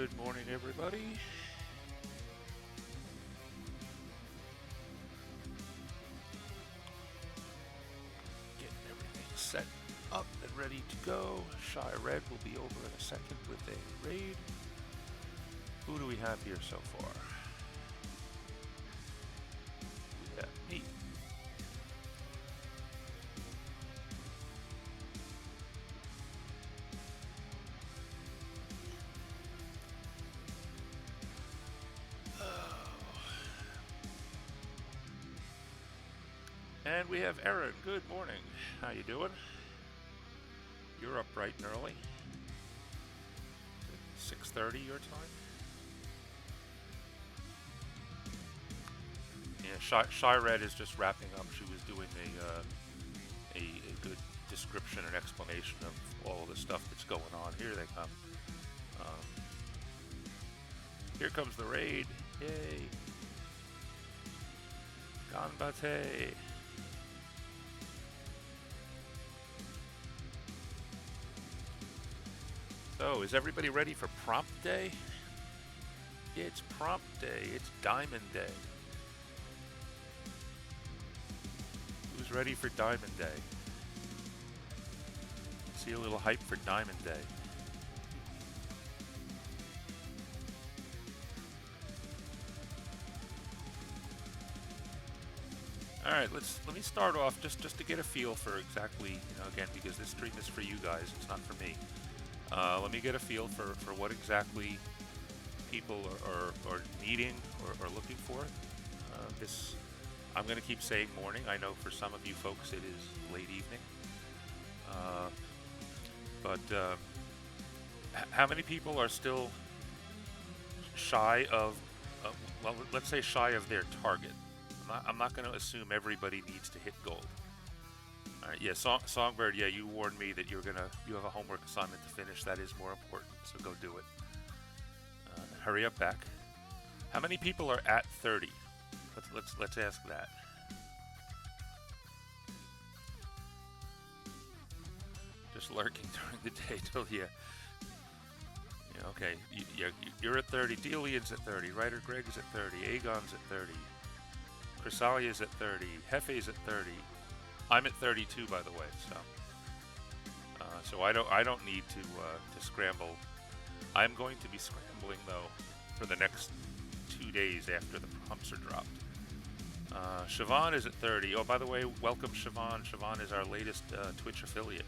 Good morning, everybody. Getting everything set up and ready to go. Shy Red will be over in a second with a raid. Who do we have here so far? We have me. And we have Aaron. Good morning. How you doing? You're up bright and early. 6:30 your time? Yeah, Shy Red is just wrapping up. She was doing a good description and explanation of all the stuff that's going on. Here they come. Here comes the raid. Yay. Ganbate. So, is everybody ready for prompt day? It's prompt day. It's diamond day. Who's ready for diamond day? See a little hype for diamond day. Alright, let me start off just to get a feel for exactly, again, because this stream is for you guys, it's not for me. Let me get a feel for what exactly people are needing or looking for. I'm going to keep saying morning. I know for some of you folks it is late evening. But how many people are still shy of, well, let's say shy of their target? I'm not going to assume everybody needs to hit gold. All right, yeah, Songbird, yeah, you warned me that you have a homework assignment to finish. That is more important, so go do it. Hurry up back. How many people are at 30? Let's ask that. Just lurking during the day till you. Yeah, okay, you're at 30. Delian's at 30. Writer Greg's at 30. Aegon's at 30. Chrysalia's at 30. Hefe's at 30. I'm at 32, by the way, so I don't need to scramble. I'm going to be scrambling though for the next 2 days after the prompts are dropped. Siobhan is at 30. Oh, by the way, welcome Siobhan. Siobhan is our latest Twitch affiliate.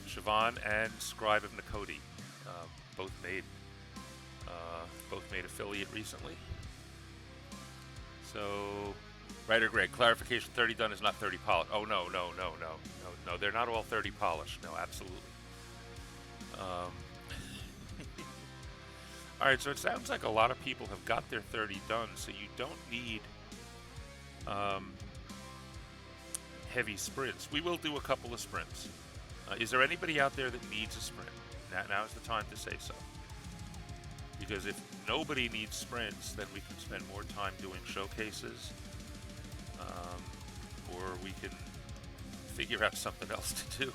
Siobhan and Scribe of Nakoti, both made affiliate recently. So. Writer Greg, clarification, 30 done is not 30 polished. Oh, no, they're not all 30 polished. No, absolutely. Alright, so it sounds like a lot of people have got their 30 done, so you don't need heavy sprints. We will do a couple of sprints. Is there anybody out there that needs a sprint? Now is the time to say so. Because if nobody needs sprints, then we can spend more time doing showcases. Or we can figure out something else to do.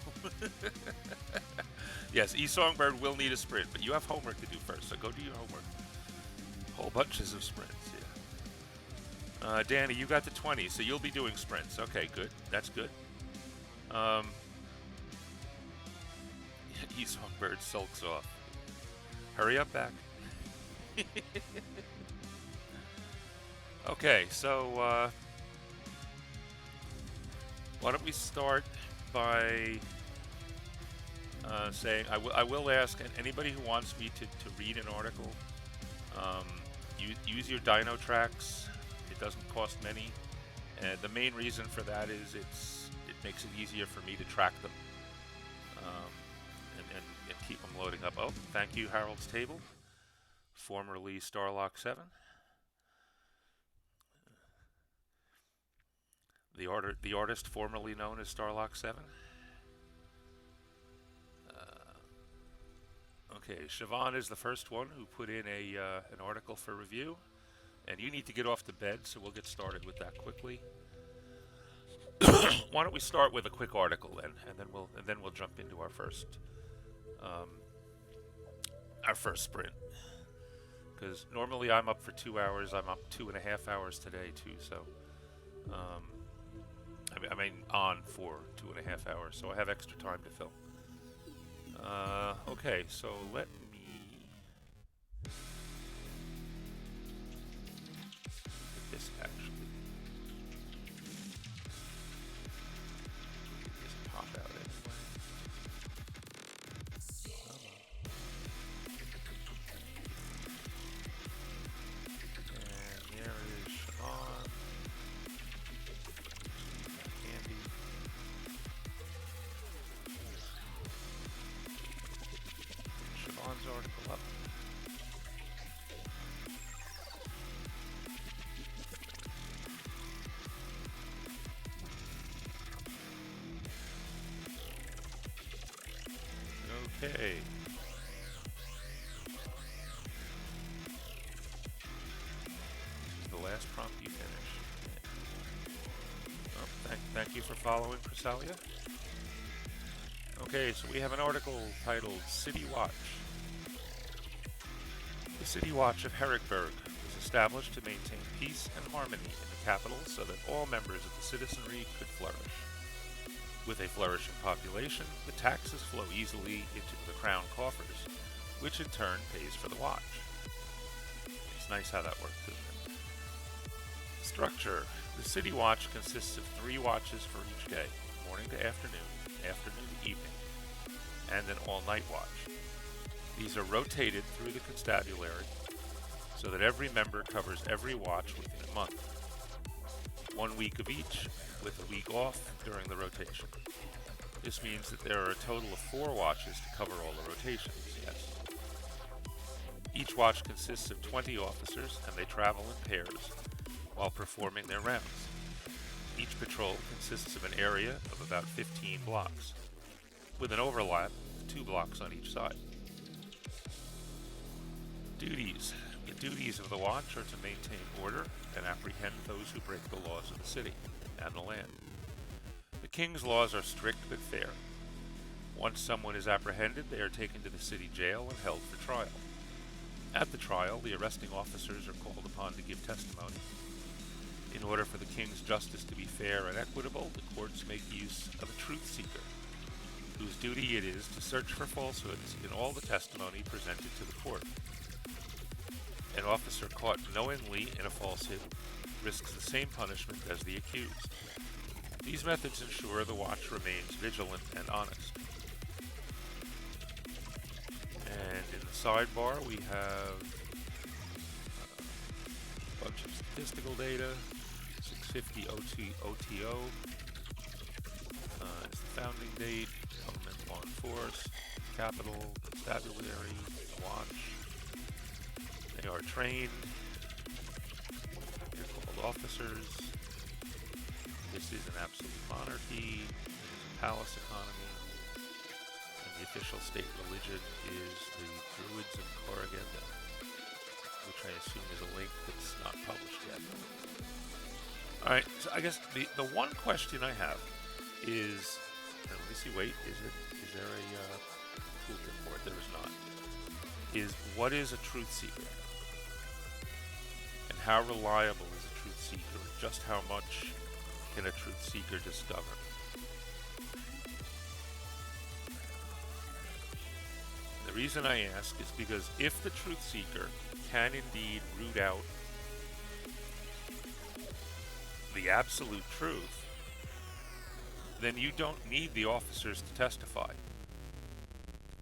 Yes, E-Songbird will need a sprint, but you have homework to do first, so go do your homework. Whole bunches of sprints, yeah. Danny, you got to 20, so you'll be doing sprints. Okay, good. That's good. E-Songbird sulks off. Hurry up back. Okay, so, why don't we start by saying, I will ask anybody who wants me to read an article, use your Dino tracks. It doesn't cost many, and the main reason for that is it makes it easier for me to track them and keep them loading up. Oh, thank you, Harold's Table, formerly Starlock 7. The artist formerly known as Starlock 7. Okay, Siobhan is the first one who put in an article for review, and you need to get off to bed, so we'll get started with that quickly. Why don't we start with a quick article then, and then we'll jump into our first our first sprint. Because normally I'm up for 2 hours. I'm up 2.5 hours today too. So, um, I mean on for 2.5 hours. So I have extra time to film. Okay, so let me get this actually. Just pop out anyway. And there is Siobhan. Candy. Siobhan's article up. Okay. This is the last prompt you finish. Oh, thank you for following, Chrysalia. Okay, so we have an article titled City Watch. The City Watch of Herrickburg was established to maintain peace and harmony in the capital so that all members of the citizenry could flourish. With a flourishing population, the taxes flow easily into the crown coffers, which in turn pays for the watch. It's nice how that works, isn't it? Structure. The City Watch consists of 3 watches for each day, morning to afternoon, afternoon to evening, and an all-night watch. These are rotated through the constabulary so that every member covers every watch within a month. 1 week of each, with a week off during the rotation. This means that there are a total of 4 watches to cover all the rotations, yes. Each watch consists of 20 officers, and they travel in pairs while performing their rounds. Each patrol consists of an area of about 15 blocks, with an overlap of 2 blocks on each side. Duties. The duties of the watch are to maintain order and apprehend those who break the laws of the city and the land. The king's laws are strict but fair. Once someone is apprehended, they are taken to the city jail and held for trial. At the trial, the arresting officers are called upon to give testimony. In order for the king's justice to be fair and equitable, the courts make use of a truth seeker, whose duty it is to search for falsehoods in all the testimony presented to the court. An officer caught knowingly in a falsehood risks the same punishment as the accused. These methods ensure the watch remains vigilant and honest. And in the sidebar we have a bunch of statistical data. 650 OTO is the founding date, government, law enforcement, capital, constabulary, watch. They are trained. They're called officers. This is an absolute monarchy. It is a palace economy. And the official state religion is the Druids of Corrigenda, which I assume is a link that's not published yet. Alright, so I guess the one question I have is, let me see, wait, is there a tooltip for it? There is not. Is what is a truth seeker? And how reliable is a truth seeker? Just how much can a truth seeker discover? The reason I ask is because if the truth seeker can indeed root out the absolute truth, then you don't need the officers to testify.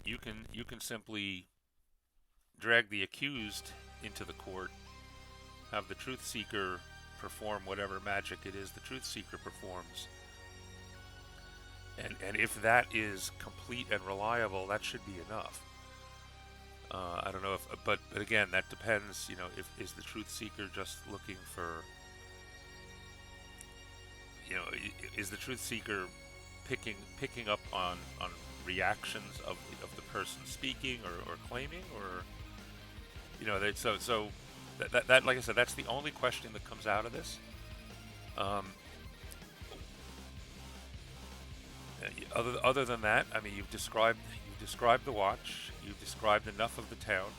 You can simply drag the accused into the court, have the truth seeker perform whatever magic it is the truth seeker performs, and if that is complete and reliable, that should be enough. I don't know if, but again, that depends. You know, if is the truth seeker just looking for, you know, is the truth seeker picking up on reactions of the person speaking or claiming, or, you know, so that like I said, that's the only question that comes out of this. Other than that, I mean, you've described you've described the watch. You've described enough of the town,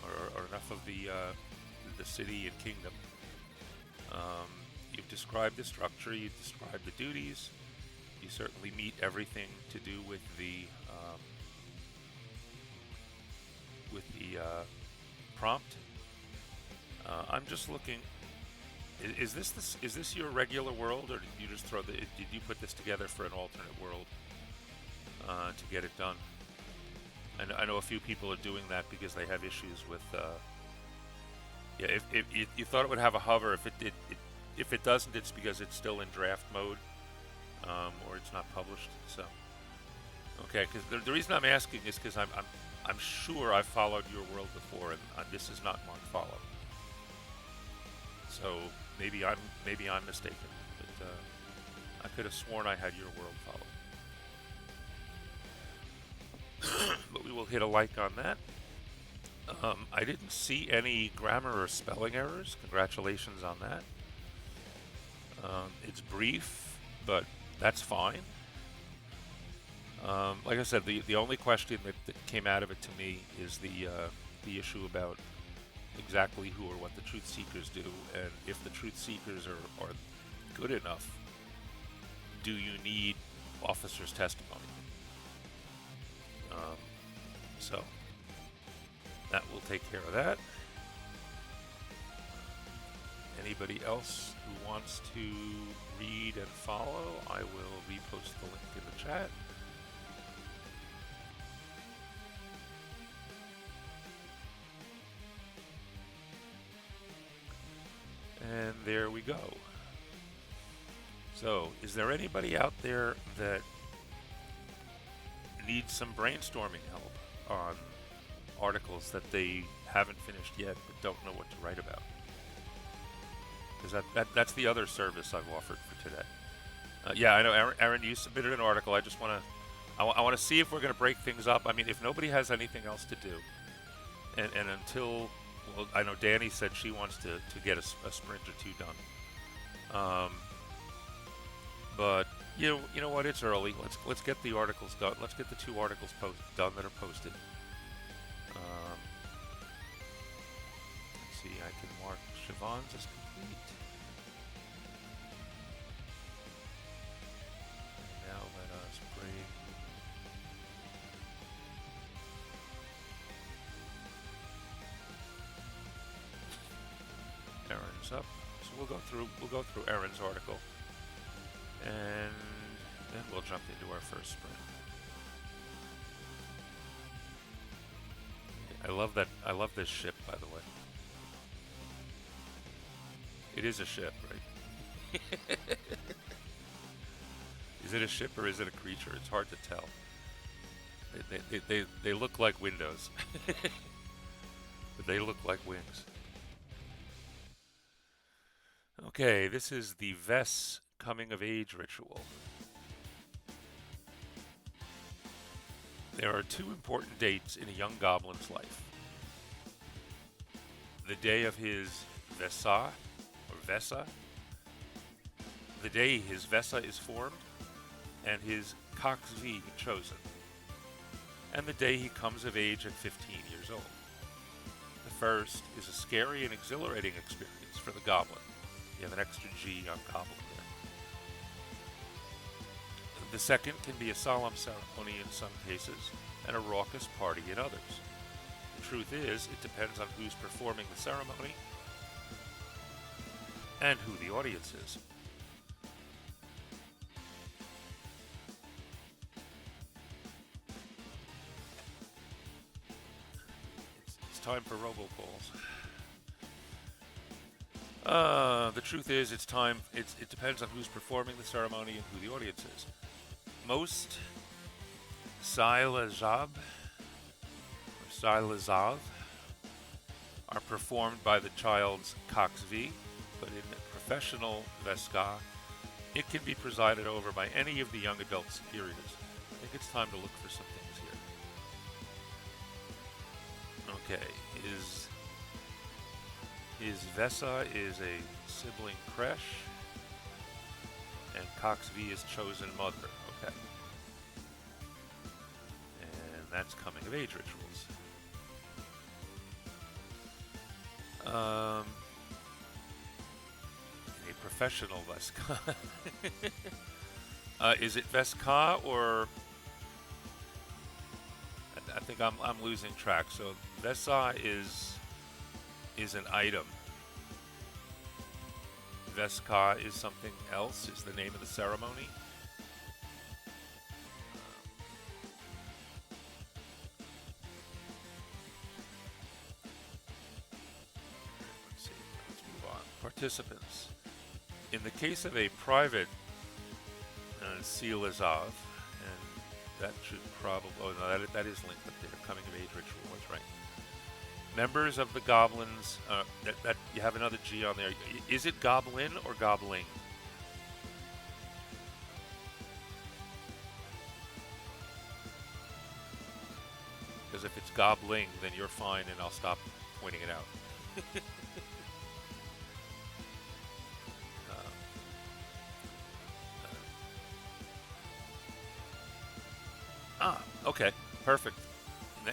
or enough of the city and kingdom. You've described the structure. You've described the duties. You certainly meet everything to do with the prompt. I'm just looking. Is this your regular world, or did you just did you put this together for an alternate world to get it done? And I know a few people are doing that because they have issues with. Yeah, if you thought it would have a hover, if it doesn't, it's because it's still in draft mode, or it's not published. So, okay, because the reason I'm asking is because I'm sure I've followed your world before, and this is not marked follow. So maybe I'm mistaken, but I could have sworn I had your world followed. But we will hit a like on that. I didn't see any grammar or spelling errors. Congratulations on that. It's brief, but that's fine. Like I said, the only question that came out of it to me is the issue about exactly who or what the truth seekers do, and if the truth seekers are good enough, do you need officer's testimony? So that will take care of that. Anybody else who wants to read and follow, I will repost the link in the chat. And there we go. So, is there anybody out there that needs some brainstorming help on articles that they haven't finished yet but don't know what to write about? Because that's the other service I've offered for today. Yeah, I know, Aaron, you submitted an article. I just want to, I want to see if we're going to break things up. I mean, if nobody has anything else to do, and until, well, I know Danny said she wants to get a sprint or two done. But you know what? It's early. Let's get the articles done. Let's get the 2 articles done that are posted. Let's see. I can mark Siobhan's as complete. And now let us bring. Aaron's up. So we'll go through Aaron's article, and then we'll jump into our first sprint. I love that. I love this ship, by the way. It is a ship, right? Is it a ship or is it a creature? It's hard to tell. They look like windows, but they look like wings. Okay, this is the Vess coming of age ritual. There are 2 important dates in a young goblin's life. The day of his Vessa, or Vessa, the day his Vessa is formed, and his Cox V chosen, and the day he comes of age at 15 years old. The first is a scary and exhilarating experience for the goblin. You have an extra G on goblin there. The second can be a solemn ceremony in some cases, and a raucous party in others. The truth is, it depends on who's performing the ceremony, and who the audience is. It's time for robocalls. The truth is, it's time. It depends on who's performing the ceremony and who the audience is. Most Scythe are performed by the child's Cox V, but in professional Vesca, it can be presided over by any of the young adult superiors. I think it's time to look for some things here. Okay, his Vessa is a sibling creche, and Cox V is chosen mother. Okay. And that's coming of age rituals. A professional Veska. Is it Veska or I think I'm losing track. So Vesa is an item. Veska is something else. Is the name of the ceremony. Let's see. Let's move on. Participants. In the case of a private Scythe, and that should probably, oh no, that is linked up there, coming of age ritual, that's right. Members of the goblins, that you have another G on there. Is it goblin or gobbling? Because if it's gobbling, then you're fine and I'll stop pointing it out. Okay, perfect.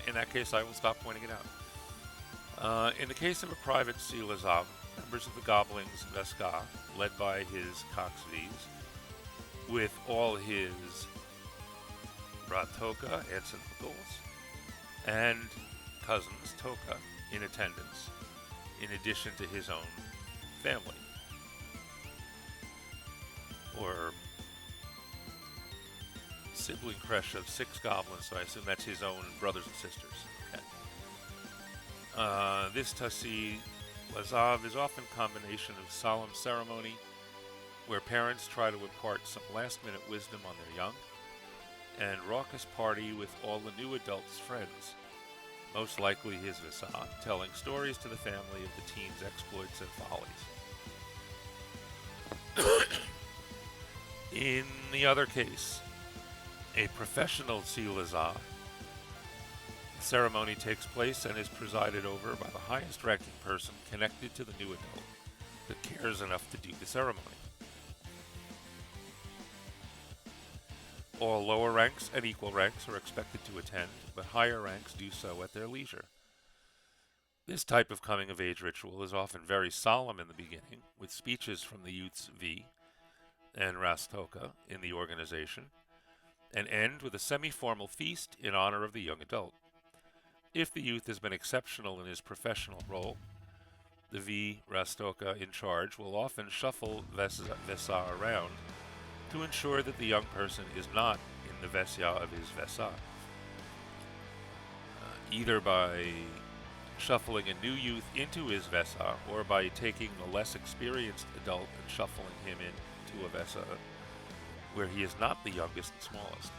In that case, I will stop pointing it out. In the case of a private Scythe, members of the goblins Veska, led by his Coxvies, with all his Bratoka, aunts and uncles, and cousins Toka in attendance, in addition to his own family. Or sibling crush of 6 goblins, so I assume that's his own brothers and sisters. Okay. This Tassi Lazav is often a combination of solemn ceremony, where parents try to impart some last-minute wisdom on their young, and raucous party with all the new adults' friends, most likely his Visa, telling stories to the family of the teen's exploits and follies. In the other case, a professional Scythe, the ceremony takes place and is presided over by the highest ranking person connected to the new adult that cares enough to do the ceremony. All lower ranks and equal ranks are expected to attend, but higher ranks do so at their leisure. This type of coming-of-age ritual is often very solemn in the beginning, with speeches from the youth's V and Rastoka in the organization, and end with a semi-formal feast in honor of the young adult. If the youth has been exceptional in his professional role, the V Rastoka in charge will often shuffle Vesa around to ensure that the young person is not in the Vesya of his Vesa, either by shuffling a new youth into his Vesa or by taking the less experienced adult and shuffling him into a Vesa where he is not the youngest and smallest.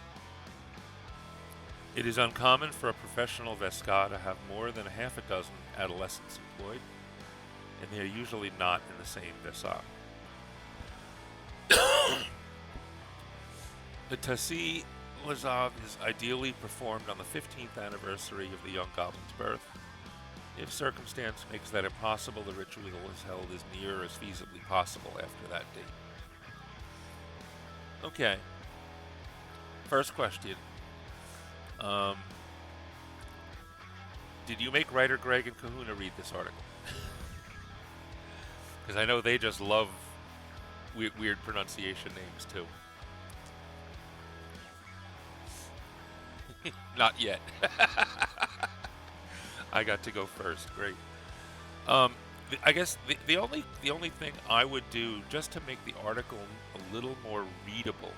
It is uncommon for a professional Veska to have more than a half a dozen adolescents employed, and they are usually not in the same Vesa. The Tassi Lazav is ideally performed on the 15th anniversary of the young goblin's birth. If circumstance makes that impossible, the ritual is held as near as feasibly possible after that date. Okay. First question. Did you make writer Greg and Kahuna read this article? Because I know they just love weird pronunciation names too. Not yet. I got to go first. Great. I guess the only thing I would do just to make the article a little more readable,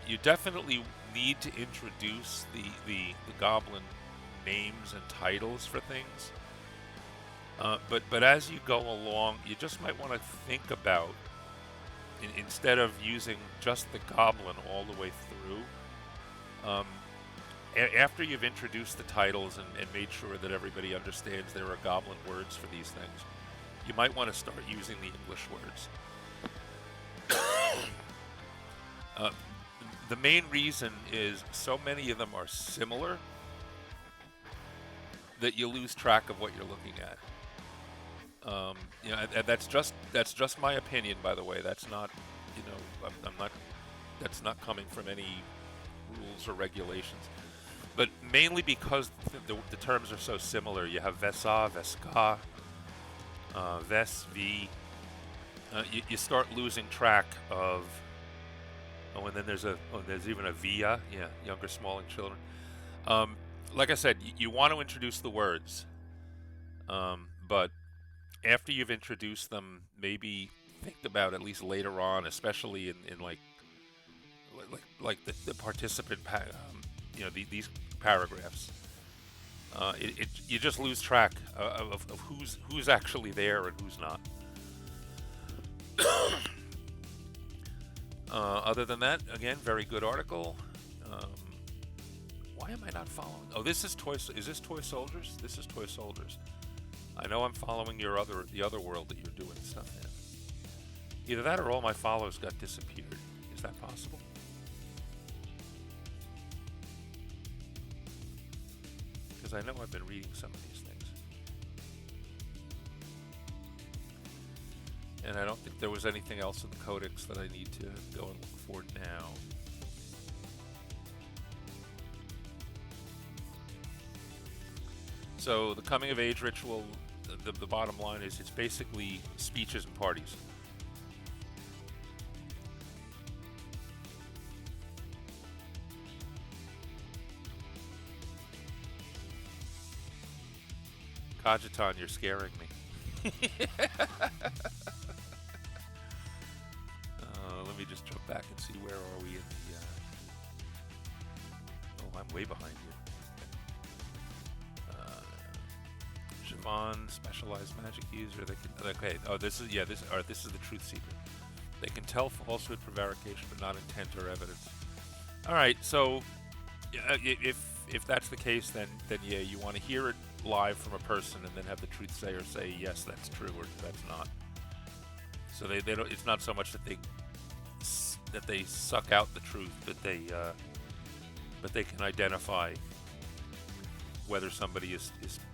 you definitely need to introduce the goblin names and titles for things. But as you go along, you just might want to think about, instead of using just the goblin all the way through, after you've introduced the titles and made sure that everybody understands there are goblin words for these things, you might want to start using the English words. The main reason is so many of them are similar that you lose track of what you're looking at. And that's just my opinion, by the way. That's not, I'm not. That's not coming from any rules or regulations. but mainly because the terms are so similar. You have Vesa, Veska, Ves, V. You start losing track of. Oh, and then there's even a Via. Yeah, younger, smalling children. Um, like I said, you want to introduce the words, but after you've introduced them, maybe think about at least later on, especially in the participant, these paragraphs. You just lose track of who's actually there and who's not. Other than that, again, very good article. Um, why am I not following? Oh, this is Toy. Is this Toy Soldiers? This is Toy Soldiers. I know I'm following the other world that you're doing stuff in. Either that or all my follows got disappeared. Is that possible? Because I know I've been reading some of these things. And I don't think there was anything else in the codex that I need to go and look for now. So the coming of age ritual, the bottom line is it's basically speeches and parties. Kajitan, you're scaring me. Let me just jump back and see where are we in the... Oh, I'm way behind you. Siobhan, specialized magic user. They can... Okay, oh, this is the truth seeker. They can tell falsehood, prevarication, but not intent or evidence. All right, so if that's the case, then yeah, you want to hear it live from a person and then have the truth sayer say yes, that's true, or that's not. So they don't. It's not so much that they suck out the truth, but they can identify whether somebody is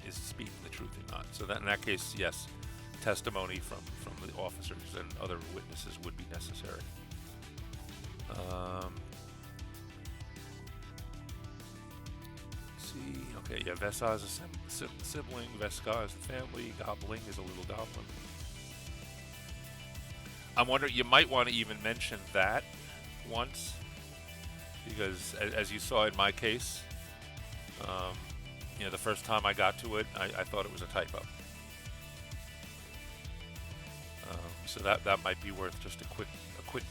speaking the truth or not. So that in that case, yes, testimony from the officers and other witnesses would be necessary. Let's see. Okay, yeah, Vesa is a sibling, Veska is the family, Gobbling is a little goblin. I'm wondering, you might want to even mention that once, because as you saw in my case, the first time I got to it, I thought it was a typo. So that might be worth just a quick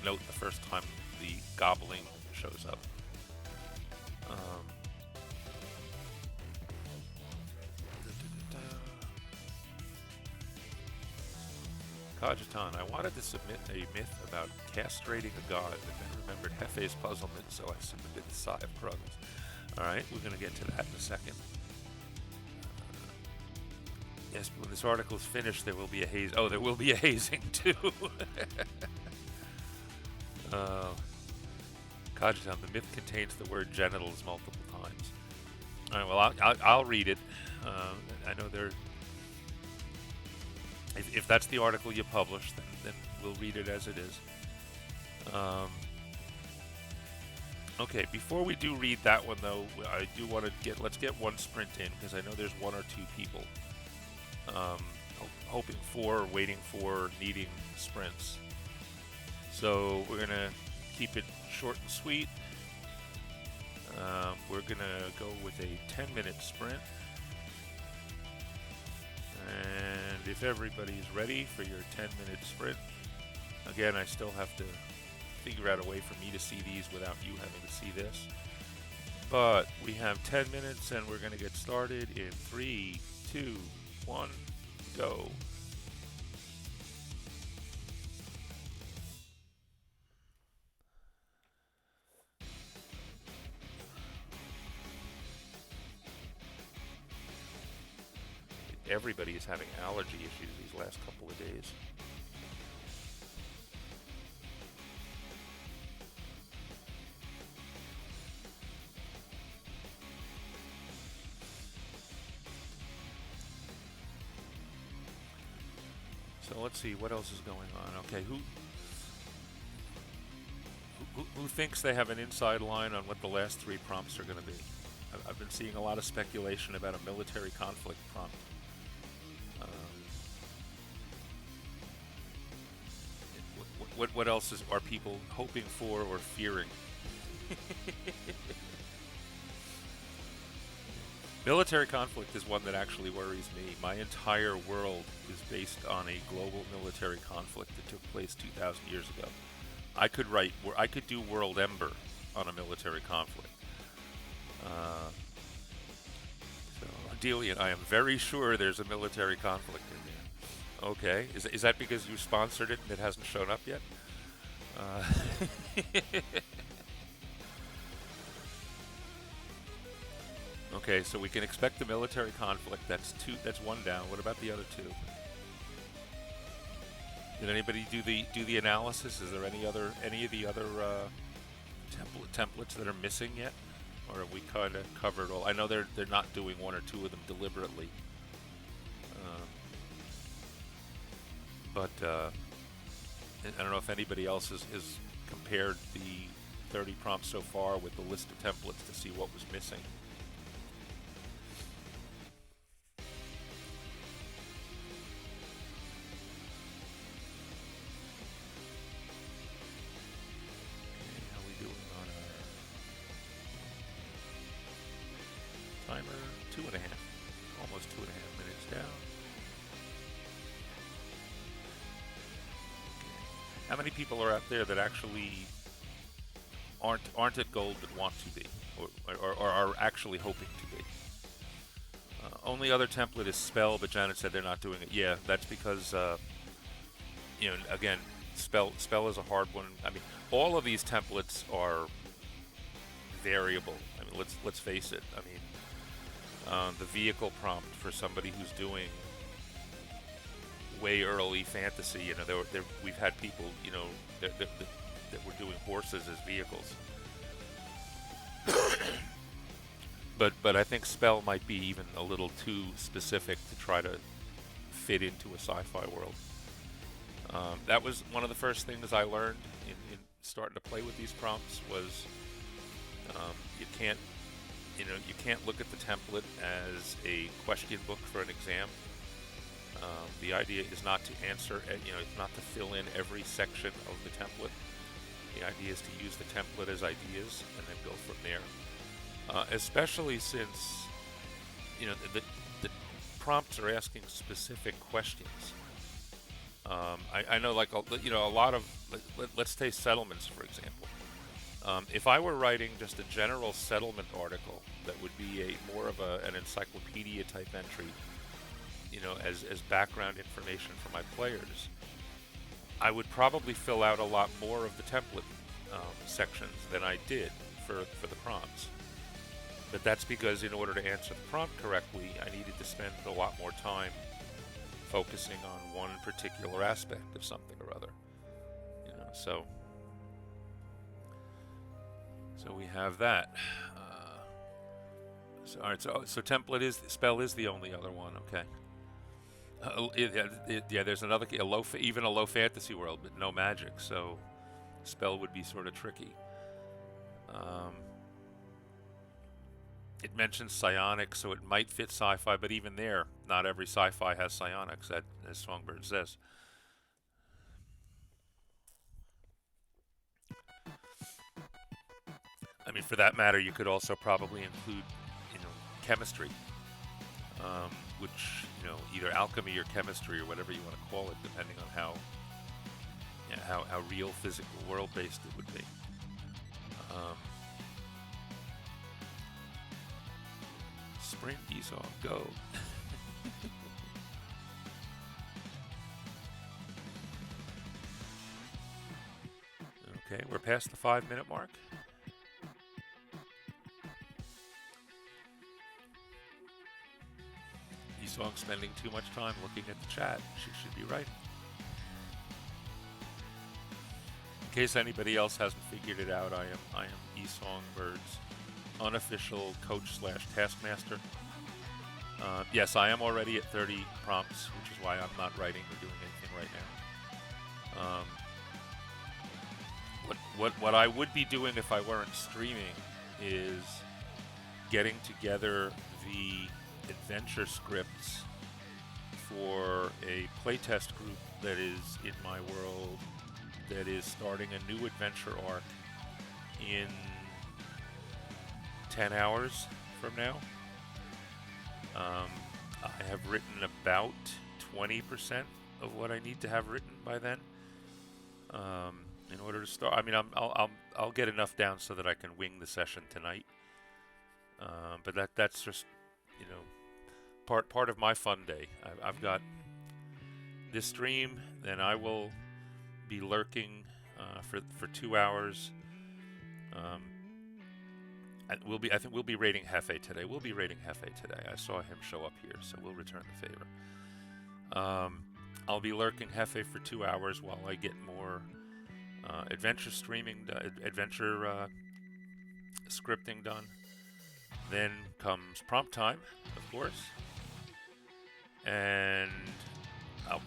note the first time the gobbling shows up. Kajitan, I wanted to submit a myth about castrating a god, but then remembered Hefe's puzzlement, so I submitted the Scythe of Cronus. Alright, we're going to get to that in a second. Yes, but when this article is finished, there will be a haze. Oh, there will be a hazing too. Kajitan, the myth contains the word genitals multiple times. Alright, well, I'll read it. I know there... If that's the article you publish, then we'll read it as it is. Okay, before we do read that one, though, I do want to let's get one sprint in, because I know there's one or two people hoping for, waiting for, needing sprints. So we're going to keep it short and sweet. We're going to go with a 10-minute sprint. And if everybody's ready for your 10-minute sprint, again, I still have to figure out a way for me to see these without you having to see this. But we have 10 minutes and we're going to get started in 3, 2, 1, go. Everybody is having allergy issues these last couple of days. So let's see what else is going on. Okay, who thinks they have an inside line on what the last 3 prompts are going to be? I've been seeing a lot of speculation about a military conflict prompt. What else are people hoping for or fearing? Military conflict is one that actually worries me. My entire world is based on a global military conflict that took place 2,000 years ago. I could do World Ember on a military conflict. So, Delia, I am very sure there's a military conflict in there. Okay, is that because you sponsored it and it hasn't shown up yet? Okay, so we can expect the military conflict. That's one down. What about the other two? Did anybody do the analysis? Is there any of the other templates that are missing yet, or have we kind of covered all? I know they're not doing one or two of them deliberately, but I don't know if anybody else has compared the 30 prompts so far with the list of templates to see what was missing. Timer 2.5, almost 2.5 minutes down. Okay. How many people are out there that actually aren't at gold but want to be, or are actually hoping to be? Only other template is spell, but Janet said they're not doing it. Yeah, that's because again, spell is a hard one. I mean, all of these templates are variable. I mean, let's face it. I mean. The vehicle prompt for somebody who's doing way early fantasy, we've had people, that were doing horses as vehicles. but I think spell might be even a little too specific to try to fit into a sci-fi world. That was one of the first things I learned in starting to play with these prompts was you can't look at the template as a question book for an exam. The idea is not to answer, it's not to fill in every section of the template. The idea is to use the template as ideas and then go from there. Especially since, the prompts are asking specific questions. I know, like, a lot of, let's take settlements, for example. If I were writing just a general settlement article that would be more of an encyclopedia type entry, as background information for my players, I would probably fill out a lot more of the template sections than I did for the prompts. But that's because in order to answer the prompt correctly, I needed to spend a lot more time focusing on one particular aspect of something or other. So we have that. All right. So spell is the only other one. Okay. There's another even a low fantasy world, but no magic. So spell would be sort of tricky. It mentions psionics, so it might fit sci-fi, but even there, not every sci-fi has psionics, as Songbird says. I mean, for that matter, you could also probably include, chemistry, which, either alchemy or chemistry or whatever you want to call it, depending on how real, physical, world-based it would be. Sprint, Esau, go. Okay, we're past the 5-minute mark. Esau spending too much time looking at the chat. She should be right. In case anybody else hasn't figured it out, I am eSongbird's unofficial coach/taskmaster. Yes, I am already at 30 prompts, which is why I'm not writing or doing anything right now. What I would be doing if I weren't streaming is getting together the adventure scripts for a playtest group that is in my world that is starting a new adventure arc in 10 hours from now. I have written about 20% of what I need to have written by then. In order to start, I mean, I'll get enough down so that I can wing the session tonight. But that's just, you know, part of my fun day. I've got this stream, then I will be lurking for 2 hours. I think we'll be raiding Hefe today. I saw him show up here, so we'll return the favor. I'll be lurking Hefe for 2 hours while I get more adventure scripting done. Then comes prompt time, of course, and I'm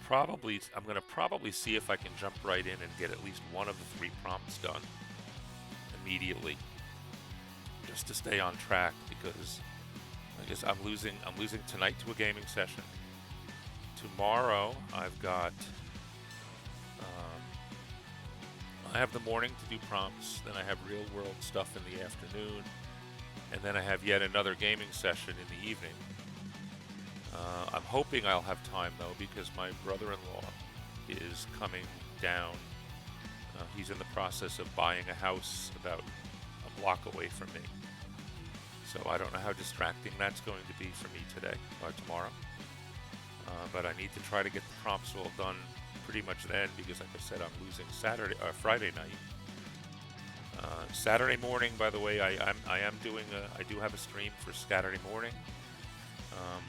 gonna probably see if I can jump right in and get at least one of the 3 prompts done immediately, just to stay on track, because I guess I'm losing tonight to a gaming session. Tomorrow I've got I have the morning to do prompts, then I have real world stuff in the afternoon, and then I have yet another gaming session in the evening. I'm hoping I'll have time though, because my brother-in-law is coming down. He's in the process of buying a house about a block away from me. So I don't know how distracting that's going to be for me today or tomorrow. But I need to try to get the prompts all done pretty much then, because like I said, I'm losing Friday night. Saturday morning, by the way, I do have a stream for Saturday morning.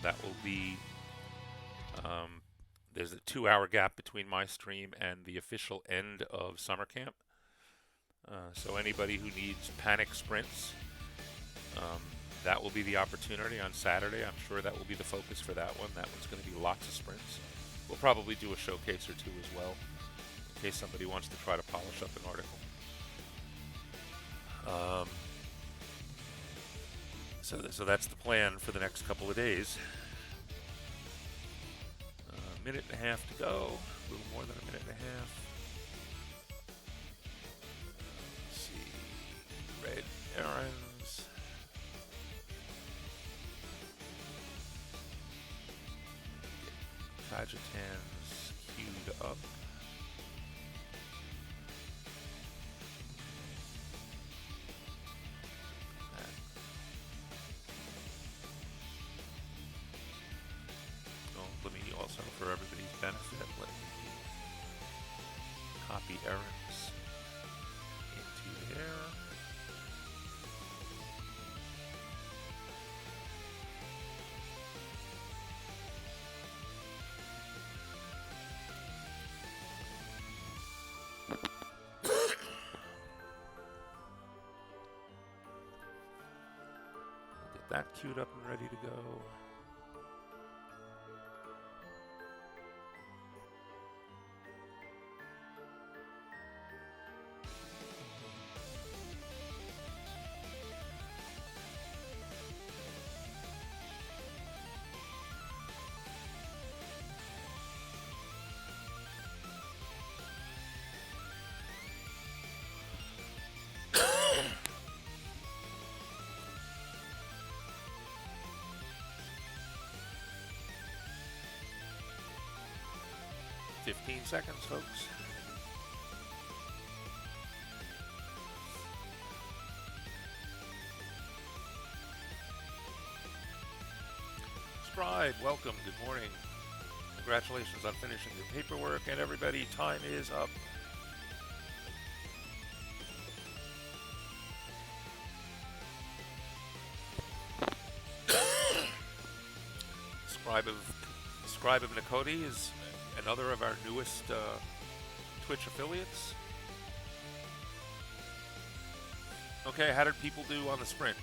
That will be there's a 2-hour gap between my stream and the official end of summer camp. So anybody who needs panic sprints, that will be the opportunity on Saturday. I'm sure that will be the focus for that one. That one's going to be lots of sprints. We'll probably do a showcase or 2 as well, in case somebody wants to try to polish up an article. So that's the plan for the next couple of days. A minute and a half to go. A little more than a minute and a half. Let's see. Red errands. Fagitans queued up. Let me also, for everybody's benefit, let me copy errands into there. We'll get that queued up and ready to go. $15 seconds, folks. Scribe, welcome. Good morning. Congratulations on finishing your paperwork, and everybody, time is up. Scribe of Nikoti is another of our newest Twitch affiliates. Okay, how did people do on the sprint?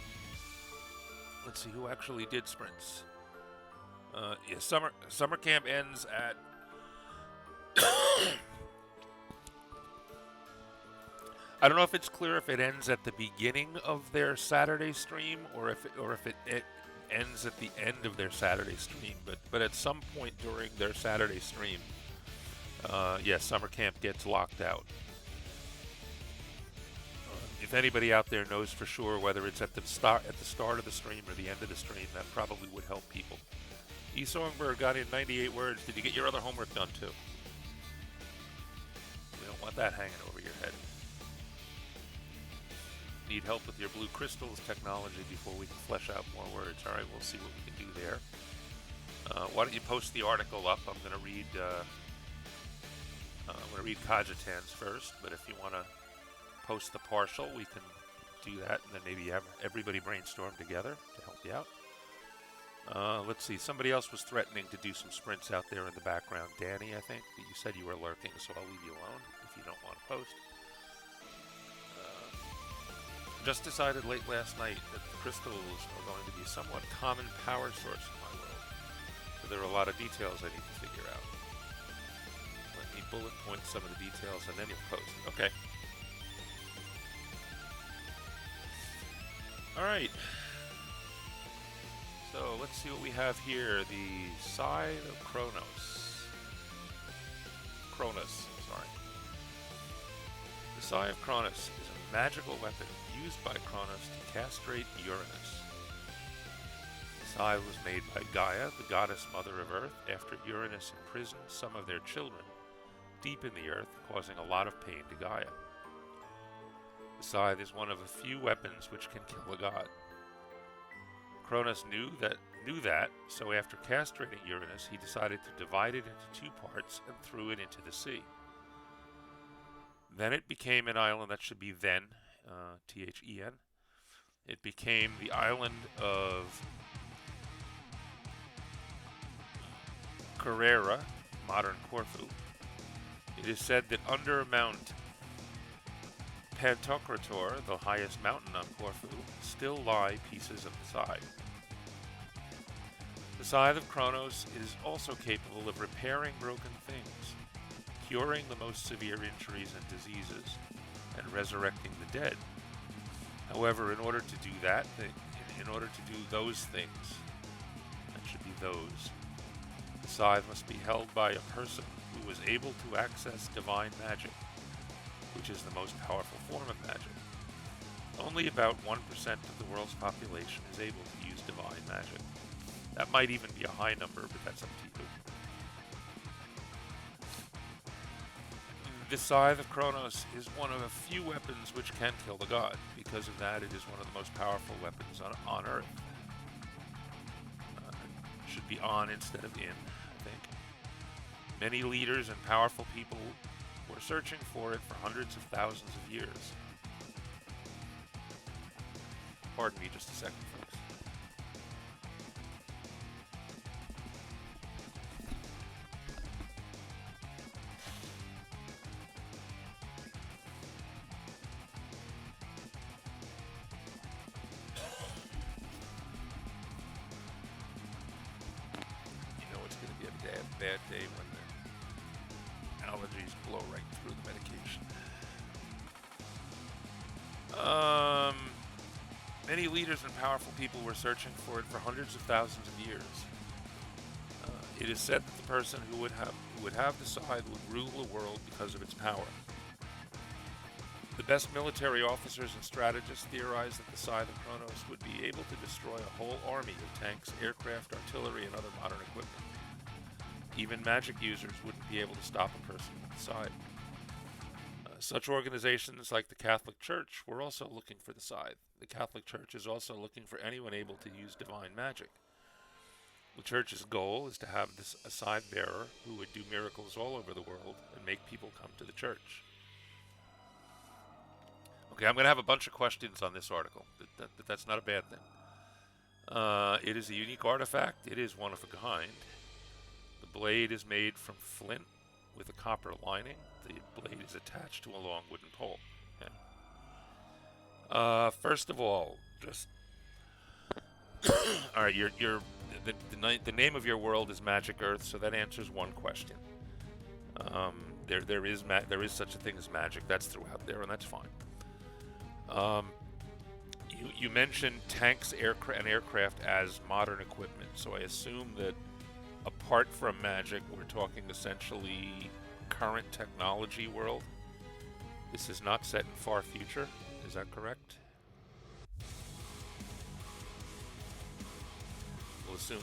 Let's see who actually did sprints. Yeah, summer camp ends at I don't know if it's clear if it ends at the beginning of their Saturday stream or if it ends at the end of their Saturday stream. But at some point during their Saturday stream, yeah, summer camp gets locked out. If anybody out there knows for sure whether it's at the start of the stream or the end of the stream, that probably would help people. E. Songbird got in 98 words. Did you get your other homework done too? We don't want that hanging over your head. Need help with your blue crystals technology before we can flesh out more words. All right, we'll see what we can do there. Why don't you post the article up? I'm going to read Cogitan's first, but if you want to post the partial, we can do that, and then maybe have everybody brainstorm together to help you out. Let's see. Somebody else was threatening to do some sprints out there in the background. Danny, I think. You said you were lurking, so I'll leave you alone if you don't want to post. Just decided late last night that the crystals are going to be a somewhat common power source in my world. So there are a lot of details I need to figure out. Let me bullet point some of the details and then you'll post. Okay. Alright. So let's see what we have here. The Scythe of Cronus. The Scythe of Cronus is a magical weapon used by Cronus to castrate Uranus. The scythe was made by Gaia, the goddess mother of Earth, after Uranus imprisoned some of their children deep in the Earth, causing a lot of pain to Gaia. The scythe is one of a few weapons which can kill a god. Cronus knew that, so after castrating Uranus, he decided to divide it into two parts and threw it into the sea. Then it became an island that should be then, T-H-E-N. It became the island of Carrera, modern Corfu. It is said that under Mount Pantocrator, the highest mountain on Corfu, still lie pieces of the scythe. The Scythe of Cronus is also capable of repairing broken things, curing the most severe injuries and diseases, and resurrecting the dead. However, in order to do that, in order to do those things, that should be those, the scythe must be held by a person who was able to access divine magic, which is the most powerful form of magic. Only about 1% of the world's population is able to use divine magic. That might even be a high number, but that's up to you. The Scythe of Cronus is one of a few weapons which can kill the god. Because of that, it is one of the most powerful weapons on Earth. Should be on instead of in, I think. Many leaders and powerful people were searching for it for hundreds of thousands of years. Pardon me just a second, folks. Bad day when the allergies blow right through the medication. Many leaders and powerful people were searching for it for hundreds of thousands of years. It is said that the person who would have the scythe would rule the world because of its power. The best military officers and strategists theorized that the Scythe of Cronus would be able to destroy a whole army of tanks, aircraft, artillery, and other modern equipment. Even magic users wouldn't be able to stop a person with the scythe. Such organizations like the Catholic Church were also looking for the scythe. The Catholic Church is also looking for anyone able to use divine magic. The Church's goal is to have a scythe bearer who would do miracles all over the world and make people come to the Church. Okay, I'm going to have a bunch of questions on this article. That's not a bad thing. It is a unique artifact. It is one of a kind. The blade is made from flint with a copper lining. The blade is attached to a long wooden pole. Yeah. First of all, just all right. The name of your world is Magic Earth, so that answers one question. There is such a thing as magic. That's throughout there, and that's fine. Um, you mentioned tanks, and aircraft as modern equipment, so I assume that apart from magic, we're talking essentially current technology world. This is not set in far future. Is that correct?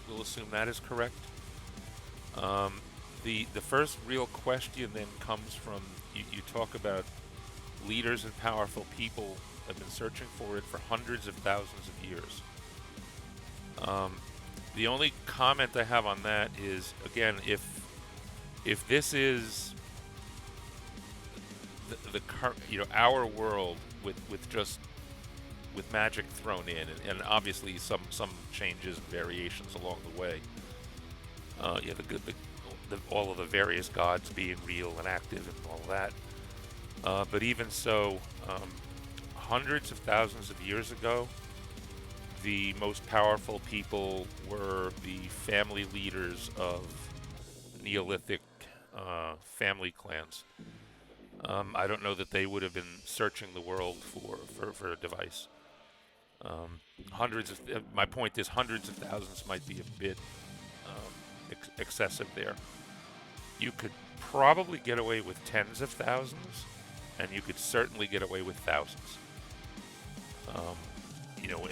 We'll assume that is correct. Um, the first real question then comes from you talk about leaders and powerful people have been searching for it for hundreds of thousands of years. Um, the only comment I have on that is, again, if this is the our world with just with magic thrown in, and obviously some changes and variations along the way. Yeah, all of the various gods being real and active and all that. But even so, hundreds of thousands of years ago, the most powerful people were the family leaders of Neolithic family clans. I don't know that they would have been searching the world for a device. My point is, hundreds of thousands might be a bit excessive there. You could probably get away with tens of thousands, and you could certainly get away with thousands. You know,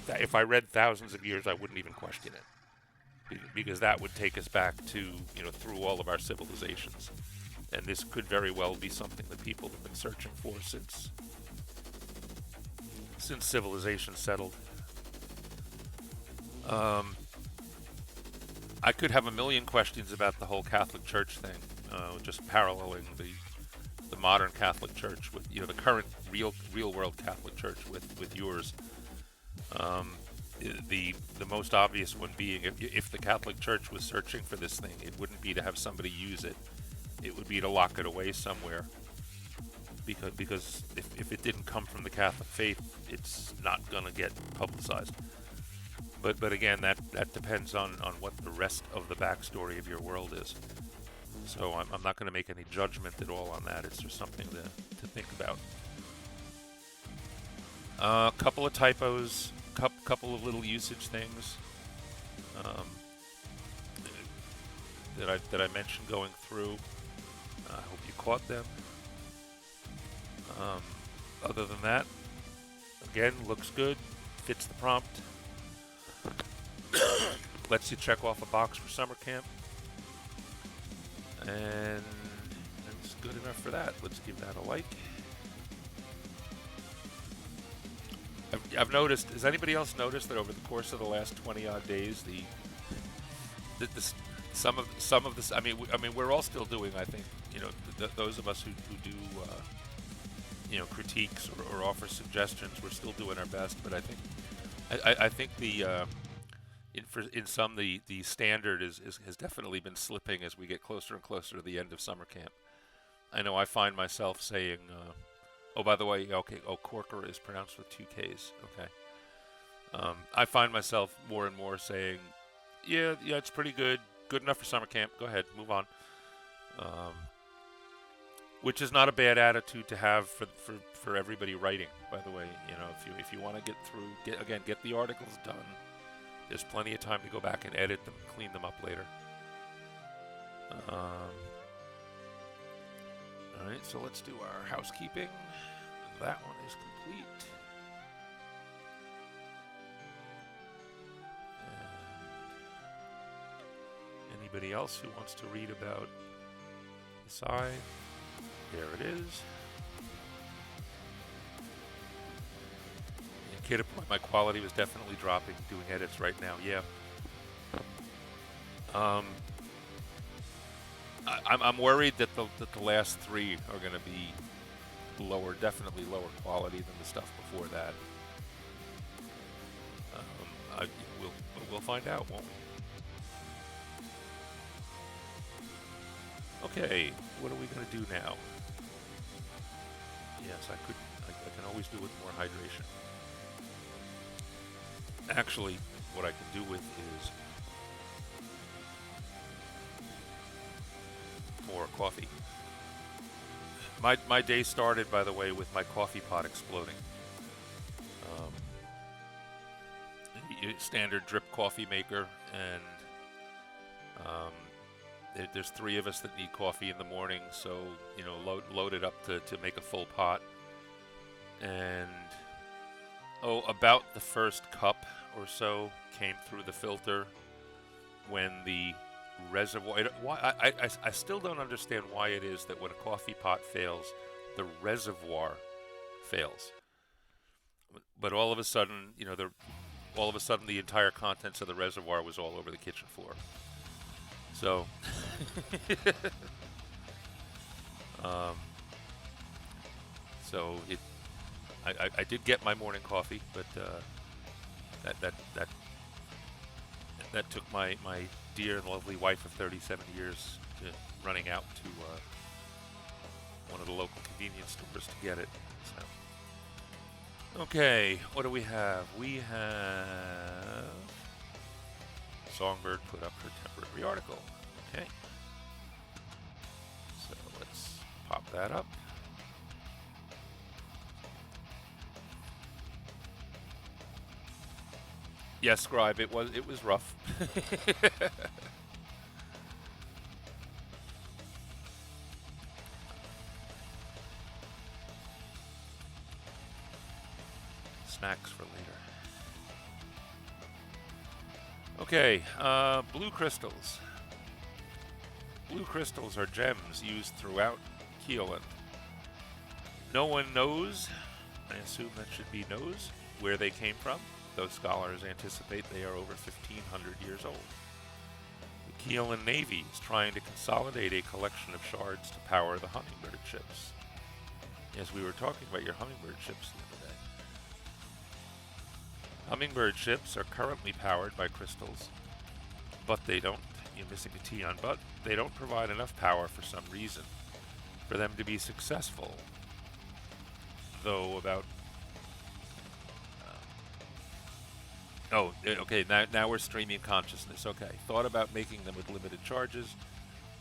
if I read thousands of years, I wouldn't even question it, because that would take us back to, through all of our civilizations. And this could very well be something that people have been searching for since civilization settled. I could have a million questions about the whole Catholic Church thing, just paralleling the modern Catholic Church with the current real world Catholic Church with yours. The most obvious one being, if the Catholic Church was searching for this thing, it wouldn't be to have somebody use it. It would be to lock it away somewhere. Because if it didn't come from the Catholic faith, it's not going to get publicized. But again, that depends on what the rest of the backstory of your world is. So I'm not going to make any judgment at all on that. It's just something to think about. A couple of typos, couple of little usage things that I mentioned going through. I hope you caught them. Other than that, again, looks good, fits the prompt, lets you check off a box for summer camp, and that's good enough for that. Let's give that a like. I've noticed. Has anybody else noticed that over the course of the last 20 odd days, some of this? I mean, we're all still doing. I think those of us who do. Critiques or offer suggestions, we're still doing our best. But I think in some the standard has definitely been slipping as we get closer and closer to the end of summer camp. I know I find myself saying, oh, by the way, okay, Corker is pronounced with 2 Ks. Okay. I find myself more and more saying, yeah, it's pretty good enough for summer camp. Go ahead, move on. Which is not a bad attitude to have for everybody writing, by the way. If you want to get through, get the articles done. There's plenty of time to go back and edit them, clean them up later. All right, so let's do our housekeeping. That one is complete. And anybody else who wants to read about the Scythe? There it is. And Kid, my quality was definitely dropping doing edits right now. Yeah. I'm worried that the last 3 are going to be definitely lower quality than the stuff before that. We'll find out, won't we? Okay, what are we going to do now? Yes, I can always do with more hydration. Actually, what I can do with is more coffee. My day started, by the way, with my coffee pot exploding. standard drip coffee maker, and there's three of us that need coffee in the morning, so load it up to make a full pot. And about the first cup or so came through the filter when the reservoir. I still don't understand why it is that when a coffee pot fails, the reservoir fails. But all of a sudden, the entire contents of the reservoir was all over the kitchen floor. So, I did get my morning coffee, but that took my dear and lovely wife of 37 years to running out to one of the local convenience stores to get it. So, okay, what do we have? We have Songbird put up her temporary article. Okay, so let's pop that up. Yes, Scribe, it was rough. Snacks for later. Okay, blue crystals. Blue crystals are gems used throughout Keelan. No one knows, I assume that should be knows, where they came from. Those scholars anticipate they are over 1,500 years old. The Keelan Navy is trying to consolidate a collection of shards to power the hummingbird ships. Yes, we were talking about your hummingbird ships the other day. Hummingbird ships are currently powered by crystals, but they don't, you're missing a T on but, they don't provide enough power for some reason for them to be successful. Though about okay, now we're streaming consciousness. Okay, thought about making them with limited charges,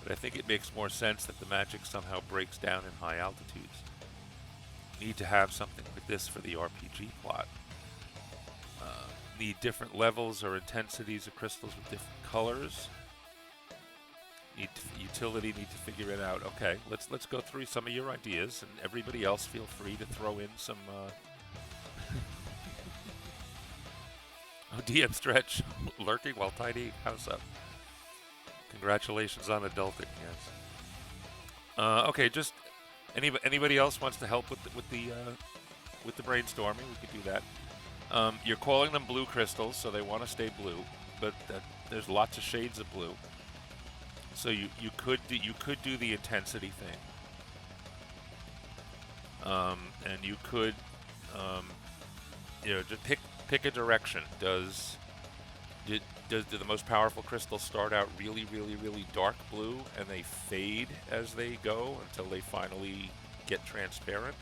but I think it makes more sense that the magic somehow breaks down in high altitudes. Need to have something like this for the RPG plot. Need different levels or intensities of crystals with different colors. Utility, need to figure it out. Okay, let's go through some of your ideas, and everybody else feel free to throw in some DM Stretch, lurking while tidying house up. Congratulations on adulting, yes. Okay, just anybody else wants to help with the brainstorming, we could do that. You're calling them blue crystals, so they want to stay blue, but there's lots of shades of blue. So you could do the intensity thing, and you could just pick a direction. Do the most powerful crystals start out really, really, really dark blue and they fade as they go until they finally get transparent?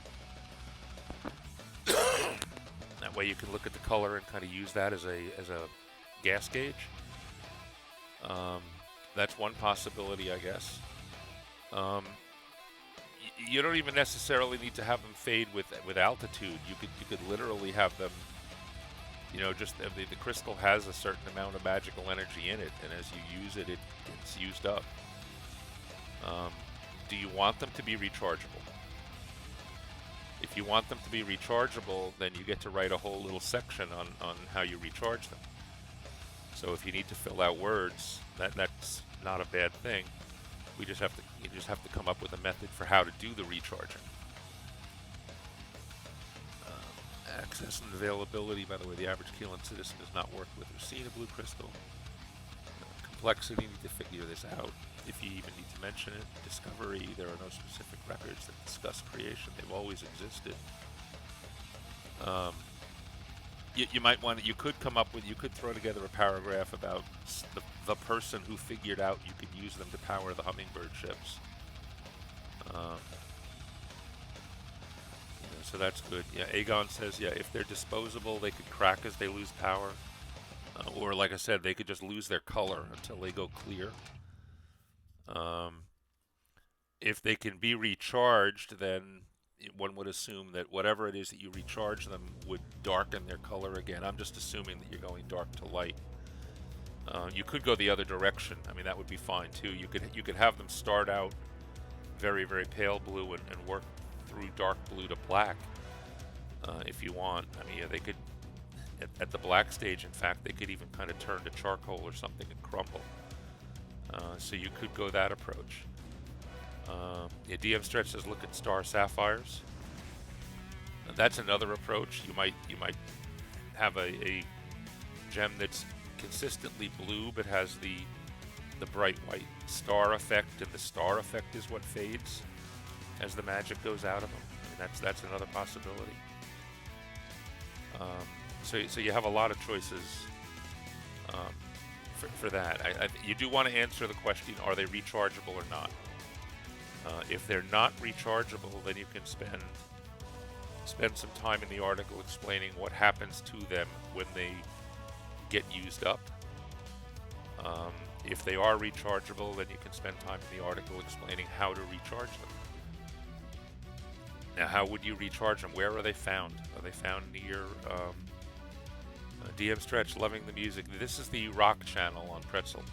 That way you can look at the color and kind of use that as a gas gauge. That's one possibility, I guess. You don't even necessarily need to have them fade with altitude. You could literally have them, just the crystal has a certain amount of magical energy in it, and as you use it, it gets used up. Do you want them to be rechargeable? If you want them to be rechargeable, then you get to write a whole little section on how you recharge them. So if you need to fill out words, that's not a bad thing. You just have to come up with a method for how to do the recharging. Access and availability. By the way, the average Keelan citizen does not work with or seen a blue crystal. Complexity, need to figure this out. If you even need to mention it. Discovery, there are no specific records that discuss creation. They've always existed. You might want to, you could throw together a paragraph about the person who figured out you could use them to power the hummingbird ships. So that's good. Yeah, Aegon says, if they're disposable, they could crack as they lose power. Or like I said, they could just lose their color until they go clear. If they can be recharged, then one would assume that whatever it is that you recharge them would darken their color again. I'm just assuming that you're going dark to light. You could go the other direction. I mean, that would be fine too. You could have them start out very, very pale blue and work through dark blue to black if you want. I mean, they could at the black stage. In fact, they could even kind of turn to charcoal or something and crumble. So you could go that approach. Yeah, DM Stretch says look at star sapphires. That's another approach. You might have a gem that's consistently blue but has the bright white star effect, and the star effect is what fades as the magic goes out of them. I mean, that's another possibility. So you have a lot of choices for that. You do want to answer the question: are they rechargeable or not? If they're not rechargeable, then you can spend some time in the article explaining what happens to them when they get used up. If they are rechargeable, then you can spend time in the article explaining how to recharge them. Now, how would you recharge them? Where are they found? Are they found near DM Stretch? Loving the music. This is the rock channel on Pretzel.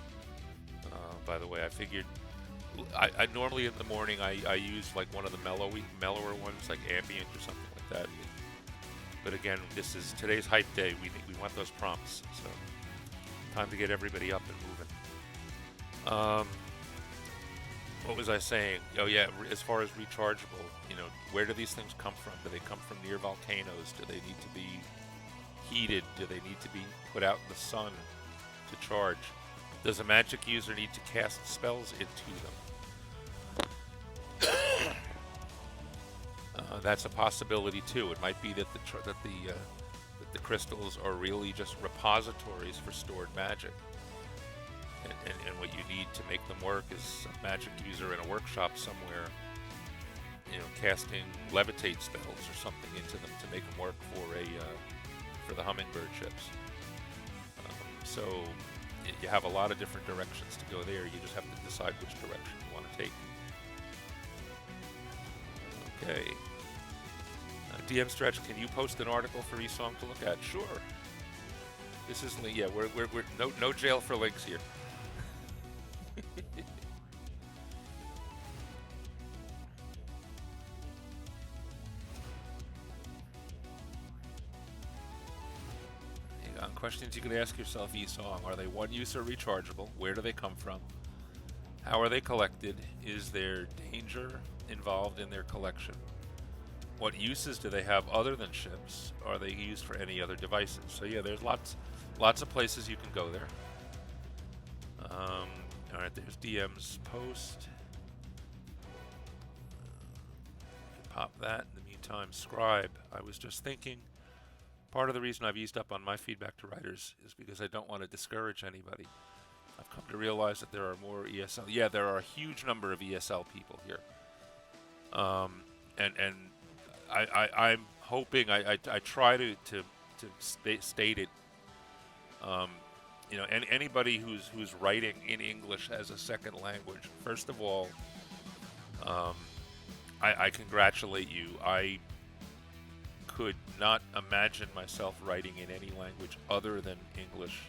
By the way, I figured I normally in the morning I use like one of the mellower ones, like ambient or something like that. But again, this is today's hype day. We want those prompts, so time to get everybody up and moving. What was I saying? Oh yeah, as far as rechargeable, where do these things come from? Do they come from near volcanoes? Do they need to be heated? Do they need to be put out in the sun to charge? Does a magic user need to cast spells into them? That's a possibility too. It might be that the crystals are really just repositories for stored magic. And what you need to make them work is a magic user in a workshop somewhere, casting levitate spells or something into them to make them work for the hummingbird ships. So you have a lot of different directions to go there. You just have to decide which direction you want to take. Okay. DM Stretch, can you post an article for eSong to look at? Sure. This is we're no jail for links here. Questions you can ask yourself, eSong. Are they one-use or rechargeable? Where do they come from? How are they collected? Is there danger involved in their collection? What uses do they have other than ships? Are they used for any other devices? So yeah, there's lots of places you can go there. Alright, there's DM's post. Pop that. In the meantime, Scribe. I was just thinking, part of the reason I've eased up on my feedback to writers is because I don't want to discourage anybody. I've come to realize that there are more ESL. Yeah, there are a huge number of ESL people here. And I'm hoping, I try to state it. Anybody who's writing in English as a second language, first of all, I congratulate you. I could not imagine myself writing in any language other than English.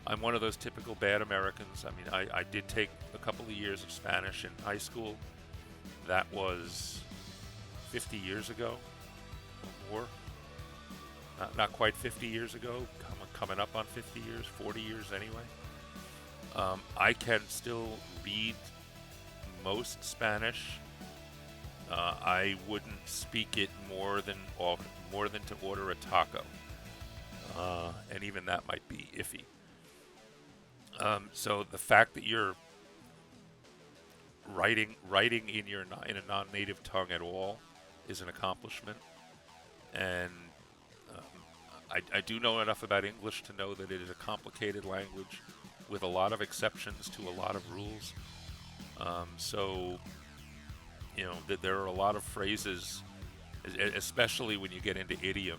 I'm one of those typical bad Americans. I mean, I did take a couple of years of Spanish in high school. That was 50 years ago or more. Not quite 50 years ago, coming up on 50 years, 40 years anyway. I can still read most Spanish. I wouldn't speak it more than to order a taco, and even that might be iffy. So the fact that you're writing in a non-native tongue at all is an accomplishment, and I do know enough about English to know that it is a complicated language with a lot of exceptions to a lot of rules. That there are a lot of phrases, especially when you get into idiom.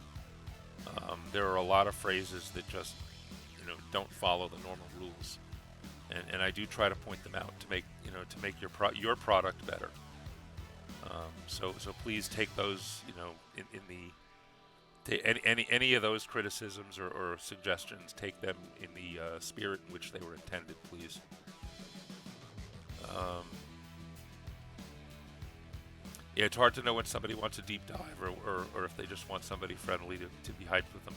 There are a lot of phrases that just, don't follow the normal rules. and I do try to point them out to make your product better. So please take those, in any of those criticisms or suggestions, take them in the spirit in which they were intended, please. Yeah, it's hard to know when somebody wants a deep dive or if they just want somebody friendly to be hyped with them.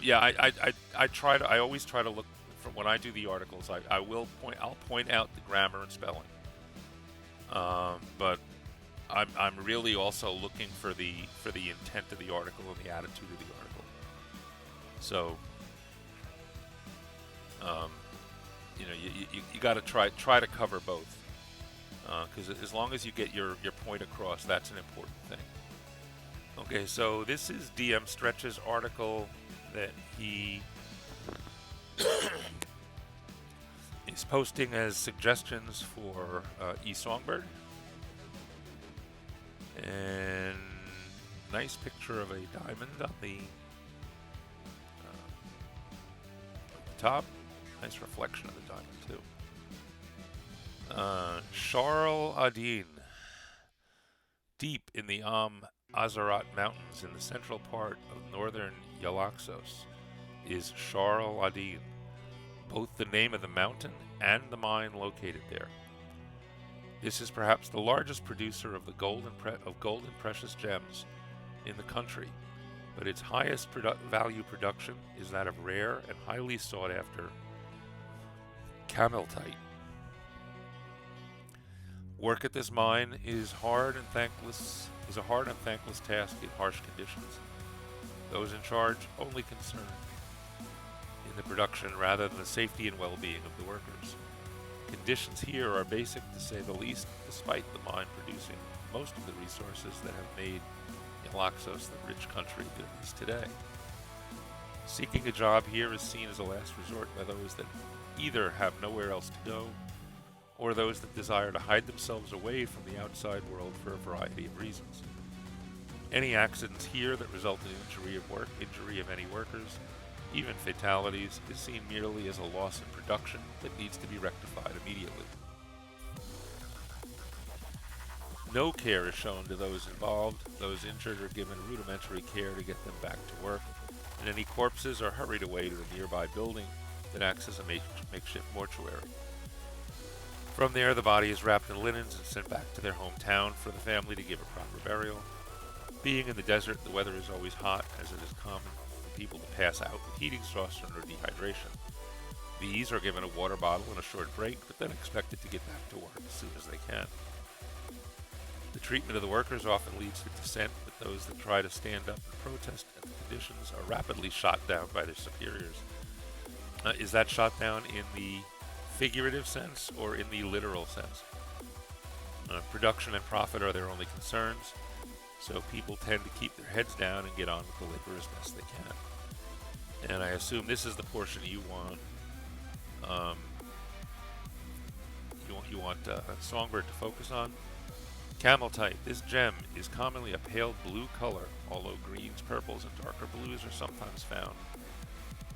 Yeah, I always try to look from when I do the articles. I'll point out the grammar and spelling. But I'm really also looking for the intent of the article and the attitude of the article. So, you got to try to cover both, because as long as you get your point across, that's an important thing. Okay, so this is DM Stretch's article that he is posting as suggestions for eSongbird. And nice picture of a diamond on the top. Nice reflection of the diamond too. Sharl'Ahdiin. Deep in the Azarat Mountains in the central part of northern Yalaxos is Sharl'Ahdiin, both the name of the mountain and the mine located there. This is perhaps the largest producer of gold and precious gems in the country, but its highest value production is that of rare and highly sought after cameltite. Work at this mine is a hard and thankless task in harsh conditions. Those in charge only concerned in the production rather than the safety and well-being of the workers. Conditions here are basic to say the least, despite the mine producing most of the resources that have made Yalaxos the rich country that it is today. Seeking a job here is seen as a last resort by those that either have nowhere else to go, or those that desire to hide themselves away from the outside world for a variety of reasons. Any accidents here that result in injury of any workers, even fatalities, is seen merely as a loss in production that needs to be rectified immediately. No care is shown to those involved. Those injured are given rudimentary care to get them back to work, and any corpses are hurried away to a nearby building that acts as a makeshift mortuary. From there, the body is wrapped in linens and sent back to their hometown for the family to give a proper burial. Being in the desert, the weather is always hot, as it is common for people to pass out with heat exhaustion or dehydration. These are given a water bottle and a short break, but then expected to get back to work as soon as they can. The treatment of the workers often leads to dissent, but those that try to stand up and protest at the conditions are rapidly shot down by their superiors. Is that shot down in the figurative sense or in the literal sense? Production and profit are their only concerns, so people tend to keep their heads down and get on with the labor as best they can. And I assume this is the portion you want. You want Songbird to focus on. Cameltite. This gem is commonly a pale blue color, although greens, purples, and darker blues are sometimes found.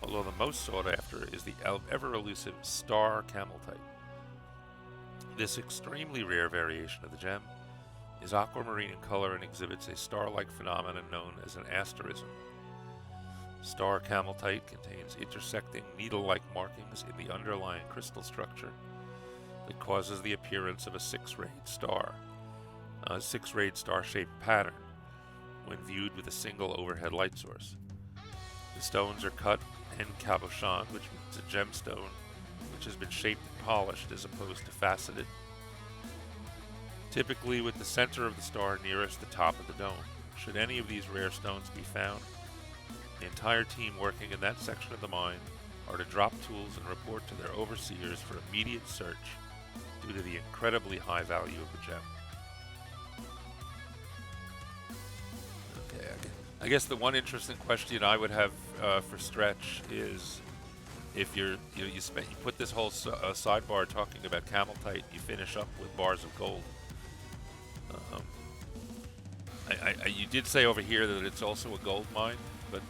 Although the most sought after is the ever-elusive star cameltite. This extremely rare variation of the gem is aquamarine in color and exhibits a star-like phenomenon known as an asterism. Star cameltite contains intersecting needle-like markings in the underlying crystal structure that causes the appearance of a six-rayed star-shaped pattern when viewed with a single overhead light source. The stones are cut en cabochon, which means a gemstone which has been shaped and polished as opposed to faceted, typically with the center of the star nearest the top of the dome. Should any of these rare stones be found, the entire team working in that section of the mine are to drop tools and report to their overseers for immediate search due to the incredibly high value of the gem. Okay, I guess the one interesting question I would have for Stretch is, if you put this whole sidebar talking about cameltite, you finish up with bars of gold. You did say over here that it's also a gold mine, but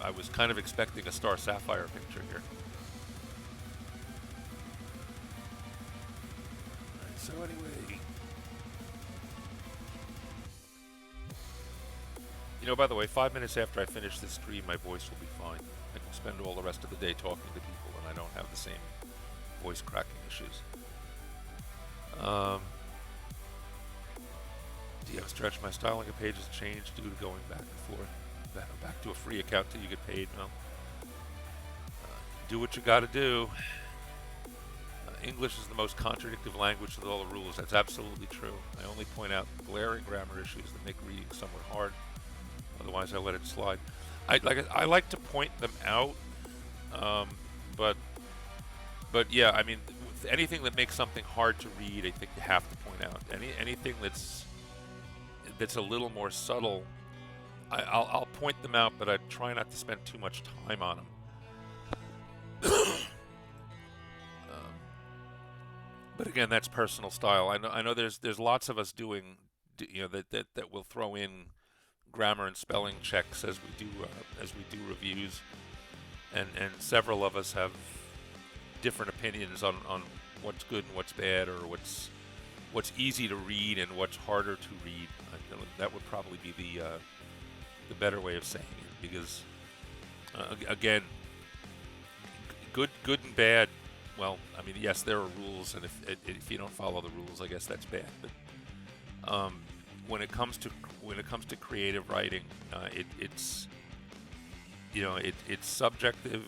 I was kind of expecting a star sapphire picture here. So anyway, by the way, 5 minutes after I finish this stream, my voice will be fine. I can spend all the rest of the day talking to people, and I don't have the same voice cracking issues. DM stretch. My styling of pages changed due to going back and forth. Back to a free account till you get paid. No. Do what you got to do. English is the most contradictive language with all the rules. That's absolutely true. I only point out glaring grammar issues that make reading somewhat hard. Otherwise, I let it slide. I like to point them out, but yeah, I mean, anything that makes something hard to read, I think you have to point out. Anything that's a little more subtle, I'll point them out, but I try not to spend too much time on them. But again, that's personal style. I know there's lots of us doing, that will throw in grammar and spelling checks as we do reviews, and several of us have different opinions on what's good and what's bad, or what's easy to read and what's harder to read. That would probably be the better way of saying it, because again, good and bad. Well, I mean, yes, there are rules, and if you don't follow the rules, I guess that's bad. But when it comes to creative writing, it's subjective.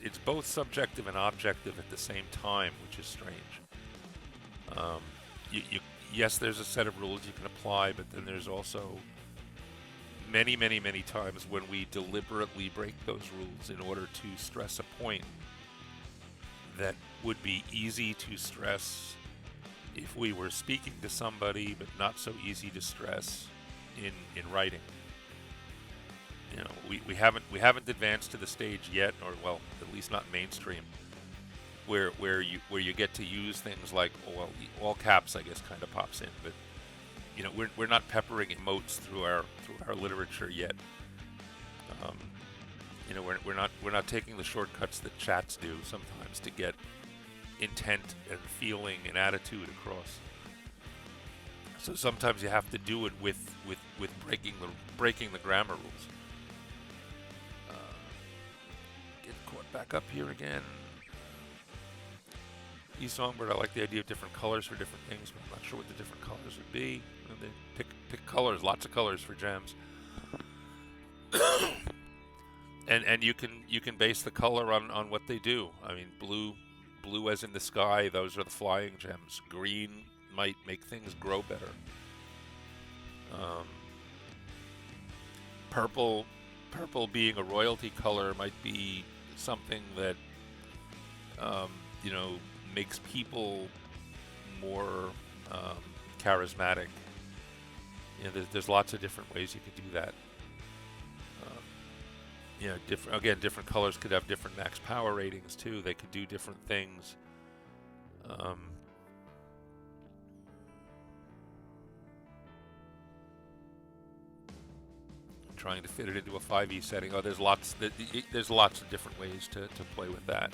It's both subjective and objective at the same time, which is strange. Yes, there's a set of rules you can apply, but then there's also many times when we deliberately break those rules in order to stress a point that would be easy to stress if we were speaking to somebody, but not so easy to stress in writing. We haven't advanced to the stage yet, or well, at least not mainstream, where you get to use things like, well, all caps, I guess, kind of pops in, but we're not peppering emotes through our literature yet. We're not taking the shortcuts that chats do sometimes to get intent and feeling and attitude across. So sometimes you have to do it with breaking the grammar rules. Get caught back up here again. Songbird, I like the idea of different colors for different things, but I'm not sure what the different colors would be. They pick colors, lots of colors for gems. And you can base the color on what they do. I mean, blue as in the sky, those are the flying gems. Green might make things grow better. Purple being a royalty color might be something that makes people more charismatic. There's lots of different ways you could do that. Different colors could have different max power ratings too. They could do different things. Trying to fit it into a 5e setting. There's lots of different ways to play with that.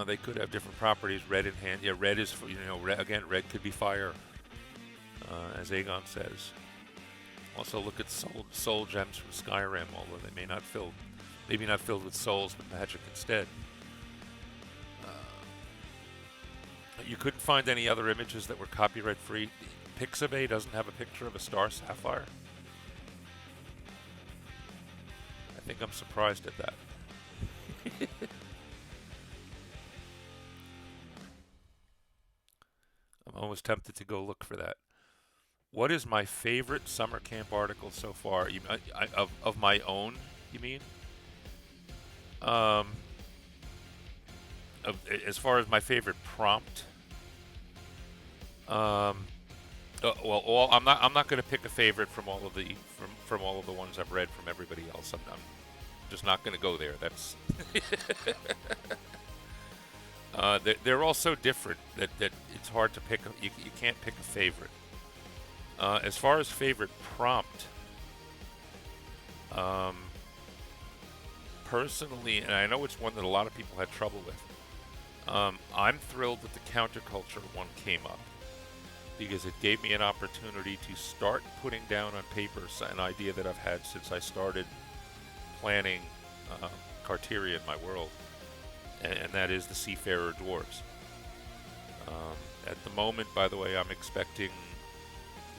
They could have different properties. Red in hand. Yeah, red is for, red could be fire, as Aegon says. Also look at soul gems from Skyrim, although they maybe not filled with souls, but magic instead. You couldn't find any other images that were copyright free. Pixabay doesn't have a picture of a star sapphire. I think I'm surprised at that. I'm almost tempted to go look for that. What is my favorite summer camp article so far? Of my own, you mean? As far as my favorite prompt, I'm not going to pick a favorite from all of the ones I've read from everybody else. I'm just not going to go there. That's they're all so different that it's hard to pick. You can't pick a favorite. As far as favorite prompt, personally, and I know it's one that a lot of people had trouble with, I'm thrilled that the counterculture one came up because it gave me an opportunity to start putting down on paper an idea that I've had since I started planning uh, Carteria in my world, and that is the Seafarer Dwarves. At the moment, by the way, I'm expecting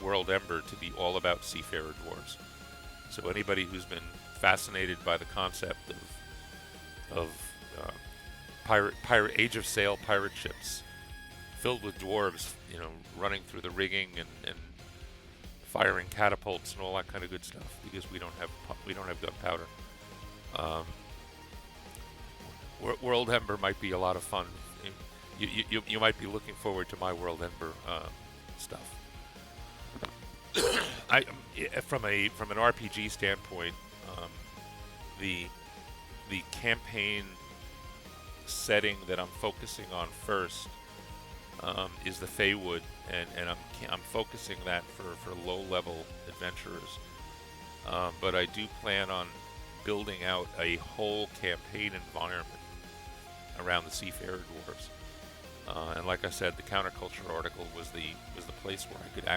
World Ember to be all about Seafarer Dwarves. So anybody who's been fascinated by the concept of pirate Age of Sail pirate ships filled with dwarves, running through the rigging and firing catapults and all that kind of good stuff, because we don't have gunpowder. Um, World Ember might be a lot of fun. You might be looking forward to my World Ember stuff. From an RPG standpoint, the campaign setting that I'm focusing on first is the Feywood, and I'm focusing that for low-level adventurers. But I do plan on building out a whole campaign environment around the Seafarer Dwarves. And like I said, the counterculture article was the place where I could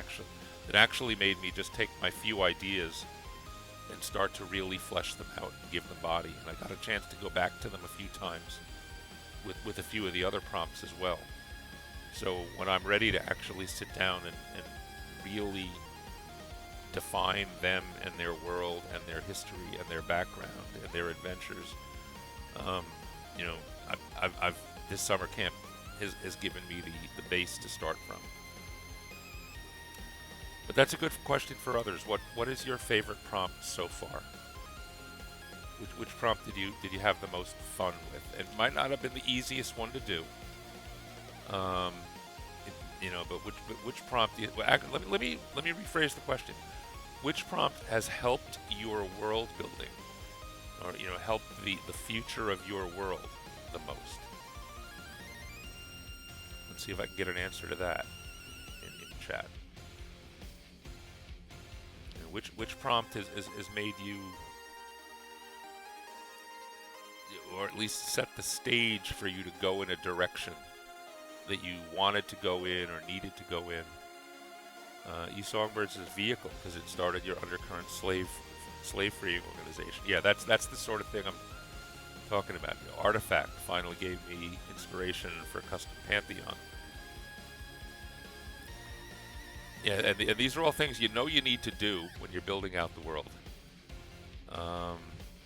actually made me just take my few ideas and start to really flesh them out and give them body. And I got a chance to go back to them a few times with a few of the other prompts as well. So when I'm ready to actually sit down and really define them and their world and their history and their background and their adventures, I've this summer camp has given me the base to start from. But that's a good question for others. What is your favorite prompt so far? Which prompt did you have the most fun with? It might not have been the easiest one to do. But which prompt? Let me rephrase the question. Which prompt has helped your world building, or helped the future of your world the most? Let's see if I can get an answer to that in chat. Which prompt has made you, or at least set the stage for you to go in a direction that you wanted to go in or needed to go in? Songbird's vehicle, because it started your undercurrent slave freeing organization. Yeah, that's the sort of thing I'm talking about. Artifact finally gave me inspiration for a custom Pantheon. Yeah, and these are all things you need to do when you're building out the world.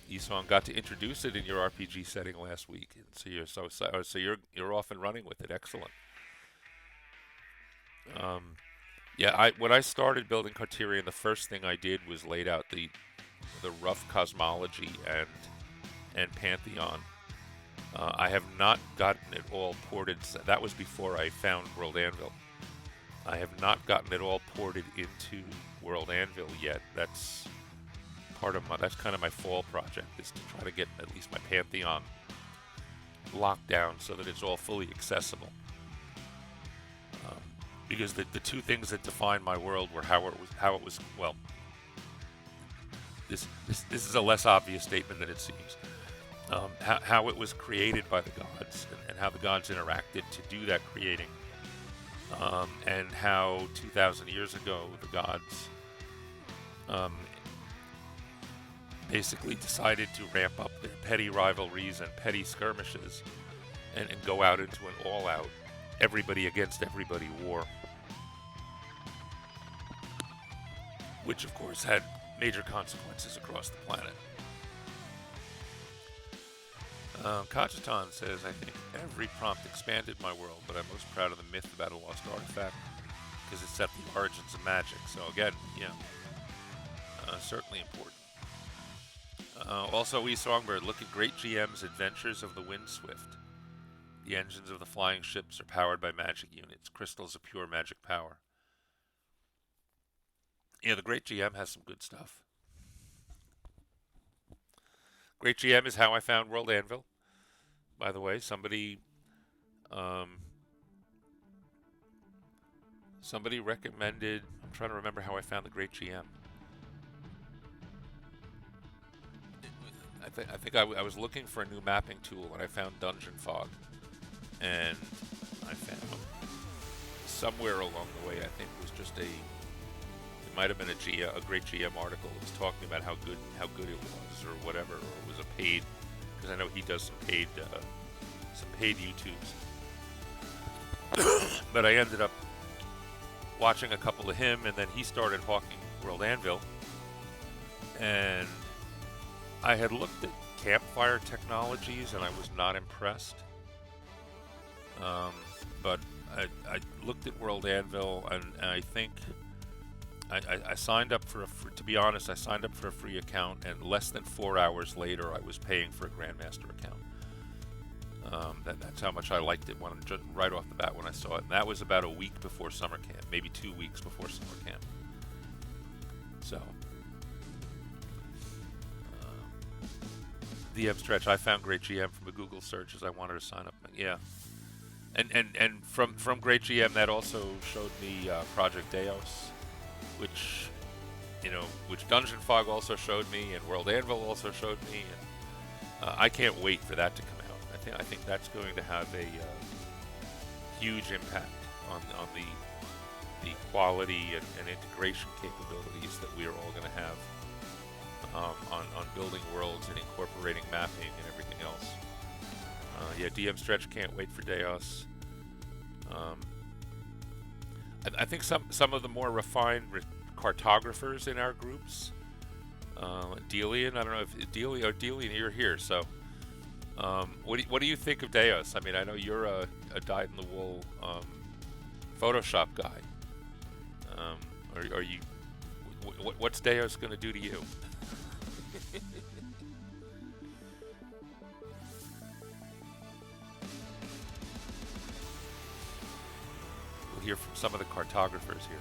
Esong got to introduce it in your RPG setting last week, and so you're off and running with it. Excellent. When I started building Carterian, the first thing I did was laid out the rough cosmology and Pantheon. I have not gotten it all ported. That was before I found World Anvil. I have not gotten it all ported into World Anvil yet. That's kind of my fall project, is to try to get at least my Pantheon locked down so that it's all fully accessible. Because the two things that defined my world were how it was. Well, this is a less obvious statement than it seems. How it was created by the gods, and how the gods interacted to do that creating. And how 2,000 years ago the gods basically decided to ramp up their petty rivalries and petty skirmishes and go out into an all-out everybody against everybody war, which of course had major consequences across the planet. Kajitan says, I think every prompt expanded my world, but I'm most proud of the myth about a lost artifact because it set the origins of magic. So again, certainly important. Also, Songbird, look at Great GM's Adventures of the Windswift. The engines of the flying ships are powered by magic units, crystals of pure magic power. Yeah, the Great GM has some good stuff. Great GM is how I found World Anvil. By the way, somebody recommended. I'm trying to remember how I found the Great GM. I think I was looking for a new mapping tool and I found Dungeon Fog. and I found somewhere along the way, I think it was just it might have been a great GM article. It was talking about how good it was, or whatever, or it was a paid, because I know he does some paid YouTubes. But I ended up watching a couple of him, and then he started hawking World Anvil, and I had looked at campfire technologies, and I was not impressed. But I looked at World Anvil, and I think I signed up to be honest, I signed up for a free account, and less than 4 hours later, I was paying for a Grandmaster account. That's how much I liked it just right off the bat when I saw it. And that was about a week before summer camp, maybe 2 weeks before summer camp. So, DM Stretch, I found Great GM from a Google search as I wanted to sign up. Yeah. And from Great GM, that also showed me Project Deos, which Dungeon Fog also showed me, and World Anvil also showed me, and I can't wait for that to come out. I think that's going to have a huge impact on the quality and integration capabilities that we are all going to have on building worlds and incorporating mapping and everything else. Yeah, DM Stretch can't wait for Deos. I think some of the more refined cartographers in our groups, Delian, I don't know if Delian, you're here, so what do you think of Deos? I mean, I know you're a dyed-in-the-wool Photoshop guy. Are you? What's Deos going to do to you? We'll hear from some of the cartographers here.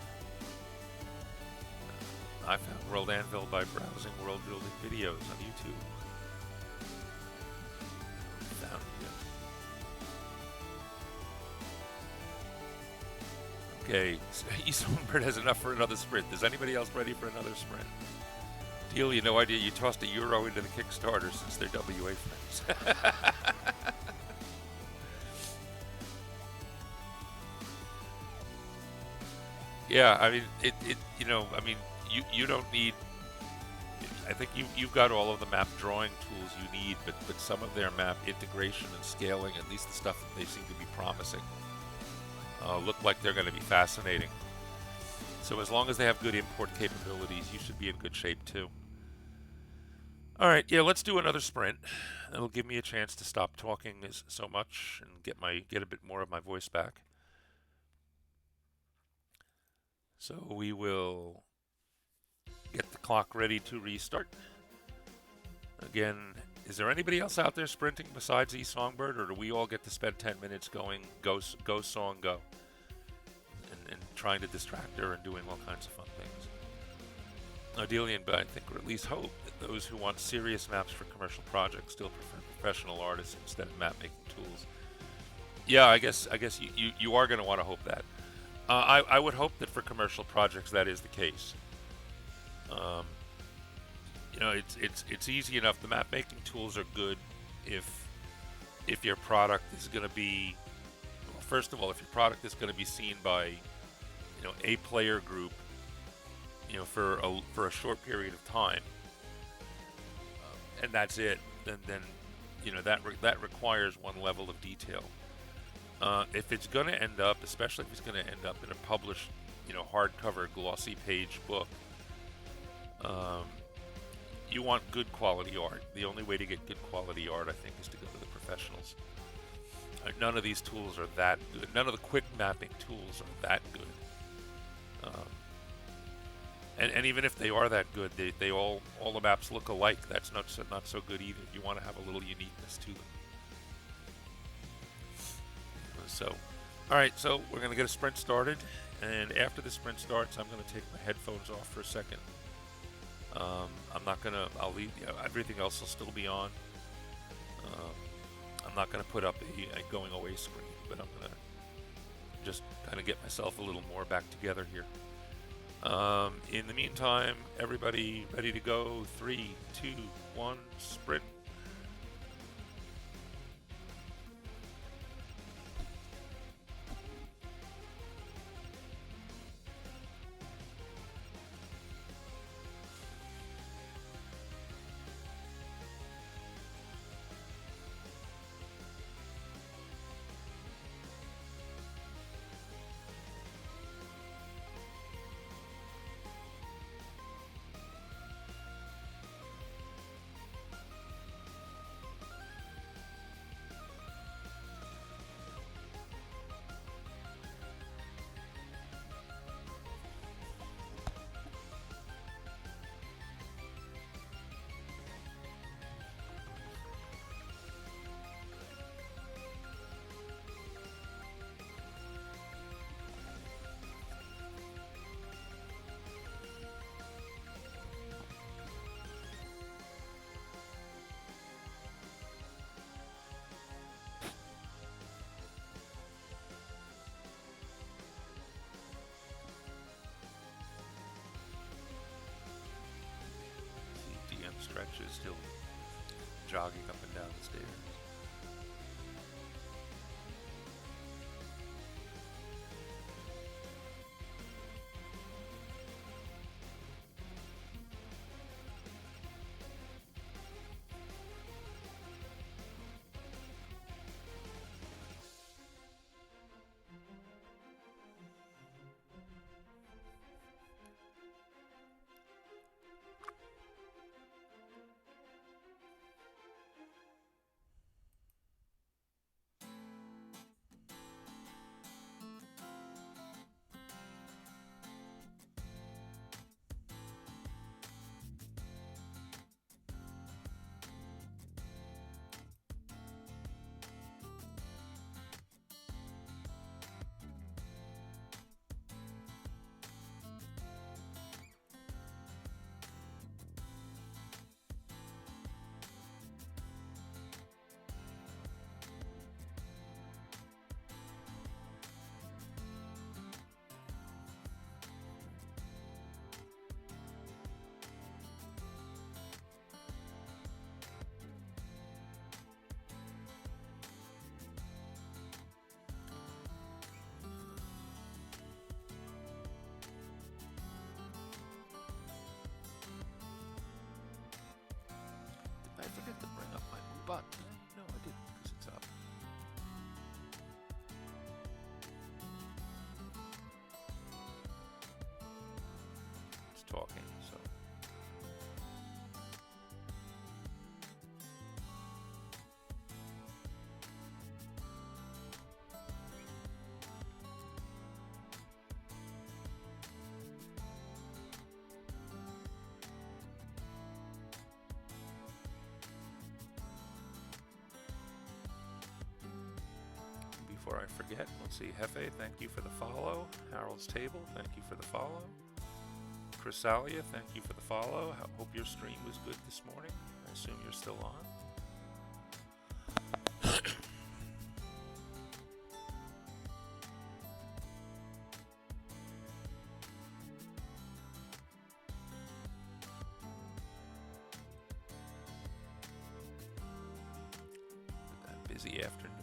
I found World Anvil by browsing world building videos on YouTube. Okay, Eastwoodbird has enough for another sprint. Is anybody else ready for another sprint? Deal, you no idea you tossed €1 into the Kickstarter since they're WA friends. Yeah, I mean, you don't need. I think you've got all of the map drawing tools you need, but some of their map integration and scaling, at least the stuff that they seem to be promising, look like they're going to be fascinating. So as long as they have good import capabilities, you should be in good shape too. All right, yeah, let's do another sprint. It'll give me a chance to stop talking so much and get a bit more of my voice back. So we will get the clock ready to restart. Again, is there anybody else out there sprinting besides eSongbird, or do we all get to spend 10 minutes going go song go and trying to distract her and doing all kinds of fun things? Ideally, but I think, or at least hope, that those who want serious maps for commercial projects still prefer professional artists instead of map making tools. Yeah, I guess you are going to want to hope that. I would hope that for commercial projects that is the case. It's easy enough. The map making tools are good if your product is going to be, well, first of all, if your product is going to be seen by a player group for a short period of time, and that's it, then that requires one level of detail. If it's going to end up, especially if it's going to end up in a published hardcover glossy page book, you want good quality art. The only way to get good quality art, I think, is to go to the professionals. None of these tools are that good. None of the quick mapping tools are that good. And even if they are that good, they all the maps look alike. That's not so good either. You want to have a little uniqueness to them. So, all right. So we're going to get a sprint started, and after the sprint starts, I'm going to take my headphones off for a second. I'm not gonna. I'll leave. Everything else will still be on. I'm not gonna put up a going away screen, but I'm gonna just kind of get myself a little more back together here. In the meantime, everybody ready to go? 3, 2, 1, sprint. stretches, still jogging up and down the stairs. I forget to bring up my button. No, I didn't, because it's up. It's talking, so. Before I forget, let's see. Hefe, thank you for the follow. Harold's Table, thank you for the follow. Chrysalia, thank you for the follow. Hope your stream was good this morning. I assume you're still on. Busy afternoon.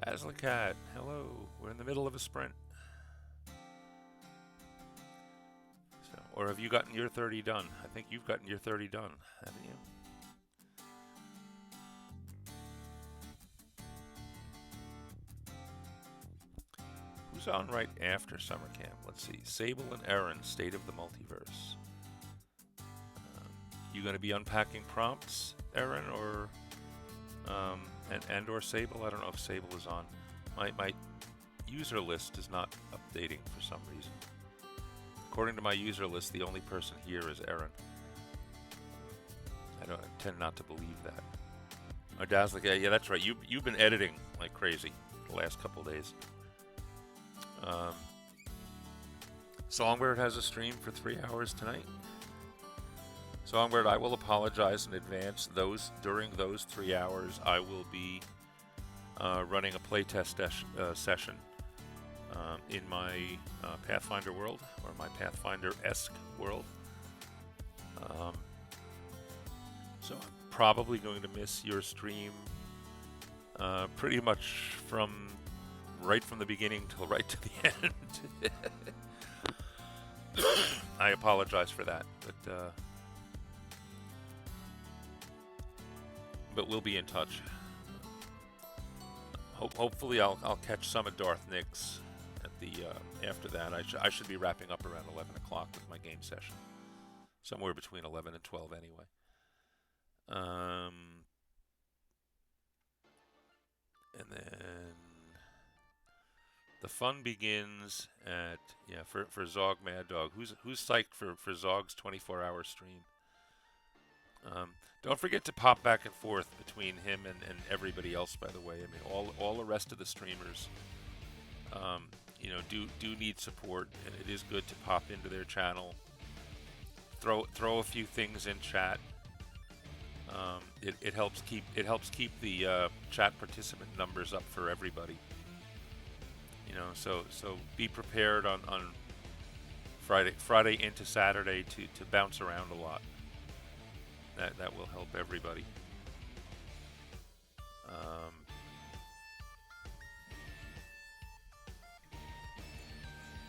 Dazzling Cat, hello. We're in the middle of a sprint. So, or have you gotten your 30 done? I think you've gotten your 30 done, haven't you? Who's on right after summer camp? Let's see. Sable and Aaron, State of the Multiverse. You going to be unpacking prompts, Aaron, or and or Sable? I don't know if Sable is on. My user list is not updating for some reason. According to my user list, the only person here is Aaron. I tend not to believe that. Oh, Dazzling, yeah, that's right. You've been editing like crazy the last couple days. Songbird has a stream for 3 hours tonight. Songbird, I will apologize in advance. During those 3 hours, I will be running a playtest session in my Pathfinder world, or my Pathfinder-esque world. So I'm probably going to miss your stream pretty much right from the beginning till right to the end. I apologize for that, but we'll be in touch. Hopefully I'll catch some of Darth Nix at the after that. I should be wrapping up around 11 o'clock with my game session, somewhere between 11 and 12 anyway. And then the fun begins at for Zog Mad Dog. Who's psyched for Zog's 24-hour stream? Don't forget to pop back and forth between him and everybody else, by the way. I mean, all the rest of the streamers you know, do need support, and it is good to pop into their channel, throw a few things in chat. It helps keep the chat participant numbers up for everybody. You know, so be prepared on Friday into Saturday to bounce around a lot. That will help everybody.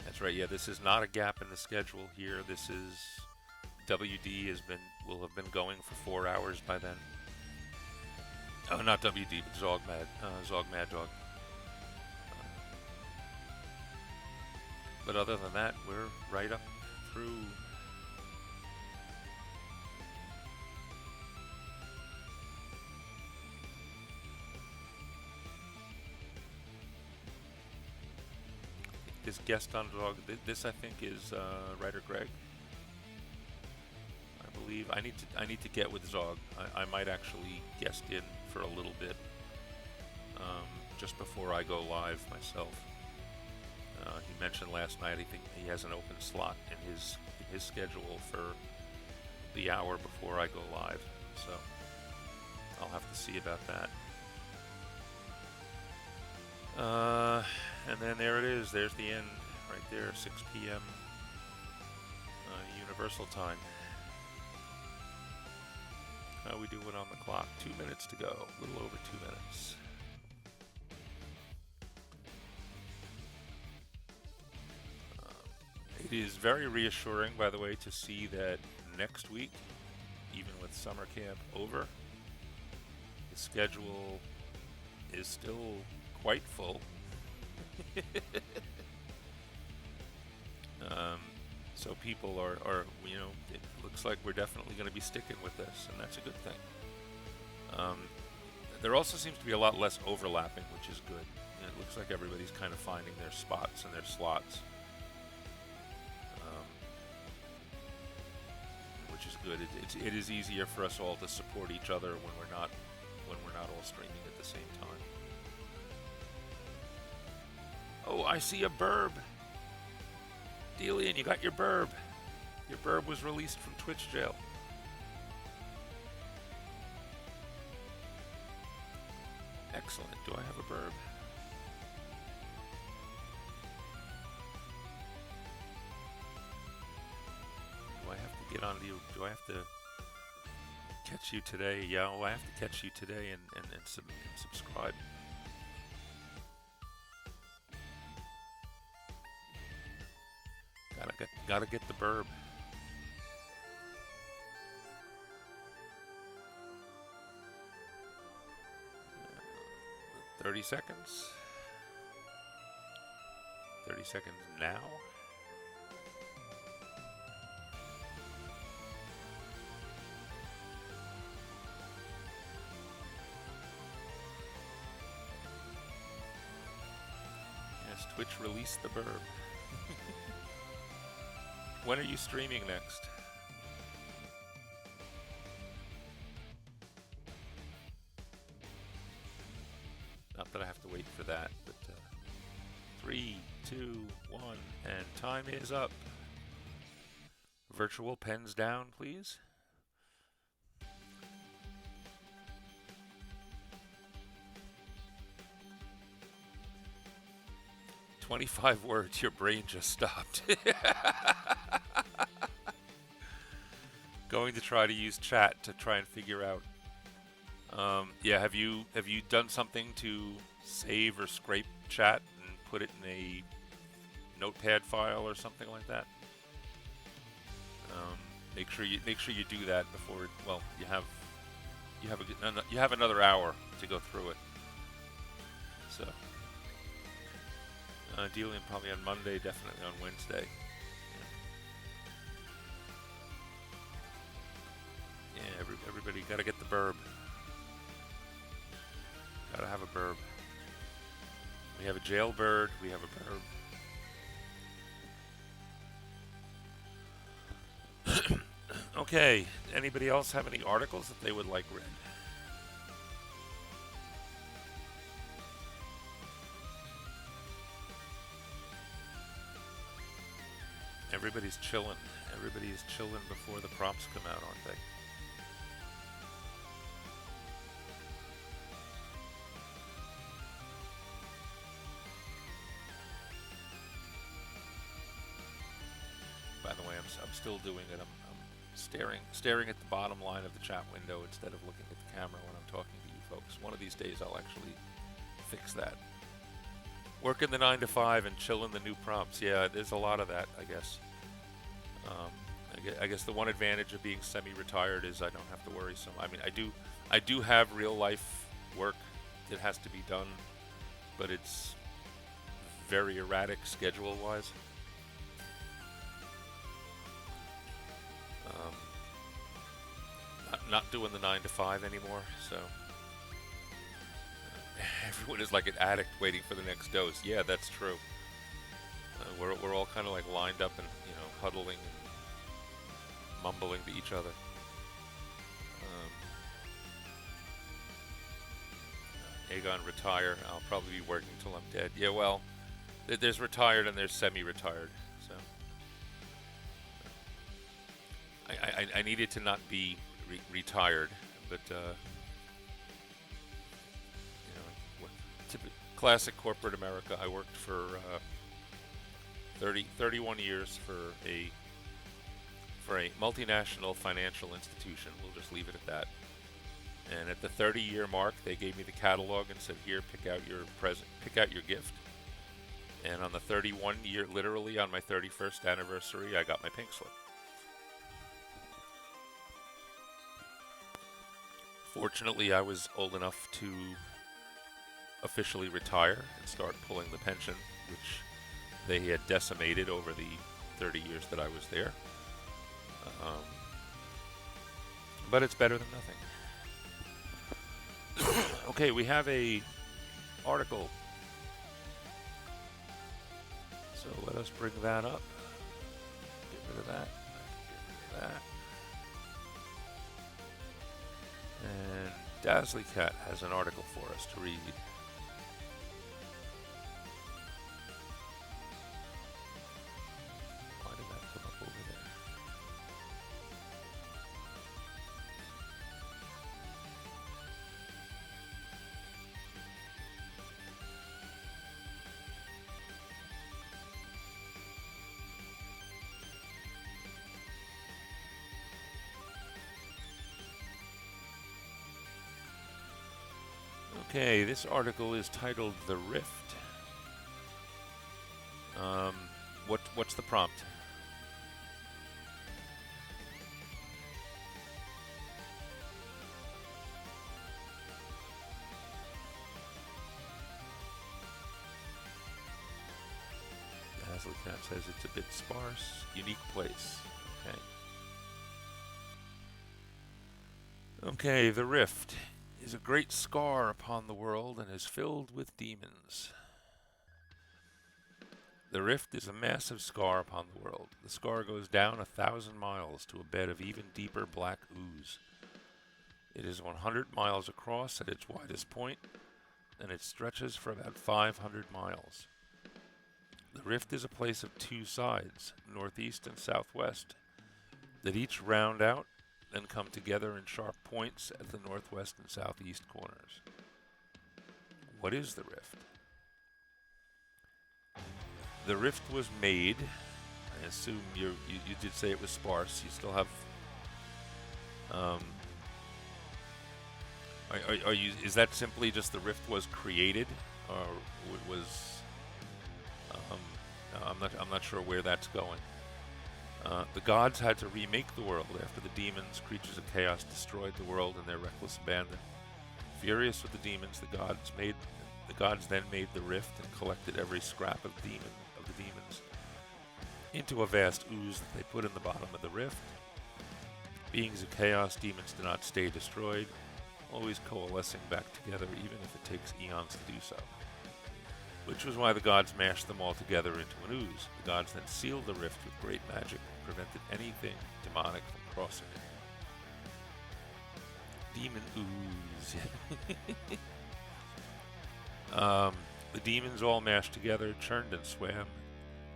That's right. Yeah, this is not a gap in the schedule here. This is WD will have been going for 4 hours by then. Oh, not WD, but Zog Mad Dog. But other than that, we're right up through. This guest on Dog, this I think is writer Greg. I believe I need to get with Zog. I might actually guest in for a little bit, just before I go live myself. He mentioned last night, I think he has an open slot in his schedule for the hour before I go live, so I'll have to see about that. And then there it is. There's the end right there, 6 p.m. Universal time. How we doing on the clock? 2 minutes to go. A little over 2 minutes. It is very reassuring, by the way, to see that next week, even with summer camp over, the schedule is still quite full. So people are, you know, it looks like we're definitely going to be sticking with this, and that's a good thing. There also seems to be a lot less overlapping, which is good. It looks like everybody's kind of finding their spots and their slots, which is good. It is easier for us all to support each other when we're not all streaming at the same time. Oh, I see a burb. Delian, you got your burb. Your burb was released from Twitch jail. Excellent. Do I have a burb? Do I have to get onto you? Do I have to catch you today? Yeah, well, I have to catch you today and subscribe. Gotta get the burb. 30 seconds. 30 seconds now. Yes, Twitch released the burb. When are you streaming next? Not that I have to wait for that, but 3, 2, 1, and time is up. Virtual pens down, please. "25 words, your brain just stopped." Going to try to use chat to try and figure out. Yeah, have you done something to save or scrape chat and put it in a notepad file or something like that? Make sure you do that before. Well, you have another hour to go through it. So. Dealing probably on Monday, definitely on Wednesday. Yeah, everybody gotta get the burb. Gotta have a burb. We have a jailbird, we have a burb. Okay, anybody else have any articles that they would like read? Everybody's chilling. Everybody's chilling before the prompts come out, aren't they? By the way, I'm still doing it. I'm staring at the bottom line of the chat window instead of looking at the camera when I'm talking to you folks. One of these days I'll actually fix that. Working the 9 to 5 and chilling the new prompts. Yeah, there's a lot of that, I guess. I guess the one advantage of being semi-retired is I don't have to worry so much. I mean, I do have real life work that has to be done, but it's very erratic schedule-wise. Not doing the 9 to 5 anymore, so everyone is like an addict waiting for the next dose. Yeah, that's true. We're all kind of like lined up and huddling and mumbling to each other. Aegon, retire. I'll probably be working till I'm dead. Yeah, well, there's retired and there's semi-retired. So I needed to not be retired, but classic corporate America. I worked for 31 years for a multinational financial institution. We'll just leave it at that. And at the 30-year mark, they gave me the catalog and said, "Here, pick out your present, pick out your gift." And on the 31 year, literally on my 31st anniversary, I got my pink slip. Fortunately, I was old enough to officially retire and start pulling the pension, which they had decimated over the 30 years that I was there. But it's better than nothing. Okay, we have a article. So let us bring that up. Get rid of that. Get rid of that. And Dazzly Cat has an article for us to read. Why did that come up over there? Okay, this article is titled "The Rift." What's the prompt? Dazzly Cat says it's a bit sparse. Unique place. Okay. Okay, the Rift is a great scar upon the world and is filled with demons. The Rift is a massive scar upon the world. The scar goes down 1,000 miles to a bed of even deeper black ooze. It is 100 miles across at its widest point, and it stretches for about 500 miles. The Rift is a place of two sides, northeast and southwest, that each round out and come together in sharp points at the northwest and southeast corners. What is the Rift? The Rift was made, I assume you did say it was sparse, you still have, is that simply just the Rift was created, or was, I'm not sure where that's going. The gods had to remake the world after the demons, creatures of chaos, destroyed the world in their reckless abandon. Furious with the demons, the gods then made the Rift and collected every scrap of the demons into a vast ooze that they put in the bottom of the Rift. Beings of chaos, demons do not stay destroyed, always coalescing back together even if it takes eons to do so. Which was why the gods mashed them all together into an ooze. The gods then sealed the Rift with great magic and prevented anything demonic from crossing it. Demon ooze. The demons all mashed together, churned and swam,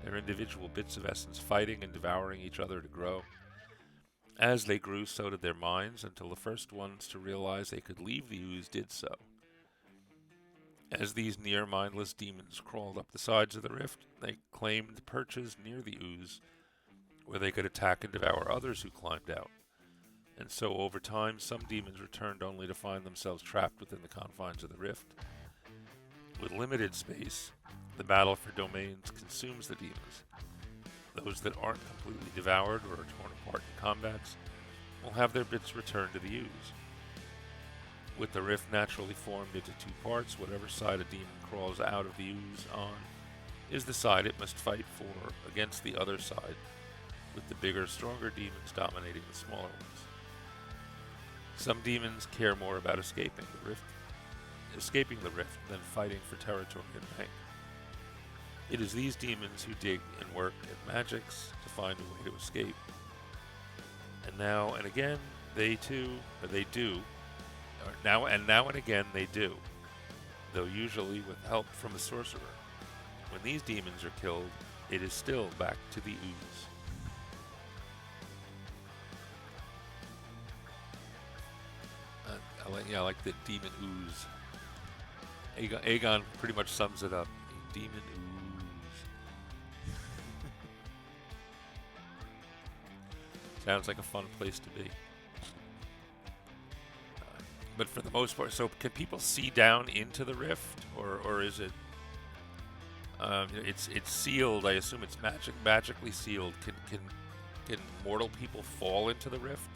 their individual bits of essence fighting and devouring each other to grow. As they grew, so did their minds, until the first ones to realize they could leave the ooze did so. As these near-mindless demons crawled up the sides of the rift, they claimed perches near the ooze, where they could attack and devour others who climbed out. And so, over time, some demons returned only to find themselves trapped within the confines of the rift. With limited space, the battle for domains consumes the demons. Those that aren't completely devoured or are torn apart in combats will have their bits returned to the ooze. With the rift naturally formed into two parts, whatever side a demon crawls out of the ooze on is the side it must fight for against the other side, with the bigger, stronger demons dominating the smaller ones. Some demons care more about escaping the rift than fighting for territory and rank. It is these demons who dig and work at magics to find a way to escape. And now and again they do, though usually with help from a sorcerer. When these demons are killed, it is still back to the ooze. I like the demon ooze. Aegon pretty much sums it up. Demon ooze. Sounds like a fun place to be. But for the most part, so can people see down into the rift, or is it? It's sealed. I assume it's magically sealed. Can mortal people fall into the rift?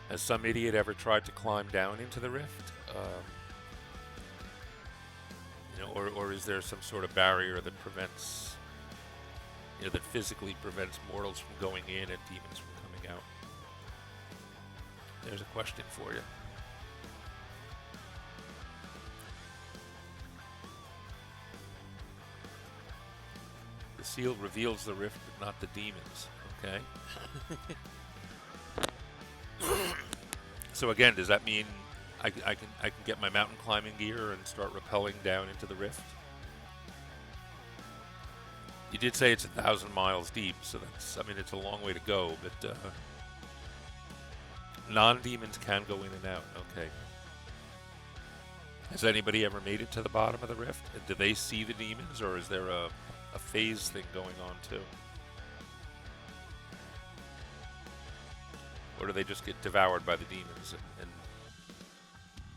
Has some idiot ever tried to climb down into the rift? Or is there some sort of barrier that prevents, that physically prevents mortals from going in and demons from coming out? There's a question for you. The seal reveals the rift, but not the demons. Okay. So again, does that mean I can get my mountain climbing gear and start rappelling down into the rift? You did say it's 1,000 miles deep, so it's a long way to go, but non-demons can go in and out. Okay. Has anybody ever made it to the bottom of the rift? And do they see the demons, or is there a phase thing going on too? Or do they just get devoured by the demons and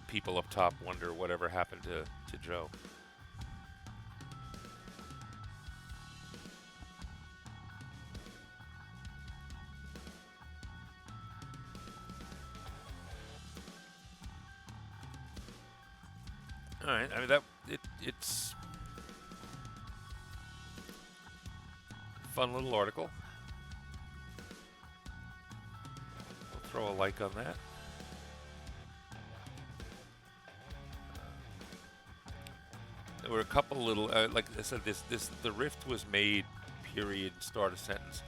people up top wonder whatever happened to Joe? All right, it's a fun little article. Throw a like on that. There were a couple little, like I said, the rift was made. Period. Start a sentence.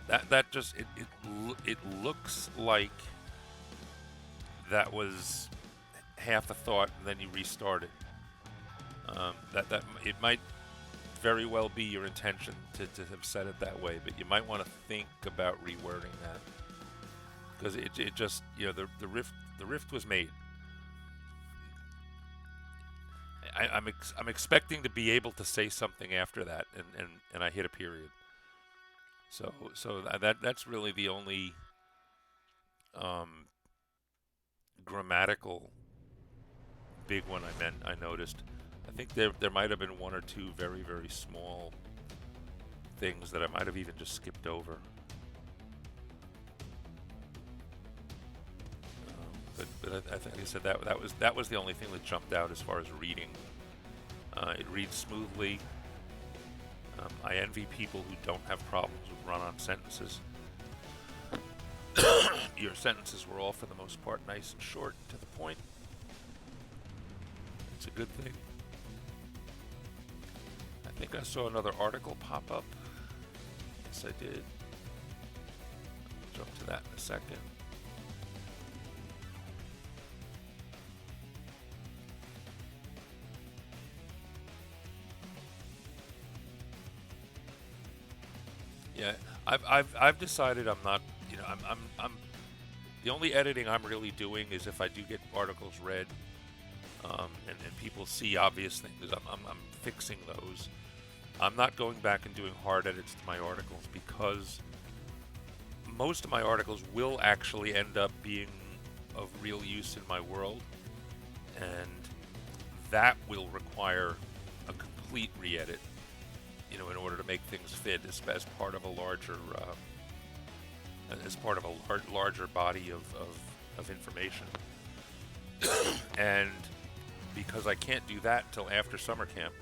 That just it looks like that was half a thought and then you restart it. That it might very well be your intention to have said it that way, but you might want to think about rewording that. Because it just, the rift was made. I'm expecting to be able to say something after that, and I hit a period. So that's really the only grammatical big one I noticed. I think there might have been one or two very, very small things that I might have even just skipped over. But I think I said that was the only thing that jumped out as far as reading. It reads smoothly. I envy people who don't have problems with run-on sentences. Your sentences were all, for the most part, nice and short and to the point. It's a good thing. I think I saw another article pop up. Yes, I did. I'll jump to that in a second. Yeah, I've decided I'm not. You know, I'm the only editing I'm really doing is if I do get articles read, and people see obvious things. I'm fixing those. I'm not going back and doing hard edits to my articles because most of my articles will actually end up being of real use in my world, and that will require a complete re-edit, in order to make things fit as part of a larger larger body of information. And because I can't do that till after summer camp,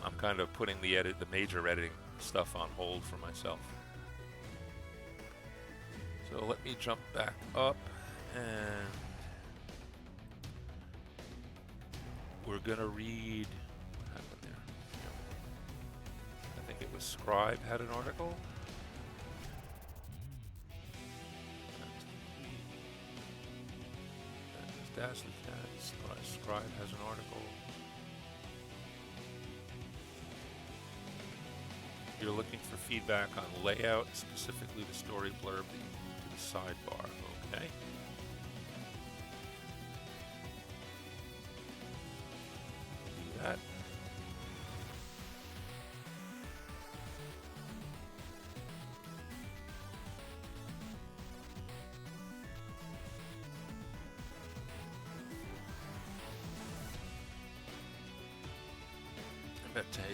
I'm kind of putting the major editing stuff on hold for myself. So let me jump back up, and we're gonna read. What happened there? I think it was Scribe had an article. Dazzly Cats. Scribe has an article. You're looking for feedback on layout, specifically the story blurb that you move to the sidebar. Okay. Do that.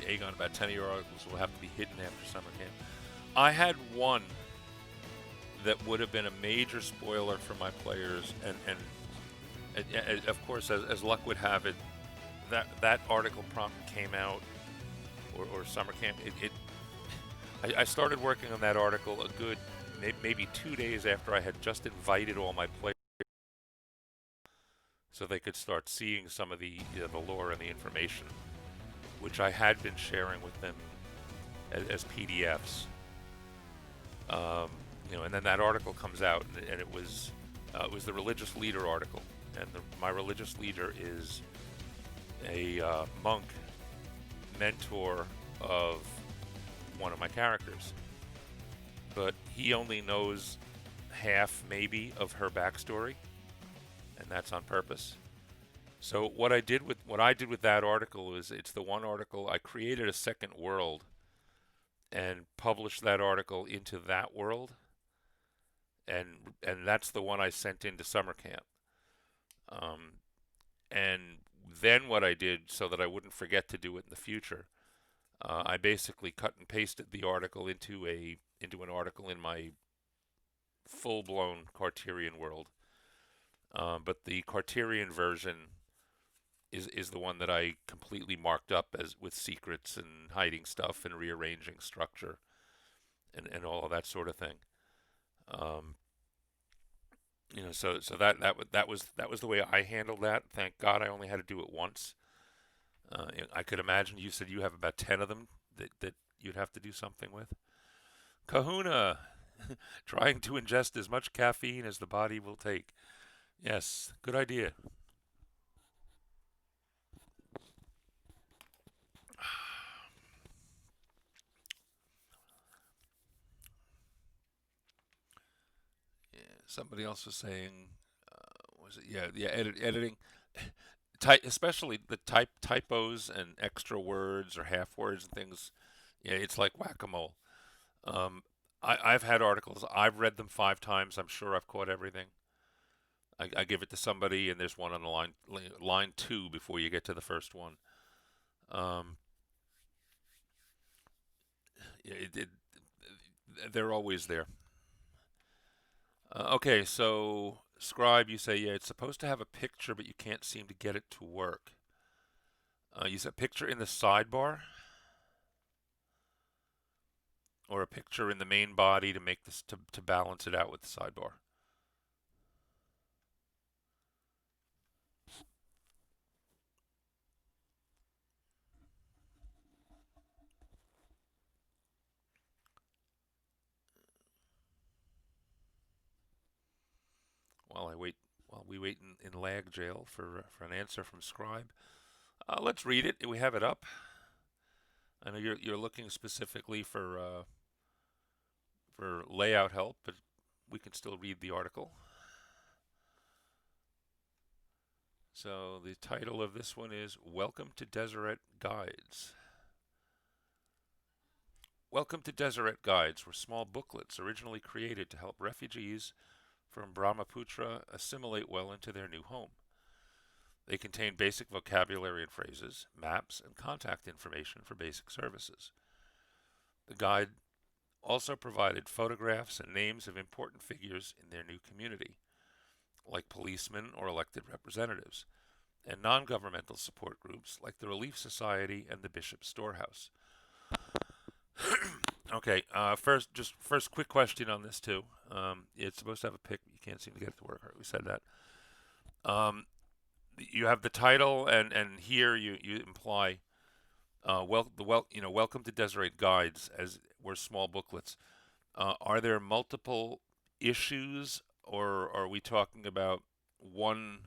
Aegon, about 10 of your articles will have to be hidden after summer camp. I had one that would have been a major spoiler for my players, and of course, as luck would have it, that article prompt came out, or summer camp. I started working on that article a good maybe 2 days after I had just invited all my players, so they could start seeing some of the lore and the information, which I had been sharing with them as PDFs. And then that article comes out, and it was the religious leader article, and my religious leader is a monk mentor of one of my characters, but he only knows half maybe of her backstory, and that's on purpose. So what I did with that article is, it's the one article I created a second world and published that article into that world, and that's the one I sent into summer camp. And then what I did, so that I wouldn't forget to do it in the future, I basically cut and pasted the article into an article in my full-blown Carterian world. But the Carterian version is the one that I completely marked up as with secrets and hiding stuff and rearranging structure and all of that sort of thing. So that was the way I handled that. Thank God I only had to do it once. I could imagine you said you have about 10 of them that you'd have to do something with. Kahuna, trying to ingest as much caffeine as the body will take. Yes, good idea. Yeah, somebody else was saying, was it? Yeah, editing, especially the typos and extra words or half words and things. Yeah, it's like whack-a-mole. Um, I've had articles. I've read them 5 times. I'm sure I've caught everything. I give it to somebody, and there's one on the line 2 before you get to the first one. Um, yeah, they're always there. Okay, so Scribe, you say, yeah, it's supposed to have a picture, but you can't seem to get it to work. You said picture in the sidebar, or a picture in the main body to make this to balance it out with the sidebar. While we wait in lag jail for an answer from Scribe. Let's read it. We have it up. I know you're looking specifically for for layout help, but we can still read the article. So the title of this one is Welcome to Deseret Guides. Welcome to Deseret Guides were small booklets originally created to help refugees from Brahmaputra assimilate well into their new home. They contain basic vocabulary and phrases, maps, and contact information for basic services. The guide also provided photographs and names of important figures in their new community, like policemen or elected representatives, and non-governmental support groups like the Relief Society and the Bishop's Storehouse. Okay, first quick question on this too. It's supposed to have a pic, you can't seem to get it to work. All right, we said that. You have the title, and here you imply, welcome to Deseret Guides, as were small booklets. Are there multiple issues, or are we talking about one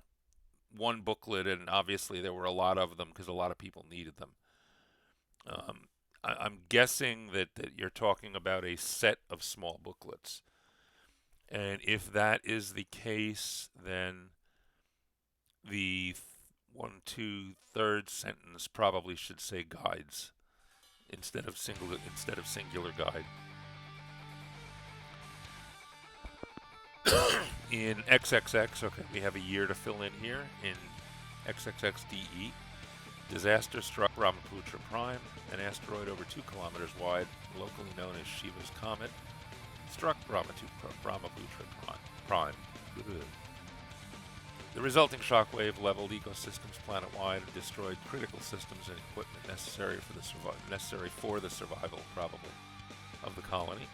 booklet, and obviously there were a lot of them because a lot of people needed them? I'm guessing that you're talking about a set of small booklets. And if that is the case, then the third sentence probably should say guides instead of singular guide. In XXX, okay, we have a year to fill in here. In XXXDE, disaster struck Brahmaputra Prime. An asteroid over 2 kilometers wide, locally known as Shiva's Comet, struck Brahmaputra Prime. The resulting shockwave leveled ecosystems planet-wide and destroyed critical systems and equipment necessary for the survival, probably, of the colony.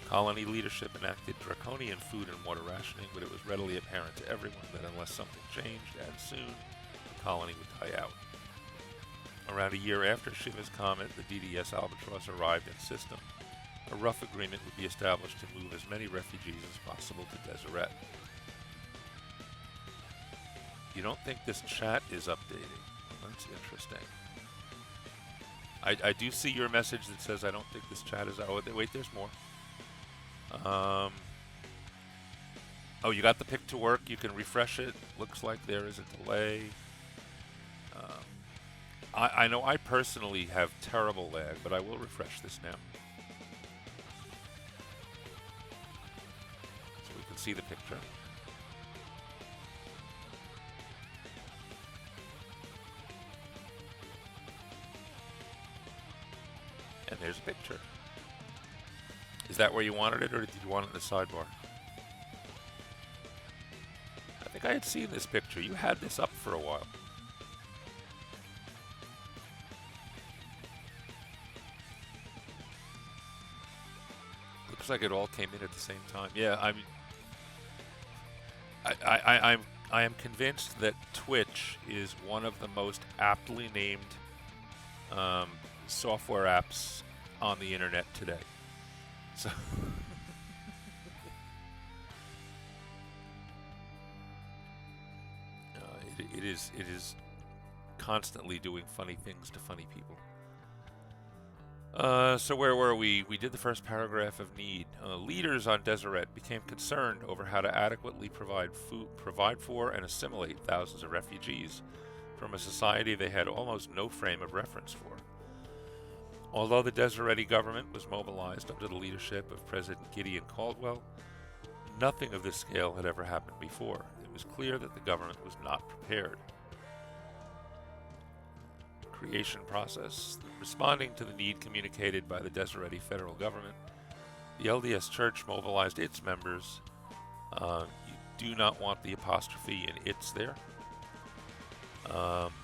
Colony leadership enacted draconian food and water rationing, but it was readily apparent to everyone that unless something changed, and soon, the colony would die out. Around a year after Shiva's Comet, the DDS Albatross arrived in system. A rough agreement would be established to move as many refugees as possible to Deseret. You don't think this chat is updating? That's interesting. I do see your message that says I don't think this chat is... Oh, wait, there's more. Oh, you got the pic to work. You can refresh it. Looks like there is a delay. I know I personally have terrible lag, but I will refresh this now. So we can see the picture. And there's a picture. Is that where you wanted it, or did you want it in the sidebar? I think I had seen this picture. You had this up for a while. Looks like it all came in at the same time. Yeah, I am convinced that Twitch is one of the most aptly named software apps on the internet today. So it is constantly doing funny things to funny people. So where were we? We did the first paragraph of need. Leaders on Deseret became concerned over how to adequately provide for and assimilate thousands of refugees from a society they had almost no frame of reference for. Although the Desereti government was mobilized under the leadership of President Gideon Caldwell, nothing of this scale had ever happened before. It was clear that the government was not prepared. Creation process. Responding to the need communicated by the Desereti federal government, the LDS Church mobilized its members. You do not want the apostrophe in "its" there.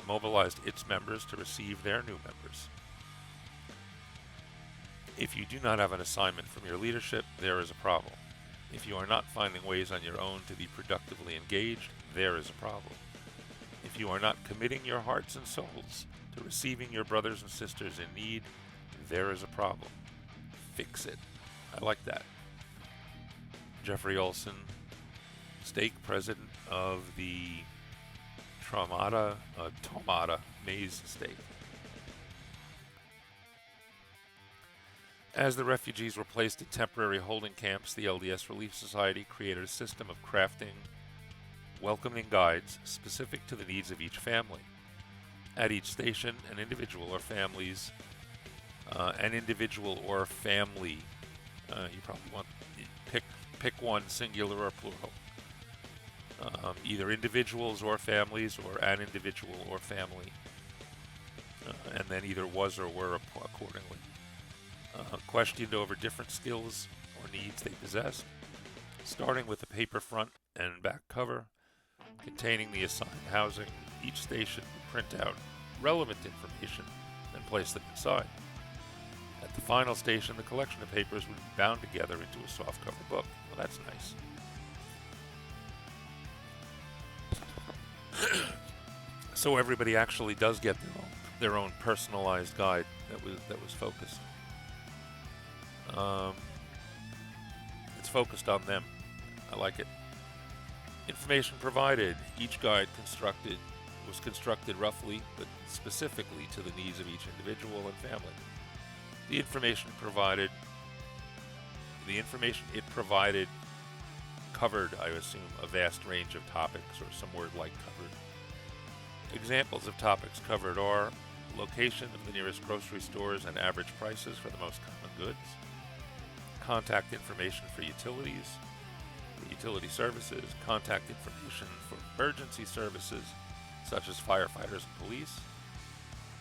Mobilized its members to receive their new members. If you do not have an assignment from your leadership, there is a problem. If you are not finding ways on your own to be productively engaged, there is a problem. If you are not committing your hearts and souls to receiving your brothers and sisters in need, there is a problem. Fix it. I like that. Jeffrey Olson, stake president of the Tomata Maize Stake. As the refugees were placed in temporary holding camps, the LDS Relief Society created a system of crafting welcoming guides specific to the needs of each family. At each station, an individual or family, you probably want pick one, singular or plural. Either individuals or families, or an individual or family, and then either was or were accordingly. Questioned over different skills or needs they possessed, starting with the paper front and back cover containing the assigned housing. Each station would print out relevant information and place them inside. At the final station, the collection of papers would be bound together into a softcover book. Well, that's nice. So everybody actually does get their own personalized guide that was focused. It's focused on them. I like it. Information provided. Each guide was constructed roughly but specifically to the needs of each individual and family. The information it provided covered, I assume, a vast range of topics, or some word like covered. Examples of topics covered are location of the nearest grocery stores and average prices for the most common goods, contact information for utility services, contact information for emergency services such as firefighters and police,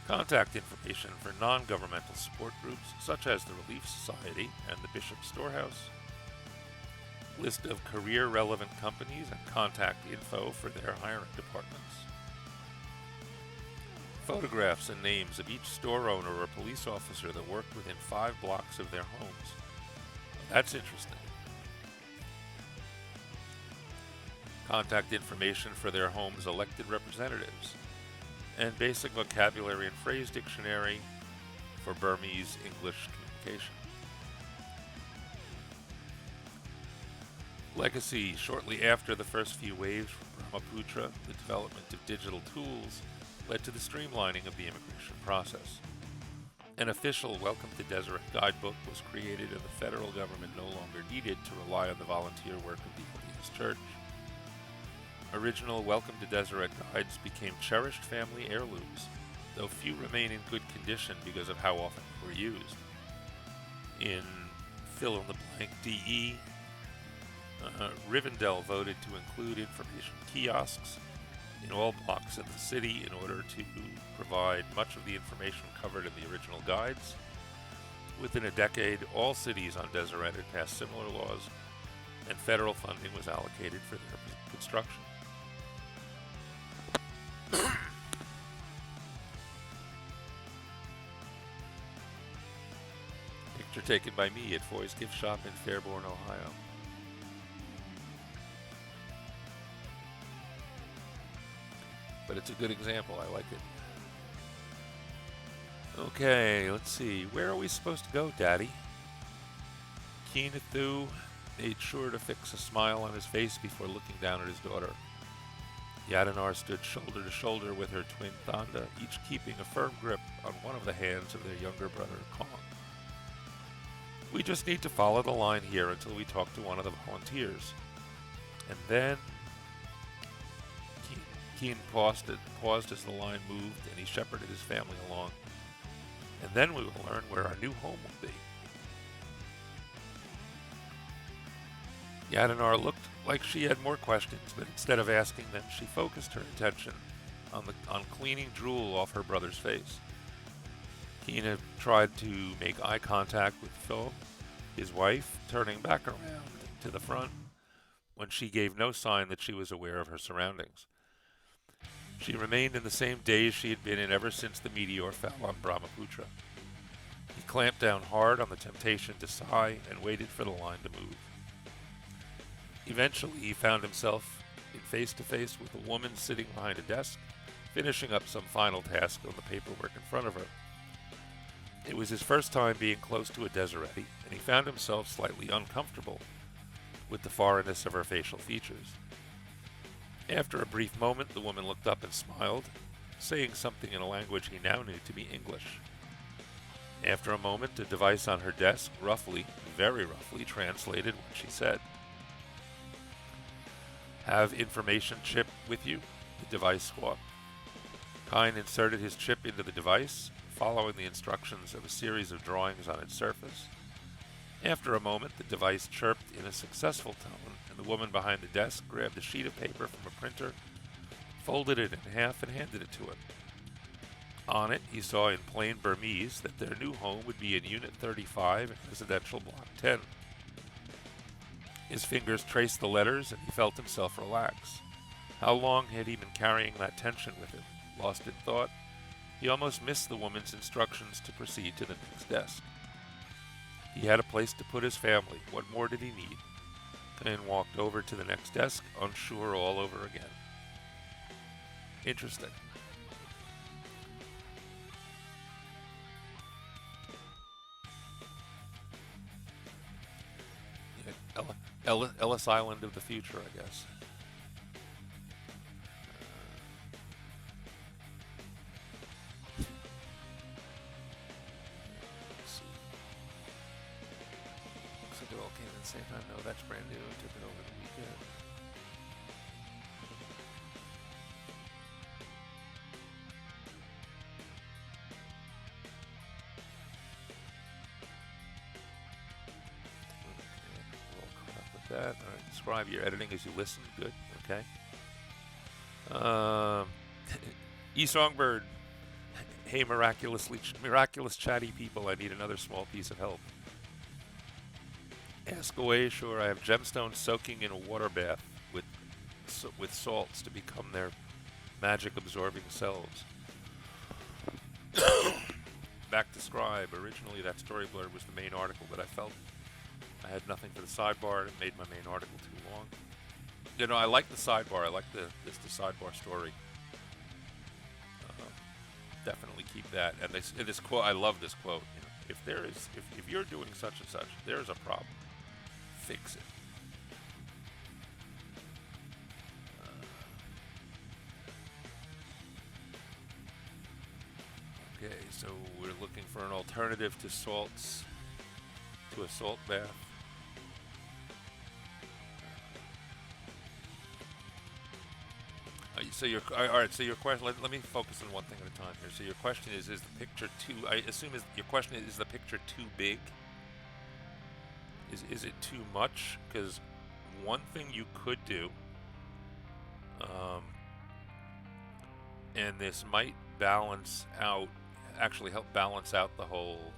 contact information for non-governmental support groups such as the Relief Society and the Bishop's Storehouse, list of career-relevant companies and contact info for their hiring departments, photographs and names of each store owner or police officer that worked within 5 blocks of their homes. That's interesting. Contact information for their home's elected representatives, and basic vocabulary and phrase dictionary for Burmese English communication. Legacy. Shortly after the first few waves from Brahmaputra, the development of digital tools led to the streamlining of the immigration process. An official Welcome to Deseret guidebook was created, and the federal government no longer needed to rely on the volunteer work of the LDS Church. Original Welcome to Deseret guides became cherished family heirlooms, though few remain in good condition because of how often they were used. In fill-in-the-blank DE, Rivendell voted to include information kiosks in all blocks of the city in order to provide much of the information covered in the original guides. Within a decade, all cities on Deseret had passed similar laws, and federal funding was allocated for their construction. Picture taken by me at Foy's Gift Shop in Fairborn, Ohio. But it's a good example. I like it. Okay, let's see. Where are we supposed to go, Daddy? Keenathu made sure to fix a smile on his face before looking down at his daughter. Yadinar stood shoulder to shoulder with her twin Thanda, each keeping a firm grip on one of the hands of their younger brother, Kong. We just need to follow the line here until we talk to one of the volunteers. And then... Keen paused as the line moved, and he shepherded his family along. And then we will learn where our new home will be. Yadinar looked like she had more questions, but instead of asking them, she focused her attention on cleaning drool off her brother's face. Keena tried to make eye contact with Phil, his wife, turning back around to the front when she gave no sign that she was aware of her surroundings. She remained in the same daze she had been in ever since the meteor fell on Brahmaputra. He clamped down hard on the temptation to sigh and waited for the line to move. Eventually, he found himself in face-to-face with a woman sitting behind a desk, finishing up some final task on the paperwork in front of her. It was his first time being close to a Deseret, and he found himself slightly uncomfortable with the foreignness of her facial features. After a brief moment, the woman looked up and smiled, saying something in a language he now knew to be English. After a moment, the device on her desk roughly, very roughly, translated what she said. Have information chip with you? The device squawked. Kine inserted his chip into the device, following the instructions of a series of drawings on its surface. After a moment, the device chirped in a successful tone, and the woman behind the desk grabbed a sheet of paper from a printer, folded it in half, and handed it to him. On it, he saw in plain Burmese that their new home would be in Unit 35 in Residential Block 10. His fingers traced the letters, and he felt himself relax. How long had he been carrying that tension with him? Lost in thought, he almost missed the woman's instructions to proceed to the next desk. He had a place to put his family. What more did he need? Kane walked over to the next desk, unsure all over again. Interesting. Ellis Island of the future, I guess. Let's see. Looks like it all came at the same time. No, that's brand new. I took it over the weekend. That. All right. Describe your editing as you listen. Good. Okay. Songbird. Hey, miraculous chatty people. I need another small piece of help. Ask away. Sure. I have gemstones soaking in a water bath with salts to become their magic-absorbing selves. Back to Scribe. Originally, that story blurb was the main article, but I felt I had nothing for the sidebar, and it made my main article too long. You know, I like the sidebar. I like the sidebar story. Definitely keep that. And this quote, I love this quote. You know, if you're doing such and such, there is a problem. Fix it. Okay, so we're looking for an alternative to salts, to a salt bath. So all right. So your question. Let me focus on one thing at a time here. So your question is the picture too? I assume your question is the picture too big? Is it too much? Because one thing you could do, and this might actually help balance out the whole,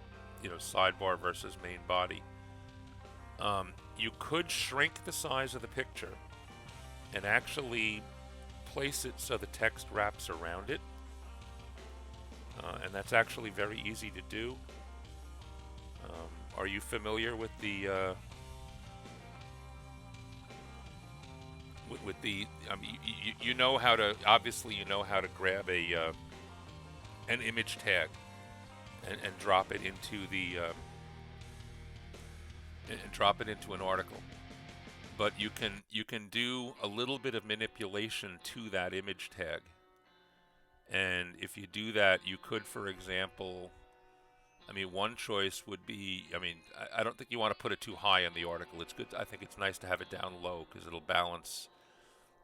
sidebar versus main body. You could shrink the size of the picture and actually place it so the text wraps around it, and that's actually very easy to do. Are you familiar with the you know how to, obviously you know how to grab an image tag and drop it into the and drop it into an article. But you can do a little bit of manipulation to that image tag. And if you do that, you could, for example, one choice would be, I don't think you want to put it too high in the article. It's good. I think it's nice to have it down low because it'll balance.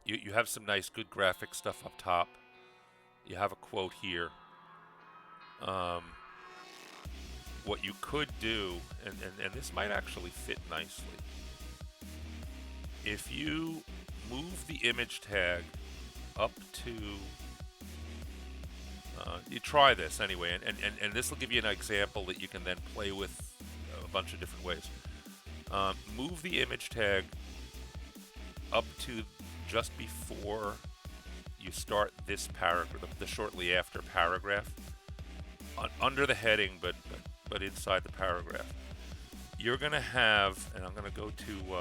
You have some nice, good graphic stuff up top. You have a quote here. What you could do, and this might actually fit nicely. If you move the image tag up to, you try this anyway, and this will give you an example that you can then play with a bunch of different ways. Move the image tag up to just before you start this paragraph, the shortly after paragraph, under the heading, but inside the paragraph. You're going to have, and I'm going to go to,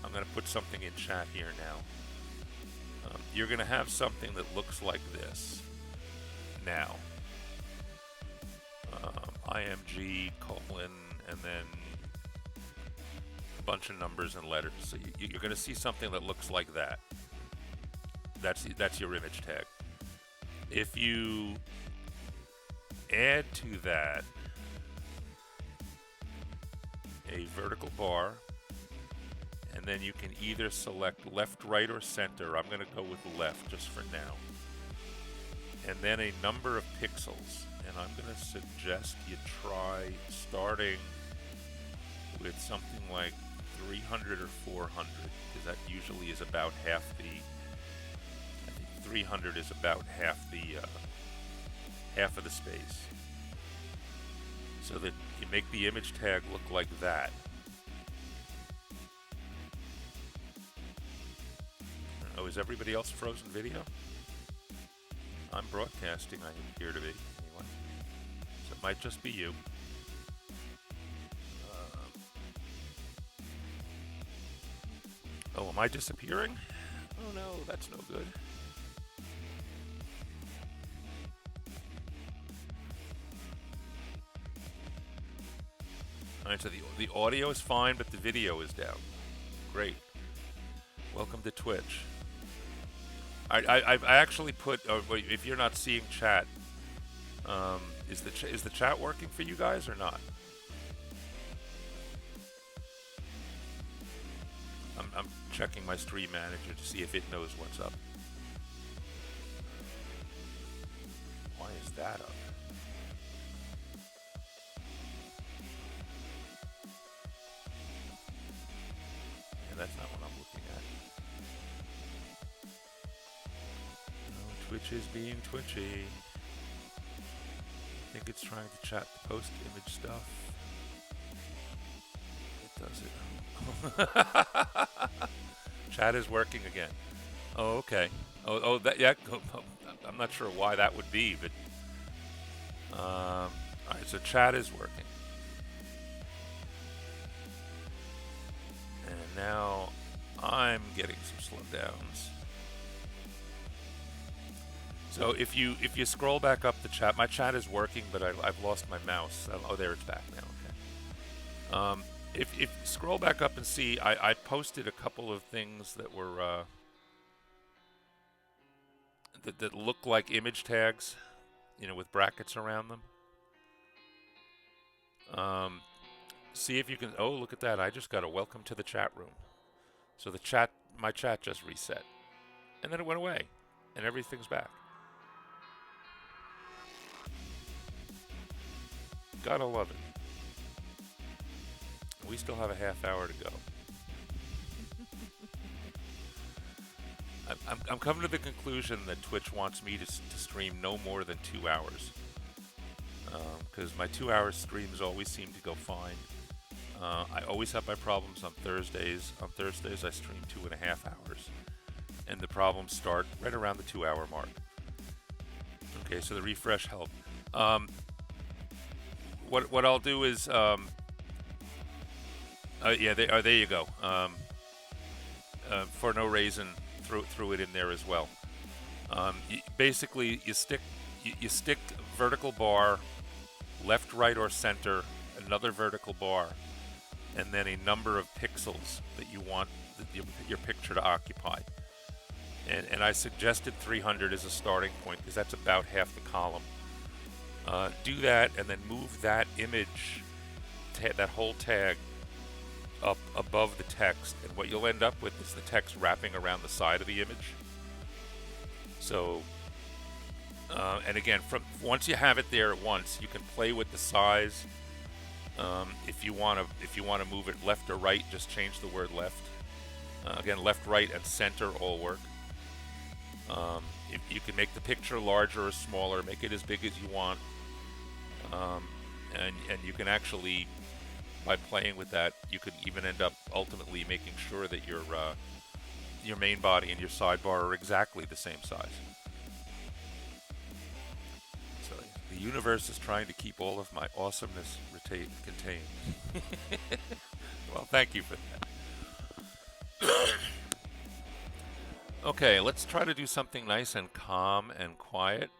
I'm going to put something in chat here now. You're going to have something that looks like this now. IMG, colon, and then a bunch of numbers and letters. So you're going to see something that looks like that. That's your image tag. if you add to that a vertical bar, and then you can either select left, right, or center. I'm going to go with left just for now. And then a number of pixels. And I'm going to suggest you try starting with something like 300 or 400, because that usually is about half the. I think 300 is about half of the space, so that you make the image tag look like that. Oh, is everybody else frozen video? I'm broadcasting. I appear to be anyway, so it might just be you. Oh, am I disappearing? Oh no, that's no good. Alright, so the audio is fine, but the video is down. Great. Welcome to Twitch. I actually put. If you're not seeing chat, is the chat working for you guys or not? I'm checking my stream manager to see if it knows what's up. Why is that up? Yeah, that's not what I'm looking at. Oh, Twitch is being twitchy. I think it's trying to chat the post image stuff. It does it. Chat is working again. Oh, okay. Oh, that, yeah. I'm not sure why that would be, but all right. So chat is working, and now I'm getting some slowdowns. So if you scroll back up the chat, my chat is working, but I've lost my mouse. Oh, there it's back now. Okay. If scroll back up and see, I posted a couple of things that were that look like image tags, with brackets around them. See if you can. Oh, look at that! I just got a welcome to the chat room. So my chat just reset, and then it went away, and everything's back. Gotta love it. We still have a half hour to go. I'm coming to the conclusion that Twitch wants me to stream no more than 2 hours. Because my 2-hour streams always seem to go fine. I always have my problems on Thursdays. On Thursdays I stream 2.5 hours. And the problems start right around the 2-hour mark. Okay, so the refresh helped. What I'll do is... yeah, there you go. For no reason, threw it in there as well. Basically, you stick vertical bar, left, right, or center, another vertical bar, and then a number of pixels that you want your picture to occupy. And I suggested 300 as a starting point because that's about half the column. Do that, and then move that image, that whole tag, up above the text, and what you'll end up with is the text wrapping around the side of the image. So, and again, once you have it there at once, you can play with the size. If you want to move it left or right, just change the word left. Again, left, right, and center all work. You can make the picture larger or smaller, make it as big as you want, and you can actually, by playing with that, you could even end up ultimately making sure that your main body and your sidebar are exactly the same size. So the universe is trying to keep all of my awesomeness contained. Well, thank you for that. Okay, let's try to do something nice and calm and quiet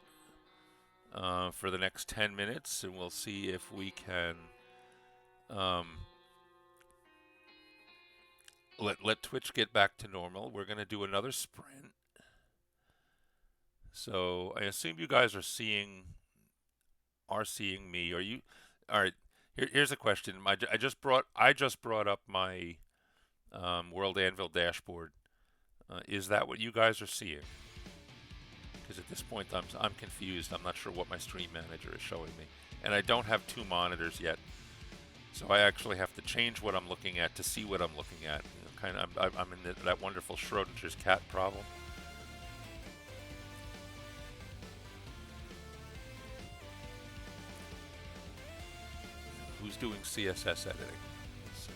for the next 10 minutes, and we'll see if we can let Twitch get back to normal. We're going to do another sprint. So I assume you guys are seeing me. Are you? All right. Here's a question. I just brought up my World Anvil dashboard. Is that what you guys are seeing? Because at this point I'm confused. I'm not sure what my stream manager is showing me, and I don't have two monitors yet. So I actually have to change what I'm looking at to see what I'm looking at. You know, kind of, I'm in that wonderful Schrodinger's cat problem. Who's doing CSS editing? Let's see.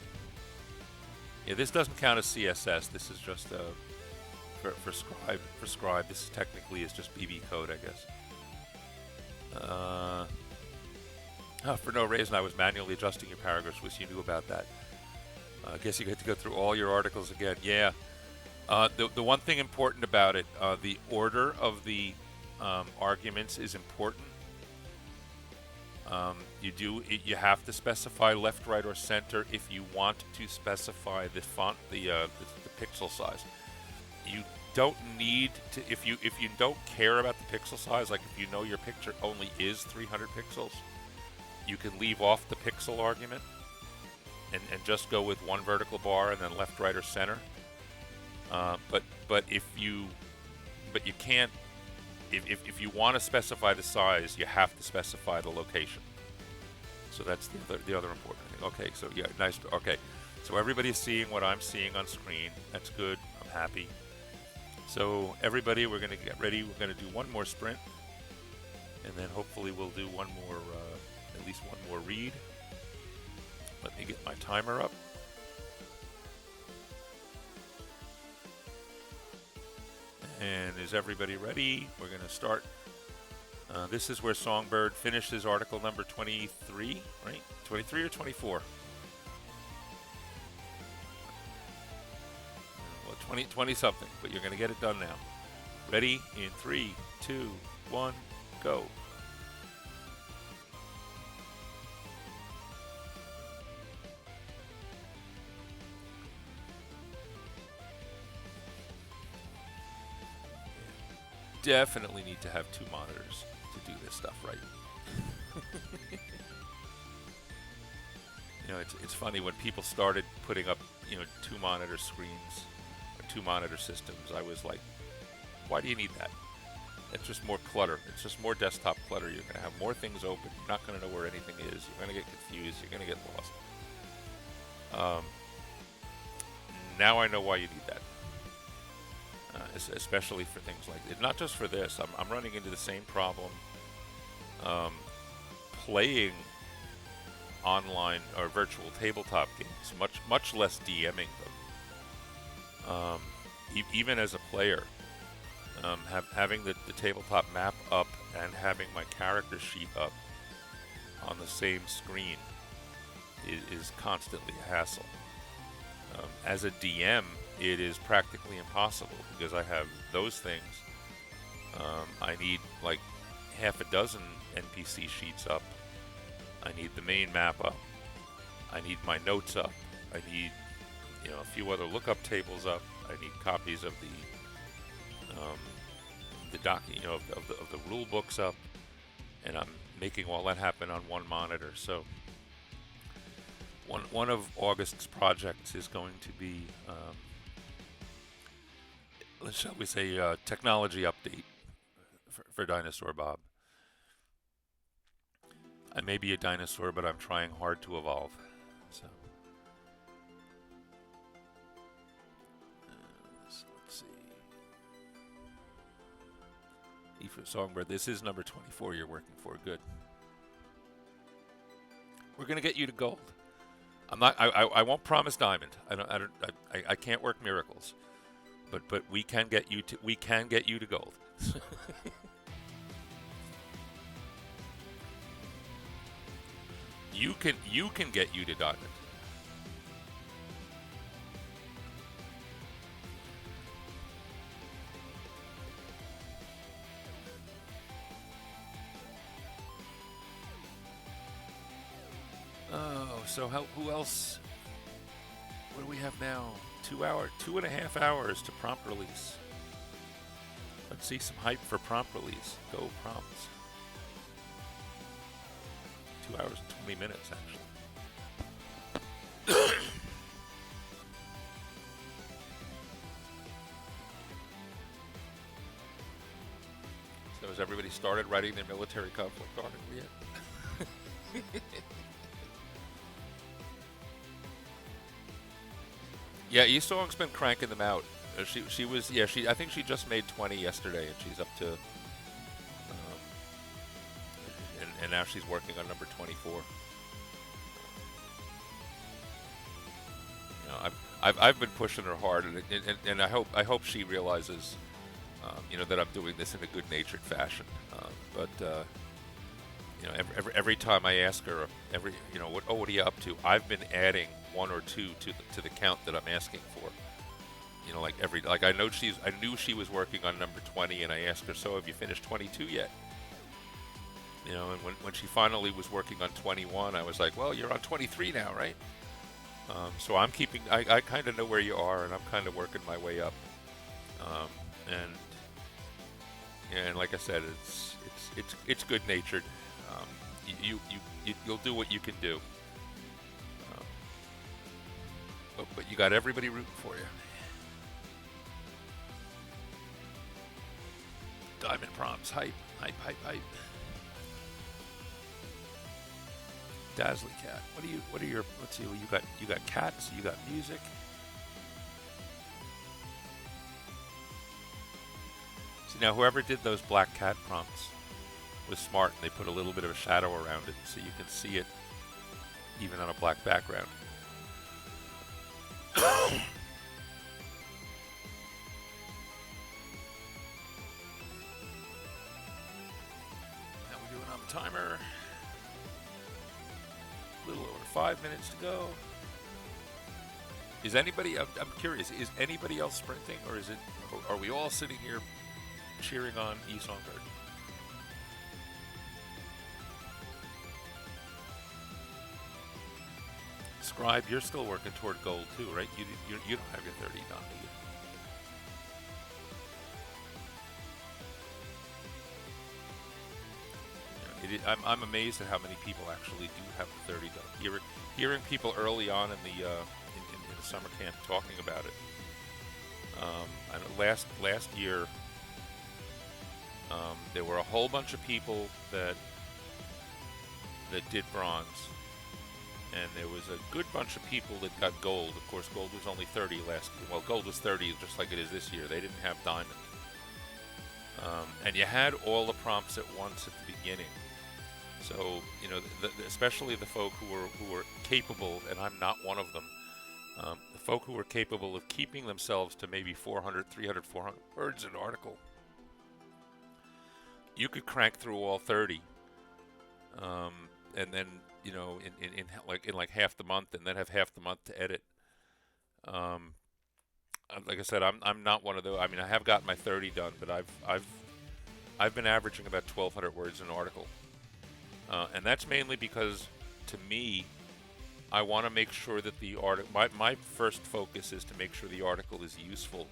Yeah, this doesn't count as CSS. This is just for Scribe. For Scribe, this technically is just BB code, I guess. For no reason, I was manually adjusting your paragraphs. Wish you knew about that. I guess you get to go through all your articles again. Yeah. The one thing important about it, the order of the arguments is important. You have to specify left, right, or center if you want to specify the font, the pixel size. You don't need to if you don't care about the pixel size. Like if you know your picture only is 300 pixels, you can leave off the pixel argument and just go with one vertical bar and then left, right, or center. But you can't. If you want to specify the size, you have to specify the location. So that's the other important thing. Okay, so yeah, nice. Okay, so everybody's seeing what I'm seeing on screen. That's good. I'm happy. So everybody, we're going to get ready. We're going to do one more sprint, and then hopefully we'll do one more, at least one more read. Let me get my timer up. And is everybody ready? We're going to start. This is where Songbird finishes article number 23, right? 23 or 24? Well, 20 something, but you're going to get it done now. Ready? In 3, 2, 1, go. Definitely need to have two monitors to do this stuff right. You know, it's funny when people started putting up, you know, two monitor screens or two monitor systems. I was like, why do you need that? It's just more clutter. It's just more desktop clutter. You're going to have more things open. You're not going to know where anything is. You're going to get confused. You're going to get lost. Now I know why you need that. Especially for things like it. Not just for this. I'm running into the same problem playing online or virtual tabletop games, much less DMing them. Even as a player, having the tabletop map up and having my character sheet up on the same screen is constantly a hassle. As a DM, it is practically impossible because I have those things. I need like half a dozen NPC sheets up. I need the main map up. I need my notes up. I need, you know, a few other lookup tables up. I need copies of the the rule books up, and I'm making all that happen on one monitor. So one of August's projects is going to be, shall we say, technology update for DinosaurBob. I may be a dinosaur, but I'm trying hard to evolve. So let's see. E for Songbird. This is number 24 you're working for. Good. We're gonna get you to gold. I'm not. I won't promise diamond. I can't work miracles. But we can get you to gold. You can get you to diamond. Oh, so who else? What do we have now? 2.5 hours to prompt release. Let's see some hype for prompt release. Go prompts. 2 hours and 20 minutes, actually. So has everybody started writing their military conflict article yet? Yeah, Esong's been cranking them out. I think she just made 20 yesterday, and she's up to, and now she's working on number 24. You know, I've been pushing her hard, and I hope she realizes, you know, that I'm doing this in a good-natured fashion. But you know, every time I ask her, you know, what are you up to? I've been adding 1 or 2 to the count that I'm asking for. You know, I knew she was working on number 20, and I asked her, so have you finished 22 yet? You know, and when she finally was working on 21, I was like, well, you're on 23 now, right? So I'm keeping. I kind of know where you are, and I'm kind of working my way up. And like I said, it's good-natured. You'll do what you can do. But you got everybody rooting for you. Diamond prompts, hype. Dazzly Cat. What are your? Let's see. You got cats. You got music. See, now whoever did those black cat prompts was smart, and they put a little bit of a shadow around it so you can see it even on a black background. How we doing on the timer? A little over 5 minutes to go. Is anybody? I'm curious. Is anybody else sprinting, or is it? Are we all sitting here cheering on Songbird? Scribe, you're still working toward gold too, right? You don't have your 30 done, do you? I'm amazed at how many people actually do have the 30 done. Hearing people early on in the in the summer camp talking about it. I know last year there were a whole bunch of people that did bronze, and there was a good bunch of people that got gold. Of course, gold was only 30 last year. Well, gold was 30 just like it is this year. They didn't have diamond. And you had all the prompts at once at the beginning. So, you know, especially the folk who were capable, and I'm not one of them, the folk who were capable of keeping themselves to maybe 400, 300, 400 words an article. You could crank through all 30, and then, you know, in like half the month, and then have half the month to edit. Like I said, I'm not one of those. I mean, I have gotten my 30 done, but I've been averaging about 1,200 words an article, and that's mainly because, to me, I want to make sure that the article. My first focus is to make sure the article is useful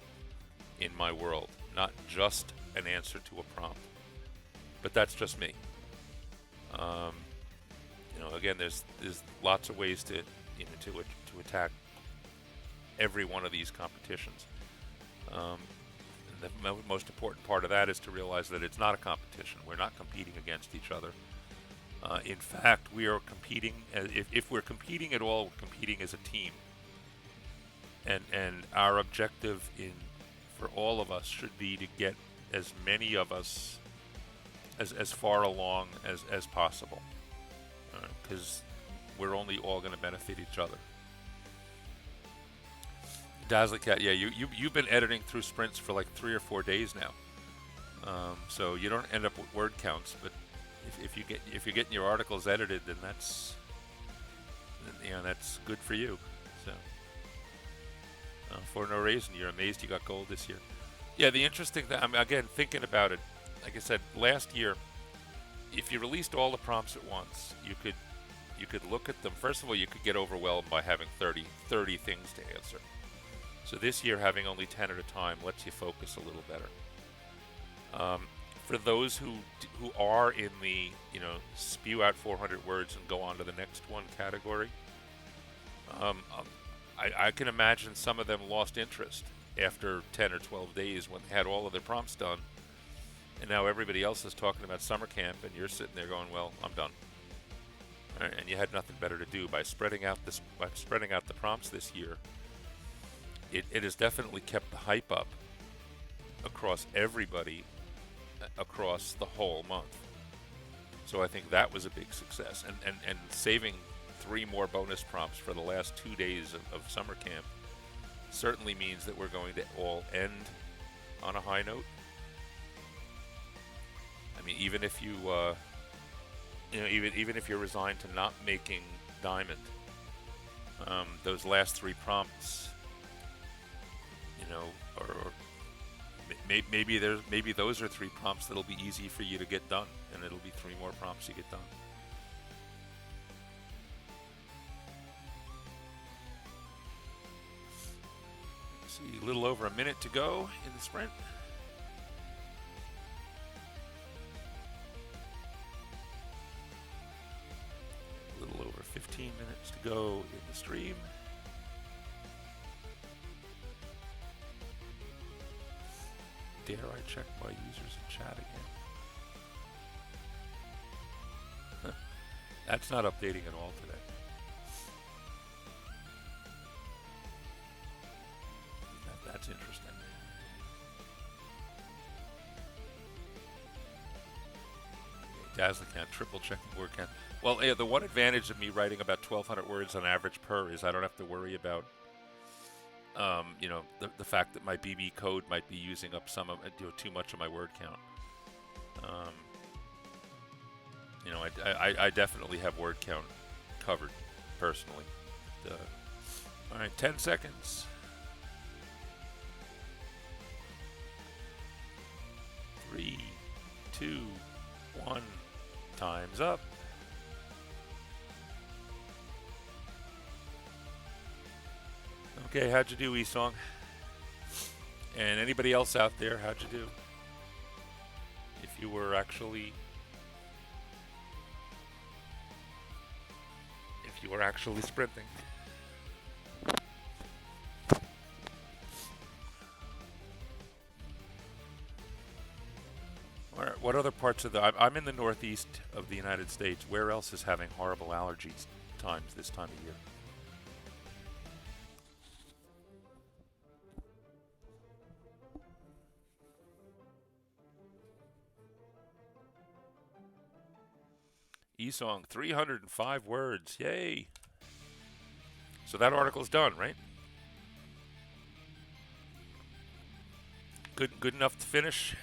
in my world, not just an answer to a prompt. But that's just me. You know, again, there's lots of ways to attack every one of these competitions. And the most important part of that is to realize that it's not a competition. We're not competing against each other. In fact, we are competing. If we're competing at all, we're competing as a team. And our objective for all of us should be to get as many of us as far along as possible, because we're only all going to benefit each other. Dazzly Cat, yeah, you've been editing through sprints for like 3 or 4 days now, so you don't end up with word counts. But if you're getting your articles edited, then that's good for you. So for no reason, you're amazed you got gold this year. Yeah, the interesting thing, I'm again thinking about it. Like I said, last year, if you released all the prompts at once, you could look at them. First of all, you could get overwhelmed by having 30 things to answer. So this year, having only 10 at a time lets you focus a little better. Um, for those who are in the spew out 400 words and go on to the next one category, I can imagine some of them lost interest after 10 or 12 days when they had all of their prompts done, and now everybody else is talking about summer camp, and you're sitting there going, "Well, I'm done." All right, and you had nothing better to do by spreading out the prompts this year. It has definitely kept the hype up across everybody across the whole month. So I think that was a big success. And saving 3 more bonus prompts for the last 2 days of summer camp certainly means that we're going to all end on a high note. I mean, even if you even if you're resigned to not making diamond, those last 3 prompts, or maybe those are 3 prompts that'll be easy for you to get done, and it'll be 3 more prompts you get done. Let's see, a little over a minute to go in the sprint. A little over 15 minutes to go in the stream. Dare I check my users in chat again? That's not updating at all today. That's interesting. Dazzler count, triple checking word count. Well, yeah, the one advantage of me writing about 1,200 words on average per is I don't have to worry about the fact that my BB code might be using up some of too much of my word count. I definitely have word count covered personally. All right, 10 seconds. 3, 2, 1. Time's up. Okay, how'd you do, E-Song? And anybody else out there, how'd you do? If you were actually sprinting. What other parts of I'm in the northeast of the United States. Where else is having horrible allergies times this time of year? E-Song, 305 words. Yay. So that article's done, right? Good enough to finish.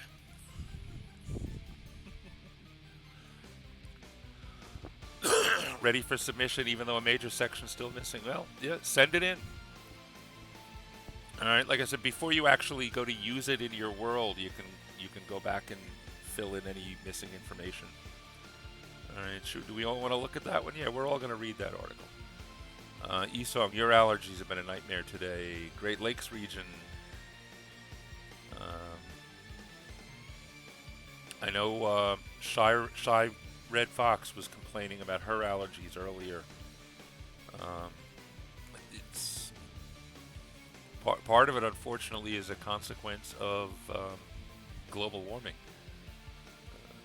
Ready for submission, even though a major section's still missing. Well, yeah, send it in. All right, like I said, before you actually go to use it in your world, you can go back and fill in any missing information. All right, do we all want to look at that one? Yeah, we're all going to read that article. E-Song, your allergies have been a nightmare today. Great Lakes region. I know Shy Red Fox was complaining about her allergies earlier. It's part of it, unfortunately, is a consequence of global warming.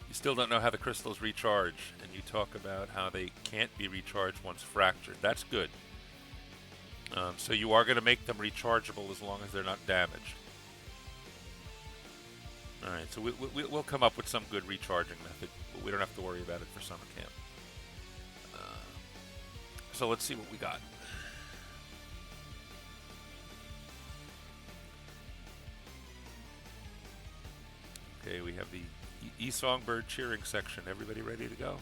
You still don't know how the crystals recharge, and you talk about how they can't be recharged once fractured. That's good. So you are going to make them rechargeable as long as they're not damaged. All right, so we'll come up with some good recharging method, but we don't have to worry about it for summer camp. So let's see what we got. Okay, we have the E-Song bird cheering section. Everybody ready to go?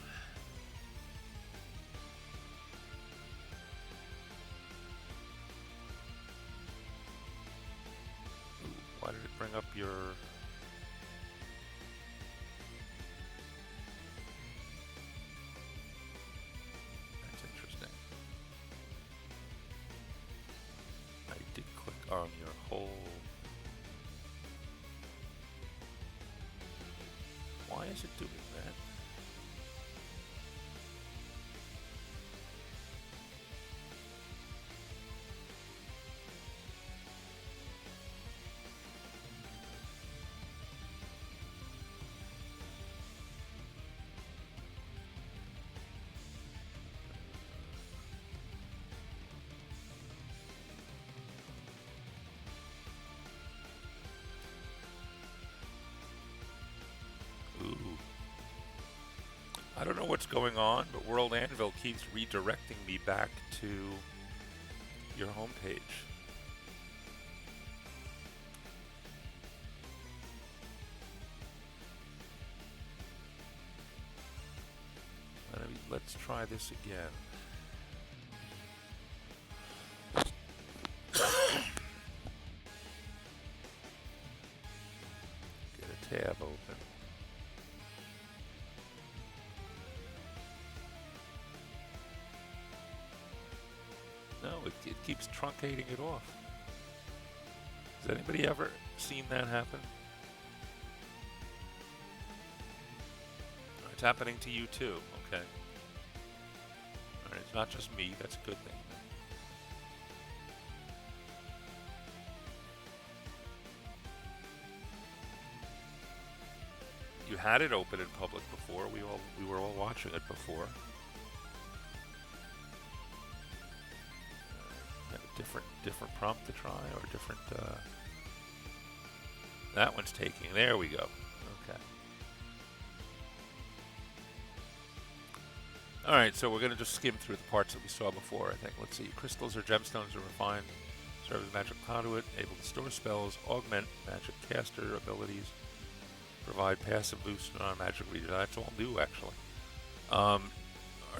Ooh, why did it bring up your... on your whole is it doing that? Ooh. I don't know what's going on, but World Anvil keeps redirecting me back to your homepage. Let's try this again. Get a tab open. No, it keeps truncating it off. Has anybody ever seen that happen? It's happening to you too, okay. Alright, it's not just me, that's a good thing. You had it open in public before, we were all watching it before. Have a different prompt to try, or different, that one's taking, there we go, okay. Alright, so we're going to just skim through the parts that we saw before, I think. Let's see, crystals or gemstones are refined, serve as magic conduit, able to store spells, augment magic caster abilities, provide passive boost on magic reader. That's all new, actually. Are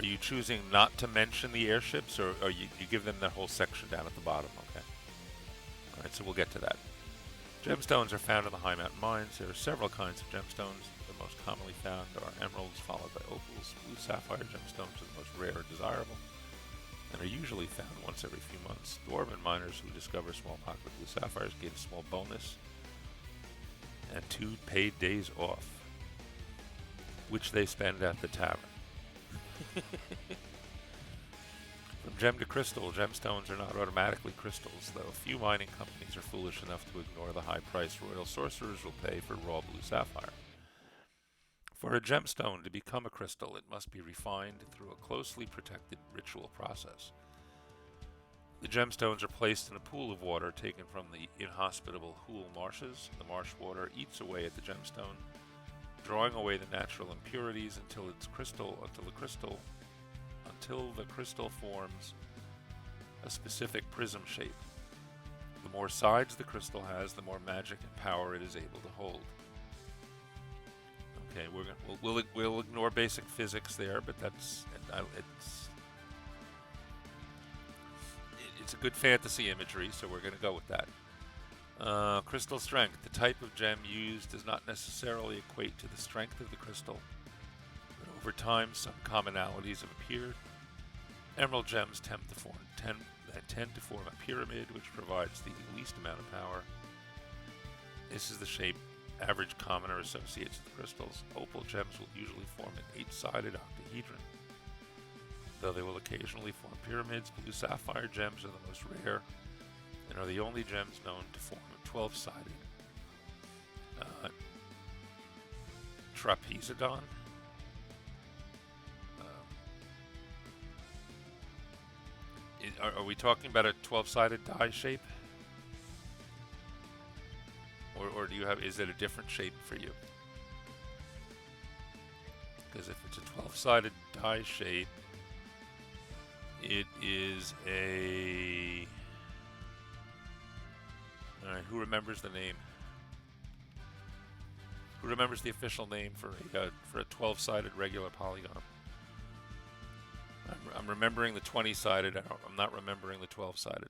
you choosing not to mention the airships, or you give them that whole section down at the bottom? Okay. Alright, so we'll get to that. Gemstones are found in the high mountain mines. There are several kinds of gemstones. The most commonly found are emeralds, followed by opals. Blue sapphire gemstones are the most rare and desirable, and are usually found once every few months. Dwarven miners who discover small pocket blue sapphires get a small bonus and 2 paid days off, which they spend at the tavern. From gem to crystal, gemstones are not automatically crystals, though few mining companies are foolish enough to ignore the high price royal sorcerers will pay for raw blue sapphire. For a gemstone to become a crystal, it must be refined through a closely protected ritual process. The gemstones are placed in a pool of water taken from the inhospitable Hool marshes. The marsh water eats away at the gemstone, drawing away the natural impurities until the crystal forms a specific prism shape. The more sides the crystal has, the more magic and power it is able to hold. Okay, we'll ignore basic physics there, but it's a good fantasy imagery, so we're going to go with that. Crystal strength. The type of gem used does not necessarily equate to the strength of the crystal, but over time some commonalities have appeared. Emerald gems tend to form a pyramid, which provides the least amount of power. This is the shape average commoner associates with crystals. Opal gems will usually form an 8-sided octahedron, though they will occasionally form pyramids. Blue sapphire gems are the most rare and are the only gems known to form a 12-sided trapezoidon. Are we talking about a 12-sided die shape? Or is it a different shape for you? Because if it's a 12-sided die shape, it is a... Alright, who remembers the name? Who remembers the official name for a 12-sided regular polygon? I'm remembering the 20-sided. I'm not remembering the 12-sided.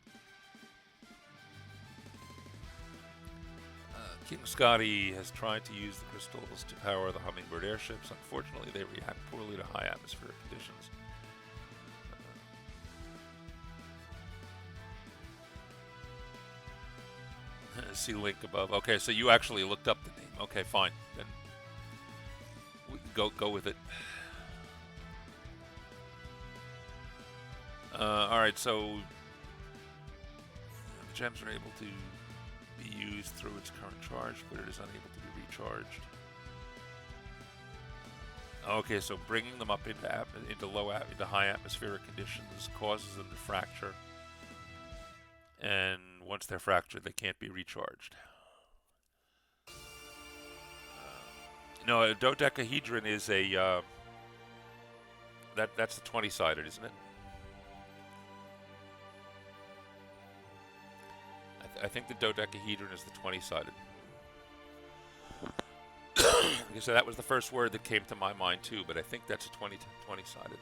King Scotty has tried to use the crystals to power the hummingbird airships. Unfortunately, they react poorly to high atmospheric conditions. See link above. Okay, so you actually looked up the name. Okay, fine. Then Go with it. All right, so the gems are able to be used through its current charge, but it is unable to be recharged. Okay, so bringing them up into high atmospheric conditions causes them to fracture, and once they're fractured, they can't be recharged. No, a dodecahedron is a that's the 20-sided, isn't it? I think the dodecahedron is the 20-sided. So that was the first word that came to my mind too, but I think that's a 20-sided.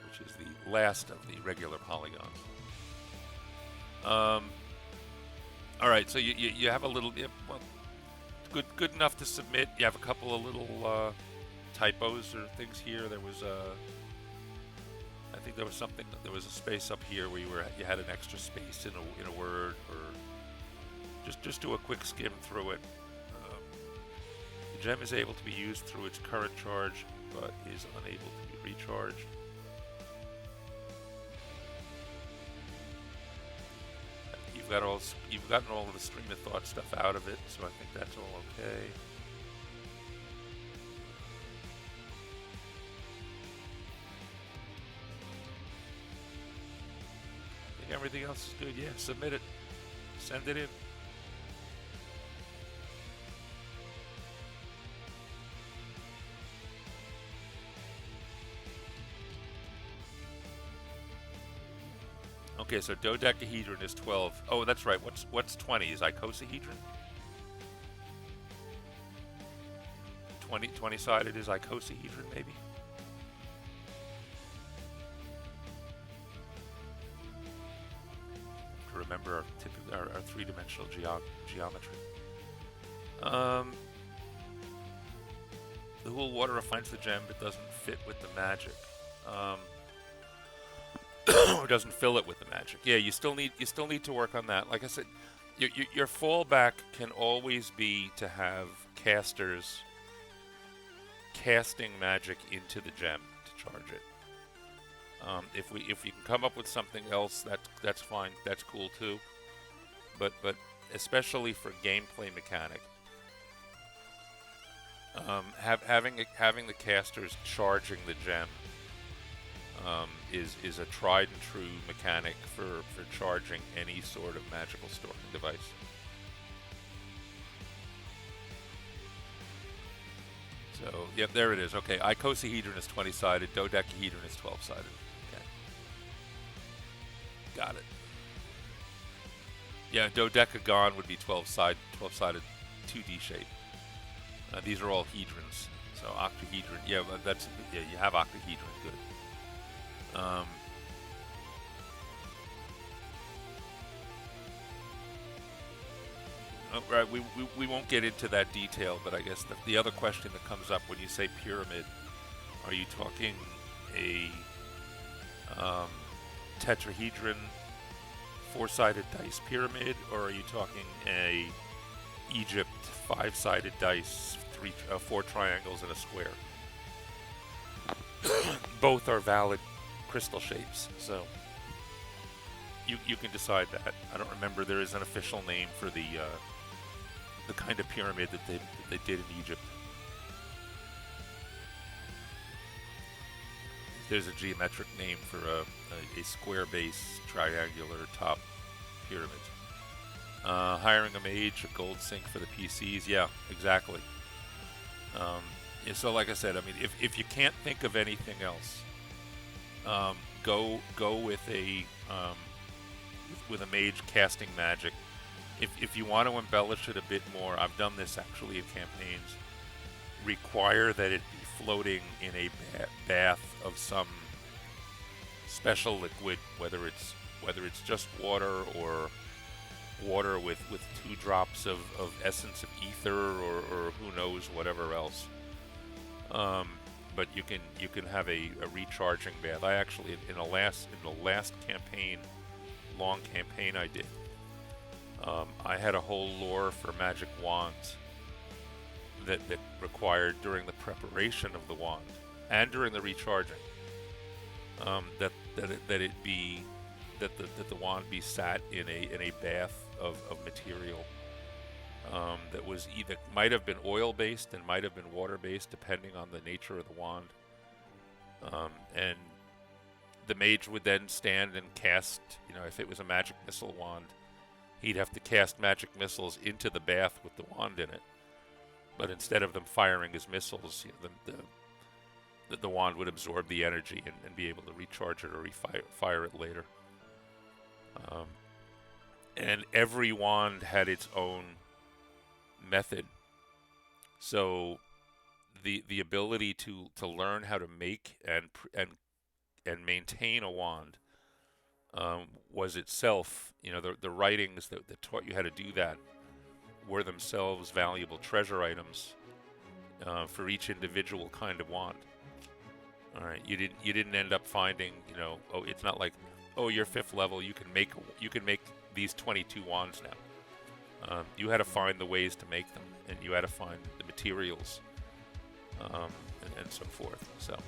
Which is the last of the regular polygons. All right, so you have a little, well, good enough to submit. You have a couple of little typos or things here. There was I think there was something. There was a space up here where you had an extra space in a word, or just do a quick skim through it. The gem is able to be used through its current charge, but is unable to be recharged. You've gotten all of the stream of thought stuff out of it, so I think that's all okay. I think everything else is good. Yeah, submit it. Send it in. Okay, so dodecahedron is 12. Oh, that's right. What's 20? Is icosahedron? 20-sided is icosahedron, maybe? To remember our three-dimensional geometry. The whole water refines the gem, but doesn't fit with the magic. Or doesn't fill it with the magic. Yeah, you still need to work on that. Like I said, your fallback can always be to have casters casting magic into the gem to charge it. If we can come up with something else, that's fine. That's cool too. But especially for gameplay mechanic, having the casters charging the gem is a tried and true mechanic for charging any sort of magical storing device. So, yep, there it is. Okay, icosahedron is 20-sided, dodecahedron is 12-sided. Okay. Got it. Yeah, dodecagon would be 12-sided 2D shape. These are all hedrons. So octahedron, yeah, you have octahedron, good. Right, we won't get into that detail, but I guess the other question that comes up when you say pyramid, are you talking a tetrahedron 4-sided dice pyramid, or are you talking a Egypt 5-sided dice, 4 triangles and a square? Both are valid crystal shapes, so you can decide that. I don't remember, there is an official name for the kind of pyramid that they did in Egypt. There's a geometric name for a square base triangular top pyramid. Hiring a mage, a gold sink for the PCs, yeah, exactly. Yeah, so like I said, I mean, if you can't think of anything else, go with a mage casting magic. If you want to embellish it a bit more, I've done this actually in campaigns. Require that it be floating in a bath of some special liquid, whether it's just water or water with 2 drops of essence of ether or who knows, whatever else. But you can have a recharging bath. I actually in the last campaign, long campaign I did, I had a whole lore for magic wands that required during the preparation of the wand and during the recharging that the wand be sat in a bath of material that was either might have been oil based and might have been water based depending on the nature of the wand, and the mage would then stand and cast, if it was a magic missile wand, he'd have to cast magic missiles into the bath with the wand in it. But instead of them firing his missiles, the wand would absorb the energy and be able to recharge it or fire it later. And every wand had its own method. So the ability to learn how to make and maintain a wand was itself, the writings that taught you how to do that were themselves valuable treasure items for each individual kind of wand. All right, you didn't end up finding, it's not like, you're 5th level, you can make these 22 wands now. You had to find the ways to make them, and you had to find the materials, and so forth. So,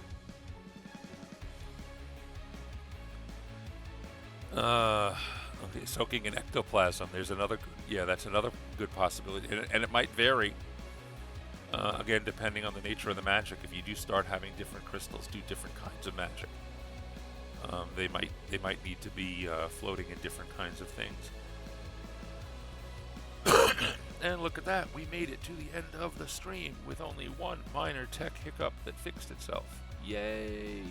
okay, soaking in ectoplasm. There's another, that's another good possibility, and it might vary. Again, depending on the nature of the magic. If you do start having different crystals do different kinds of magic, they might need to be floating in different kinds of things. And look at that, we made it to the end of the stream with only one minor tech hiccup that fixed itself. Yay!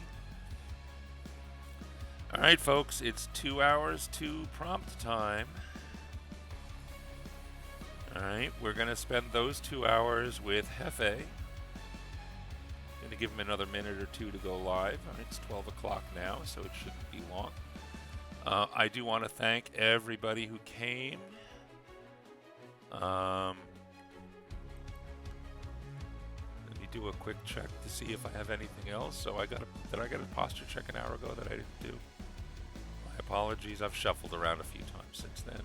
Alright folks, it's 2 hours to prompt time. Alright, we're going to spend those 2 hours with Hefe. Going to give him another minute or two to go live. Alright, it's 12 o'clock now, so it shouldn't be long. I do want to thank everybody who came. Let me do a quick check to see if I have anything else. So did I get a posture check an hour ago that I didn't do? My apologies, I've shuffled around a few times since then.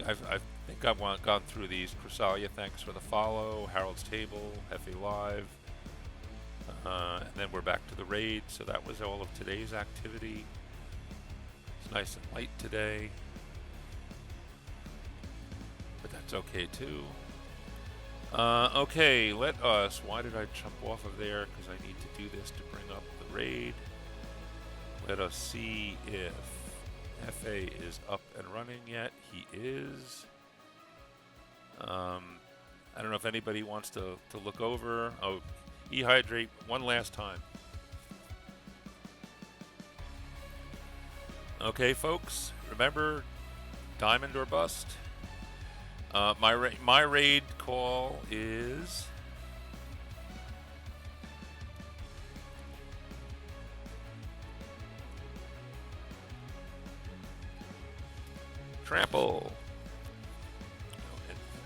I think I've gone through these. Chrysalia, thanks for the follow. Harold's Table, Hefe Live. And then we're back to the raid. So that was all of today's activity. It's nice and light today. But that's okay too. Okay, let us... Why did I jump off of there? Because I need to do this to bring up the raid. Let us see if Hefe is up and running yet. He is. I don't know if anybody wants to look over. Oh, E-hydrate one last time. Okay, folks. Remember, diamond or bust. My raid call is... Trample.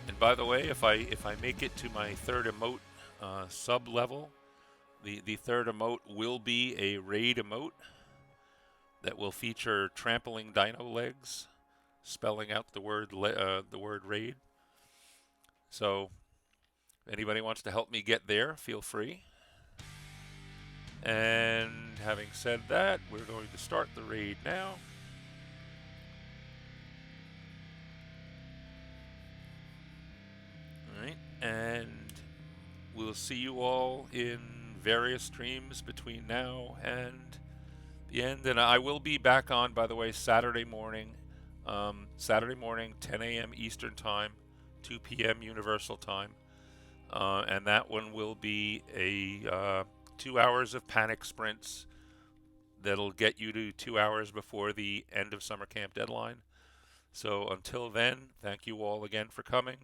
And by the way, if I make it to my 3rd emote sub level, the 3rd emote will be a raid emote that will feature trampling dino legs, spelling out the word raid. So, if anybody wants to help me get there, feel free. And having said that, we're going to start the raid now. Alright, and we'll see you all in various streams between now and the end. And I will be back on, by the way, Saturday morning, 10 a.m. Eastern Time, 2 p.m. Universal Time. And that one will be a 2 hours of panic sprints that'll get you to 2 hours before the end of summer camp deadline. So until then, thank you all again for coming.